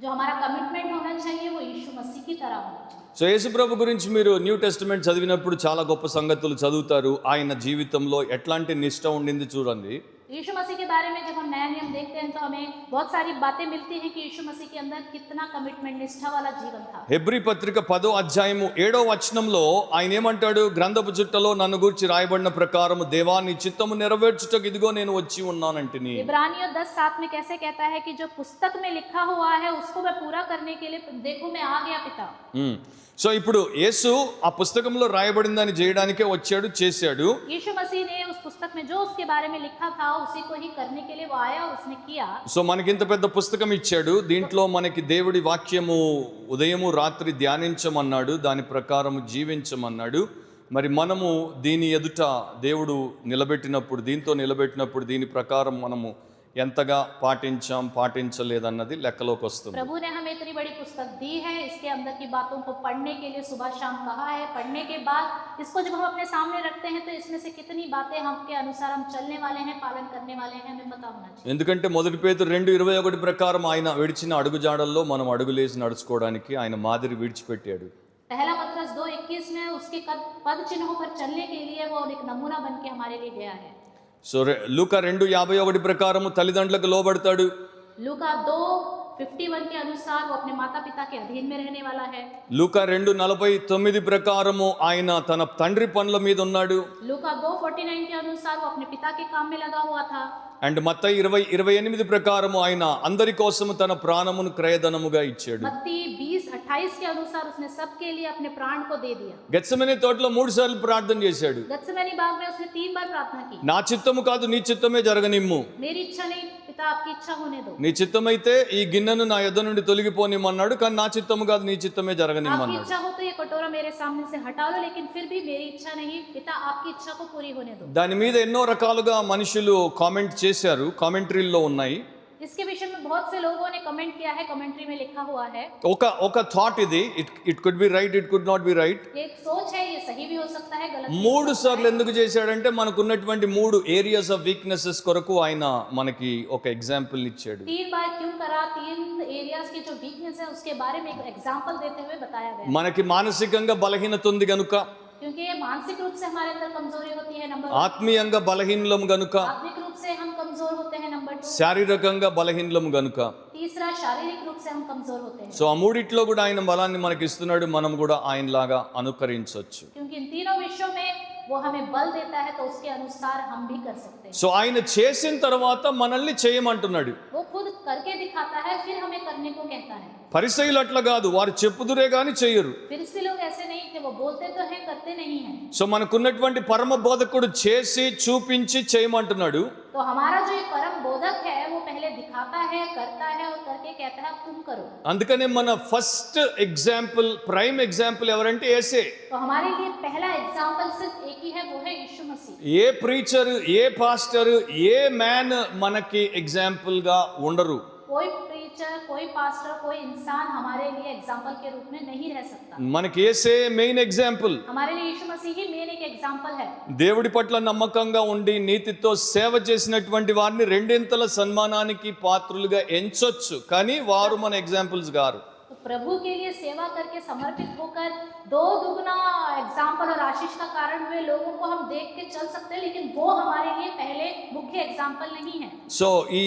जो हमारा कमिटमेंट होना चाहिए वो यीशु मसीह की तरह होना चाहिए। సో యేసుప్రభు గురించి మీరు న్యూ టెస్టిమెంట్ చదివినప్పుడు చాలా గొప్ప సంగతులు చదువుతారు. ఆయన జీవితంలో ఎట్లాంటి నిష్ట ఉండింది చూడండి. यीशु मसीह के बारे में जब हम नया नियम देखते हैं तो हमें बहुत सारी बातें मिलती हैं कि यीशु मसीह के अंदर कितना कमिटमेंट, निष्ठा वाला जीवन था। హెబ్రీ పత్రిక 10వ అధ్యాయము 7వ వచనంలో ఆయన ఏమంటాడు? గ్రంథపు చుట్టలో నన్ను గురించి రాయబడిన ప్రకారము దేవా నీ చిత్తము నెరవేర్చుటకు ఇదిగో నేను వచ్చి ఉన్నానంటిని. इब्रानियों 10:7 में कैसे कहता है कि जो पुस्तक में लिखा हुआ है उसको मैं पूरा करने के लिए देखो मैं आ गया पिता। సో ఇప్పుడు యేసు ఆ పుస్తకంలో రాయబడిందని చేయడానికే వచ్చాడు, చేశాడు. यीशु मसीह ने उस पुस्तक में जो उसके बारे में लिखा था उसी को ही करने के लिए वो आया और उसने किया। సో మనకి ఇంత పెద్ద పుస్తకం ఇచ్చాడు. దీంట్లో మనకి దేవుడి వాక్యము ఉదయము రాత్రి ధ్యానించమన్నాడు, దాని ప్రకారము జీవించమన్నాడు. మరి మనము దీని ఎదుట దేవుడు నిలబెట్టినప్పుడు, దీంతో నిలబెట్టినప్పుడు దీని ప్రకారం మనము ఎంతగా పాటించలేదన్నది లెక్కలోకి వస్తుంది. प्रभु ने हमें इतनी बड़ी पुस्तक दी है, इसके अंदर की बातों को पढ़ने के लिए सुबह शाम कहा है। पढ़ने के बाद इसको जब हम अपने सामने रखते हैं तो इसमें से कितनी बातें हम के अनुसार हम चलने वाले हैं, पालन करने वाले हैं, हमें पता होना चाहिए। ఎందుకంటే మొదటి పేతురు 2:21 ప్రకారం ఆయన విడిచిన అడుగుజాడల్లో మనం అడుగులేసి నడుచుకోవడానికి ఆయన మాదిరి విడిచిపెట్టాడు. पहला पत्रस 2:21 में उसके पद चिन्हों पर चलने के लिए वो एक नमूना बन के हमारे लिए गया है। సో లూకా 2:51 ప్రకారము తల్లిదండ్రులకు లోబడతాడు. लूका 2:51 के अनुसार वो अपने माता पिता के अधीन में रहने वाला है। లూకా 2:49 ప్రకారము ఆయన తన తండ్రి పనుల మీద ఉన్నాడు. लूका 2:49 के अनुसार वो अपने पिता के काम में लगा हुआ था। అండ్ మత్తయి 20:28 ప్రకారము ఆయన అందరి కోసము తన ప్రాణమును క్రయధనముగా ఇచ్చాడు. मत्ती 20:28 के अनुसार उसने सबके लिए अपने प्राण को दे दिया। గెత్సెమనే తోటలో 3 సార్లు ప్రార్థన చేశాడు. गत्सेमनी बाग में उसने 3 बार प्रार्थना की। నా చిత్తము కాదు నీ చిత్తమే జరగనిమ్ము. मेरी इच्छा नहीं पिता आपकी इच्छा होने दो। నీ చిత్తమైతే ఈ గిన్నెను నా యొద్ద నుండి తొలగిపోనిమ్మన్నాడు, కానీ నా చిత్తము కాదు నీ చిత్తమే आपकी జరగనిమ్మన్నాడు. इच्छा हो तो ये कटोरा मेरे सामने से हटा लो, लेकिन फिर भी मेरी इच्छा नहीं, पिता आपकी इच्छा को पूरी होने दो। దాని మీద ఎన్నో రకాలుగా మనుషులు కామెంట్ చేశారు, కామెంటరీల్లో ఉన్నాయి. इसके विषय में बहुत से लोगों ने कमेंट किया है, कमेंट्री में लिखा हुआ है। ఒక థాట్ ఇది, it could be right, it could not be right. एक सोच है, ये सही भी हो सकता है, गलत भी। 3 సార్లు ఎందుకు చేశాడంటే మనకున్నటువంటి 3 ఏరియాస్ ఆఫ్ వీక్నెసెస్ కొరకు ఆయన మనకి ఒక ఎగ్జాంపుల్ ఇచ్చాడు. 3 बार क्यों करा? 3 एरियाज की जो वीकनेस है उसके बारे में एक एग्जांपल देते हुए बताया गया। మనకి మానసికంగా బలహీనత ఉంది గనుక, क्योंकि ये मानसिक रूप से हमारे अंदर कमजोरी होती है, नंबर 1। ఆత్మీయంగా బలహీనలం గనుక, आत्मिक रूप से हम कमजोर होते हैं, नंबर 2। శారీరకంగా బలహీనలం గనుక. तीसरा, शारीरिक रूप से हम कमजोर होते हैं। సో ఆ మూడిట్లో కూడా ఆయన బలాన్ని మనకి ఇస్తున్నాడు, మనం కూడా ఆయనలాగా అనుకరించవచ్చు. क्योंकि इन तीनों विषयों में वो हमें बल देता है तो उसके अनुसार हम भी कर सकते हैं। సో ఆయన చేసిన తర్వాత మనల్ని చేయమంటున్నాడు. वो खुद करके दिखाता है, फिर हमें करने को कहता है। పరిసయ్యులు అట్లా కాదు, వారు చెప్పుదురే గాని చెయ్యరు. फरीसी लोग ऐसे नहीं थे, वो बोलते तो हैं करते नहीं हैं। సో మనకున్నటువంటి పరమ బోధకుడు చేసి చూపించి చేయమంటున్నాడు. तो हमारा जो ये परम बोधक है वो पहले दिखाता है, करता है और करके कहता है तुम करो। అందుకనే మన ఫస్ట్ ఎగ్జాంపుల్, ప్రైమ్ ఎగ్జాంపుల్ ఎవరంటే యేసే. तो हमारे लिए पहला एग्जाम्पल सिर्फ एक ही है, वो है Yeshu Masih. A preacher, a pastor, a man మనకి ఎగ్జాంపుల్ గా ఉండరు. कोई प्रीचर, कोई पास्टर, कोई इंसान हमारे लिए एग्जाम्पल के रूप में नहीं रह सकता। మనకి యేసే మెయిన్ ఎగ్జాంపుల్. हमारे लिए यीशु मसीह ही मेन एक एग्जाम्पल है। దేవుడి పట్ల నమ్మకంగా ఉండి నీతితో సేవ చేసినటువంటి వారిని రెండింతల సన్మానానికి పాత్రులుగా ఎంచొచ్చు, కానీ వారు మన ఎగ్జాంపుల్స్ గారు. तो प्रभु के लिए सेवा करके समर्पित होकर दो दुगना एग्जाम्पल और आशीष का कारण हुए लोगों को हम देख के चल सकते हैं, लेकिन वो हमारे लिए पहले मुख्य एग्जाम्पल नहीं है। సో ఈ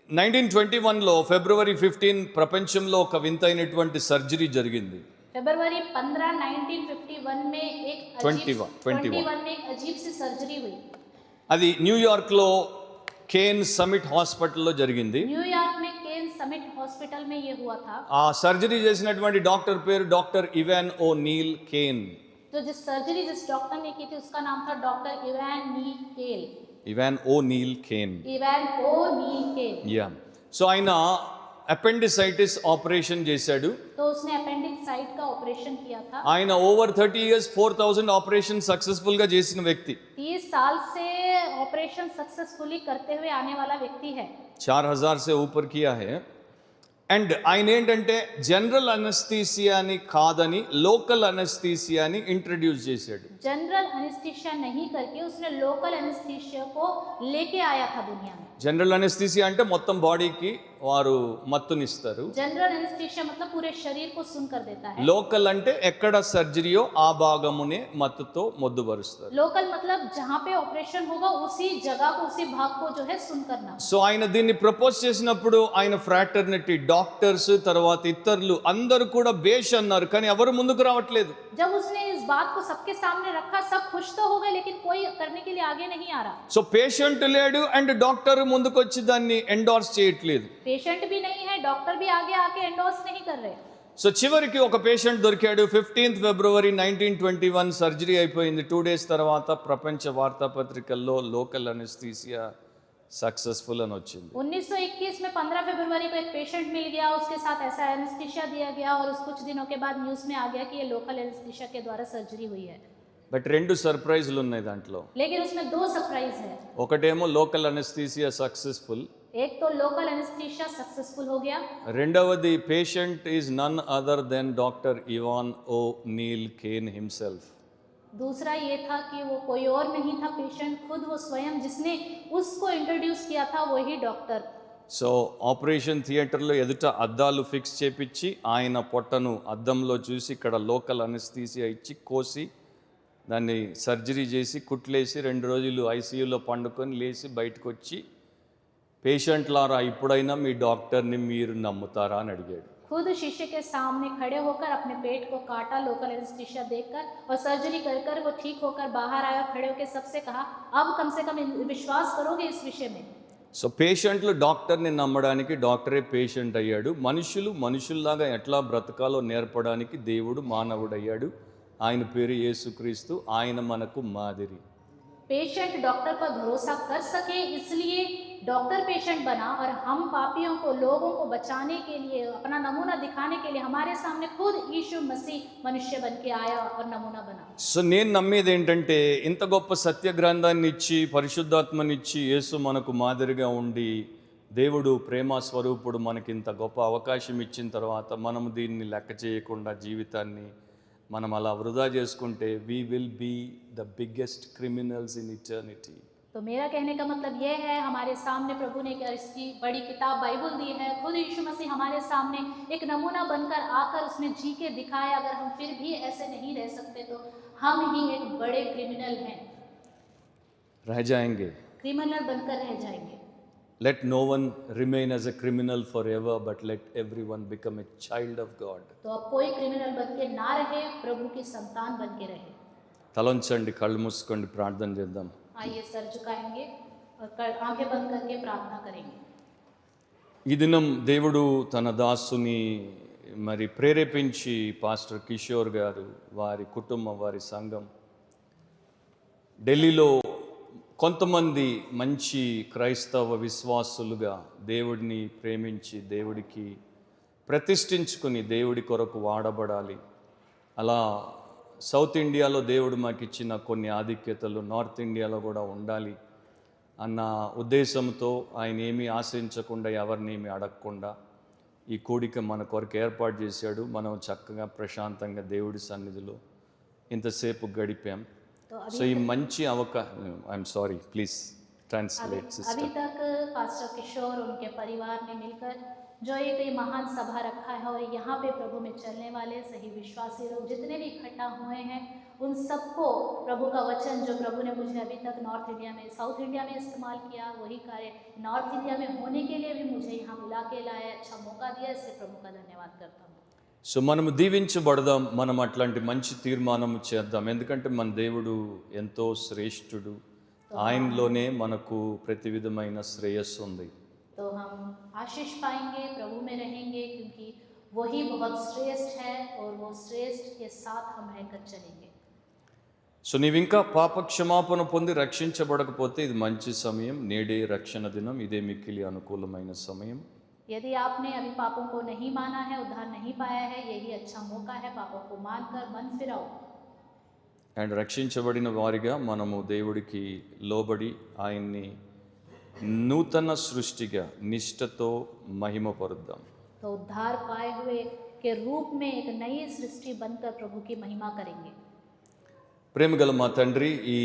1921లో ఫిబ్రవరి 15 ప్రపంచంలో ఒక వింతైనటువంటి సర్జరీ జరిగింది. फरवरी 15, 1951 में एक 21 में एक अजीब सी सर्जरी हुई। అది న్యూయార్క్లో కేన్ సమిట్ హాస్పిటల్లో జరిగింది. न्यूयॉर्क में केन समिट हॉस्पिटल में ये हुआ था। ఆ సర్జరీ చేసినటువంటి డాక్టర్ పేరు doctor Evan O'Neill Kane. तो जिस सर्जरी जिस डॉक्टर ने की थी उसका नाम था डॉक्टर इवान नील केल। Ivan O'Neill Kane. Ivan ओ नील केल। యా. సో ఆయన అపెండిసైటిస్ ఆపరేషన్ చేశాడు. तो उसने अपेंडिक्साइट का ऑपरेशन किया था। ఆయన ఓవర్ 30 years 4000 ఆపరేషన్ సక్సెస్ఫుల్ గా చేసిన వ్యక్తి. 30 साल से ऑपरेशन सक्सेसफुली करते हुए आने वाला व्यक्ति है। 4000 से ऊपर किया है. అండ్ ఆయన ఏంటంటే జనరల్ అనస్థీసియాని కాదని లోకల్ అనస్థీసియాని ఇంట్రడ్యూస్ చేశాడు. जनरल एनेस्थीसिया नहीं करके उसने लोकल एनेस्थीसिया को लेके आया था दुनिया में। జనరల్ అనస్థీసియా అంటే మొత్తం బాడీకి వారు మత్తునిస్తారు. जनरल एनेस्थीसिया मतलब पूरे शरीर को सुन कर देता है। లోకల్ అంటే ఎక్కడ సర్జరీయో ఆ భాగమునే మత్తుతో మొద్దుబరుస్తారు. लोकल मतलब जहाँ पे ऑपरेशन होगा उसी जगह को, उसी भाग को जो है सुन करना। సో ఆయన దీన్ని ప్రపోజ్ చేసినప్పుడు ఆయన ఫ్రాటర్నిటీ, డాక్టర్స్, తర్వాత ఇతరులు అందరూ కూడా బేష్ అన్నారు, కానీ ఎవరు ముందుకు రావట్లేదు. जब उसने इस बात को सबके सामने रखा, सब खुश तो हो गए, लेकिन कोई करने के लिए आगे नहीं आ रहा। సో పేషెంట్ లేడు అండ్ డాక్టర్ ముందుకు వచ్చి దాన్ని ఎండోర్స్ చేయట్లేదు. पेशेंट भी नहीं है, डॉक्टर भी आगे आके एंडोर्स नहीं कर रहे। సో చివరికి ఒక పేషెంట్ దొరికాడు. 15 ఫిబ్రవరి 1921 సర్జరీ అయిపోయింది. 2 days తర్వాత ప్రపంచ వార్తాపత్రికల్లో లోకల్ అనస్థీసియా సక్సెస్ఫుల్ అని వచ్చింది. 1921 में 15 फरवरी को एक पेशेंट मिल गया, उसके साथ ऐसा एनेस्थीसिया दिया गया और उस कुछ दिनों के बाद न्यूज़ में आ गया कि ये लोकल एनेस्थीसिया के द्वारा सर्जरी हुई है। బట్ 2 సర్ప్రైజ్లు ఉన్నాయి దాంట్లో. लेकिन उसमें 2 सरप्राइज है। ఒకటేమో లోకల్ అనస్థీసియా సక్సెస్ఫుల్, एक तो लोकल एनेस्थीसिया सक्सेसफुल हो गया, రెండవది patient is none other than doctor Evan O'Neill Kane himself. दूसरा ये था कि वो कोई और नहीं था, पेशेंट खुद, वो स्वयं जिसने उसको इंट्रोड्यूस किया था वही डॉक्टर। సో ఆపరేషన్ థియేటర్లో ఎదుట అద్దాలు ఫిక్స్ చేపించి ఆయన పొట్టను అద్దంలో చూసి ఇక్కడ లోకల్ అనస్థీసియా ఇచ్చి కోసి దాన్ని సర్జరీ చేసి కుట్లేసి 2 రోజులు ఐసీయూలో పండుకొని లేచి బయటకు వచ్చి పేషెంట్లారా ఇప్పుడైనా మీ డాక్టర్ని మీరు నమ్ముతారా అని అడిగాడు. खुद शीशे के सामने खड़े होकर अपने पेट को काटा, लोकल एनेस्थीसिया देखकर और सर्जरी कर कर वो ठीक होकर बाहर आया, खड़े होकर सबसे कहा अब कम से कम विश्वास करोगे इस विषय में। సో పేషెంట్లు డాక్టర్ని నమ్మడానికి డాక్టరే పేషెంట్ అయ్యాడు. మనుషులు మనుషుల్లాగా ఎట్లా బ్రతకాలో నేర్పడానికి దేవుడు మానవుడయ్యాడు. ఆయన పేరు యేసుక్రీస్తు. ఆయన మనకు మాదిరి. पेशेंट डॉक्टर पर भरोसा कर सके इसलिए डॉक्टर पेशेंट बना और हम पापियों को, लोगों को बचाने के लिए, अपना नमूना दिखाने के लिए हमारे सामने खुद यीशु मसीह मनुष्य बन के आया और नमूना बना। సో నేను నమ్మేది ఏంటంటే ఇంత గొప్ప సత్య గ్రంథాన్ని ఇచ్చి పరిశుద్ధాత్మనిచ్చి యేసు మనకు మాదిరిగా ఉండి దేవుడు ప్రేమ స్వరూపుడు మనకి ఇంత గొప్ప అవకాశం ఇచ్చిన తర్వాత మనం దీన్ని లెక్క చేయకుండా జీవితాన్ని మనం అలా వృధా చేసుకుంటే we will be the biggest criminals in eternity. तो मेरा कहने का मतलब ये है, हमारे सामने प्रभु ने क्या इसकी बड़ी किताब बाइबल दी है, खुद यीशु मसीह हमारे सामने एक नमूना बनकर आकर उसने जी के दिखाया। अगर हम फिर भी ऐसे नहीं रह सकते तो हम ही एक बड़े क्रिमिनल हैं, रह जाएंगे, क्रिमिनल बनकर रह जाएंगे। let no one remain as a criminal forever, but let everyone become a child of God. तो अब कोई क्रिमिनल बन के ना रहे, प्रभु की संतान बन के रहे। తలంచండి, కళ్ళు మూసుకోండి, ప్రార్థన చేద్దాం. आइए सर झुकाएंगे और आंखें बंद करके प्रार्थना करेंगे। ఈ దినం దేవుడు తన దాసుని మరి ప్రేరేపించి పాస్టర్ కిషోర్ గారు, వారి కుటుంబం, వారి సంఘం ఢిల్లీలో కొంతమంది మంచి క్రైస్తవ విశ్వాసులుగా దేవుడిని ప్రేమించి దేవుడికి ప్రతిష్ఠించుకుని దేవుడి కొరకు వాడబడాలి. అలా సౌత్ ఇండియాలో దేవుడు మాకు ఇచ్చిన కొన్ని ఆధిక్యతలు నార్త్ ఇండియాలో కూడా ఉండాలి అన్న ఉద్దేశంతో ఆయన ఏమీ ఆశించకుండా, ఎవరినేమి అడగకుండా ఈ కూడిక మన కొరకు ఏర్పాటు చేశాడు. మనం చక్కగా ప్రశాంతంగా దేవుడి సన్నిధిలో ఇంతసేపు గడిపాం. సో ఈ మంచి ఐఎమ్ సారీ, ప్లీజ్ ట్రాన్స్లేట్ अभी సిస్టర్. तक पास्टर किशोर और उनके परिवार ने मिलकर जो एक ये महान सभा रखा है और यहाँ पे प्रभु में चलने वाले सही विश्वासी लोग जितने भी इकट्ठा हुए हैं, उन सबको प्रभु का वचन जो प्रभु ने मुझे अभी तक नॉर्थ इंडिया में, साउथ इंडिया में इस्तेमाल किया, वही कार्य नॉर्थ इंडिया में होने के लिए भी मुझे यहाँ बुला के लाया, अच्छा मौका दिया, इससे प्रभु का धन्यवाद करता हूँ। సో మనము దీవించబడదాం, మనం అట్లాంటి మంచి తీర్మానం చేద్దాం. ఎందుకంటే మన దేవుడు ఎంతో శ్రేష్ఠుడు, ఆయనలోనే మనకు ప్రతి విధమైన శ్రేయస్సు ఉంది. तो हम आशीष पाएंगे, प्रभु में रहेंगे, क्योंकि वही बहुत श्रेष्ठ है और वो श्रेष्ठ के साथ हम रहकर चलेंगे। సో నీవు ఇంకా పాప క్షమాపణ పొంది రక్షించబడకపోతే ఇది మంచి సమయం. నేడే రక్షణ దినం, ఇదే మిక్కిలి అనుకూలమైన సమయం. यदि आपने अभी पापों को नहीं माना है, उद्धार नहीं पाया है, यही अच्छा मौका है, पापों को मानकर मन फिराओ। అండ్ రక్షించబడిన వారిగా మనము దేవుడికి లోబడి ఆయన్ని నూతన సృష్టిగా నిష్ఠతో మహిమపరుద్దాం. तो उद्धार पाए हुए के रूप में एक नई सृष्टि बनकर प्रभु की महिमा करेंगे। ప్రేమగల మా తండ్రి, ఈ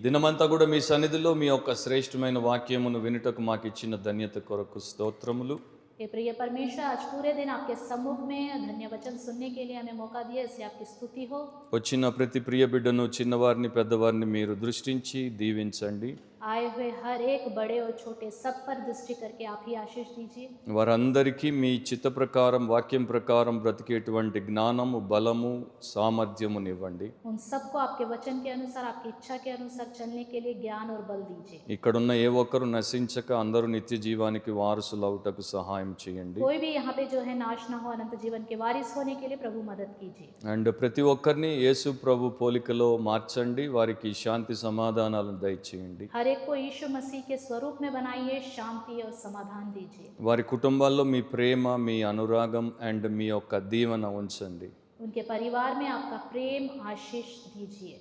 దినమంతా కూడా మీ సన్నిధిలో మీ యొక్క శ్రేష్టమైన వాక్యమును వినుటకు మాకు ఇచ్చిన ధన్యత కొరకు స్తోత్రములు. हे प्रिय परमेश्वर, आज पूरे दिन आपके सम्मुख में धन्य वचन सुनने के लिए हमें मौका दिया, इसलिए आपकी स्तुति हो। వచ్చిన ప్రతి ప్రియ బిడ్డను, చిన్నవారిని పెద్దవారిని మీరు దృష్టించి దీవించండి. आए हुए हर एक बड़े और छोटे सब पर दृष्टि करके आप ही आशीष दीजिए। వారందరికీ మీ చిత్త ప్రకారం, వాక్యం ప్రకారం బ్రతికేటువంటి జ్ఞానము, బలము, సామర్థ్యమునివ్వండి. उन सबको आपके वचन के अनुसार, आपकी इच्छा के अनुसार चलने के लिए ज्ञान और बल दीजिए। ఇక్కడున్న ఏ ఒక్కరు నశించక అందరూ నిత్య జీవానికి వారసులవుటకు సహాయం చేయండి. कोई भी यहाँ पे जो है नाश ना हो, अनंत जीवन के वारिस होने के लिए प्रभु मदद कीजिए। అండ్ ప్రతి ఒక్కరిని యేసు ప్రభు పోలికలో మార్చండి, వారికి శాంతి సమాధానాలను దయచేయండి. हर एक को यीशु मसीह के स्वरूप में बनाइए, शांति और समाधान दीजिए। వారి కుటుంబాల్లో మీ ప్రేమ, మీ అనురాగం అండ్ మీ యొక్క దీవెన ఉంచండి. उनके परिवार में आपका प्रेम, आशीष दीजिए।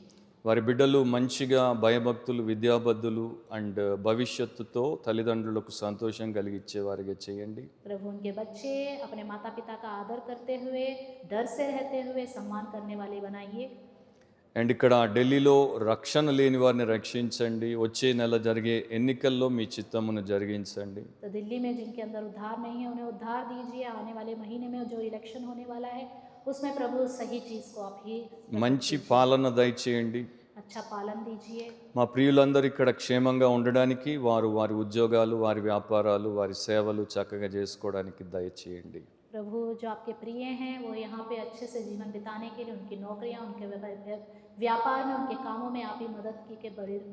వారి బిడ్డలు మంచిగా భయభక్తులు, విద్యాబద్ధులు అండ్ భవిష్యత్తుతో తల్లిదండ్రులకు సంతోషం కలిగించే వారిగా చేయండి. प्रभु उनके बच्चे अपने माता पिता का आदर करते हुए, डर से रहते हुए सम्मान करने वाले बनाइए। అండ్ ఇక్కడ ఢిల్లీలో రక్షణ లేని వారిని రక్షించండి. వచ్చే నెల జరిగే ఎన్నికల్లో మీ చిత్తమును జరిగించండి. तो दिल्ली में जिनके अंदर उद्धार नहीं है, उन्हें उद्धार दीजिए। आने वाले महीने में जो इलेक्शन होने वाला है, उसमें प्रभु सही चीज़ को आप ही మంచి పాలన దయచేయండి. अच्छा पालन दीजिए। మా ప్రియులందరూ ఇక్కడ క్షేమంగా ఉండడానికి, వారు వారి ఉద్యోగాలు, వారి వ్యాపారాలు, వారి సేవలు చక్కగా చేసుకోవడానికి దయచేయండి. प्रभु जो आपके प्रिय हैं, वो यहाँ पे अच्छे से जीवन बिताने के लिए उनकी नौकरियाँ, उनके व्यापार में, उनके कामों में आप ही मदद की के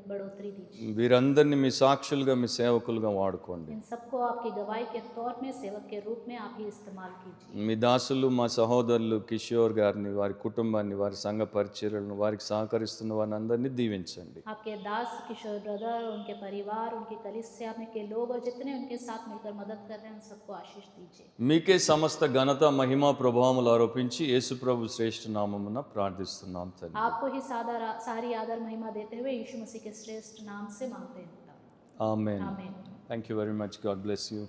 बढ़ोतरी दीजिए। వీరందరినీ మీ సాక్షులుగా, మీ సేవకులుగా వాడుకోండి. इन सबको आपकी गवाही के तौर में, सेवक के रूप में आप ही इस्तेमाल कीजिए। మీ దాసులు, మా సహోదరులు కిషోర్ గారిని, వారి కుటుంబాన్ని, వారి సంఘ పరిచర్యలను, వారికి సహకరిస్తున్న వారిని అందరినీ దీవించండి. आपके दास किशोर ब्रदर, उनके परिवार, उनके कलीसिया में के लोग और जितने उनके साथ मिलकर मदद कर रहे हैं, उन सबको आशीष दीजिए। మీకే సమస్త ఘనత, మహిమ, ప్రభావములు ఆరోపించి యేసు ప్రభు శ్రేష్ఠ నామమున ప్రార్థిస్తున్నాం తండ్రి. आपको ही सारी आदर महिमा देते हुए यीशु मसीह के श्रेष्ठ नाम से मांगते हैं। ఆమేన్. आमीन। Thank you very much. God bless you.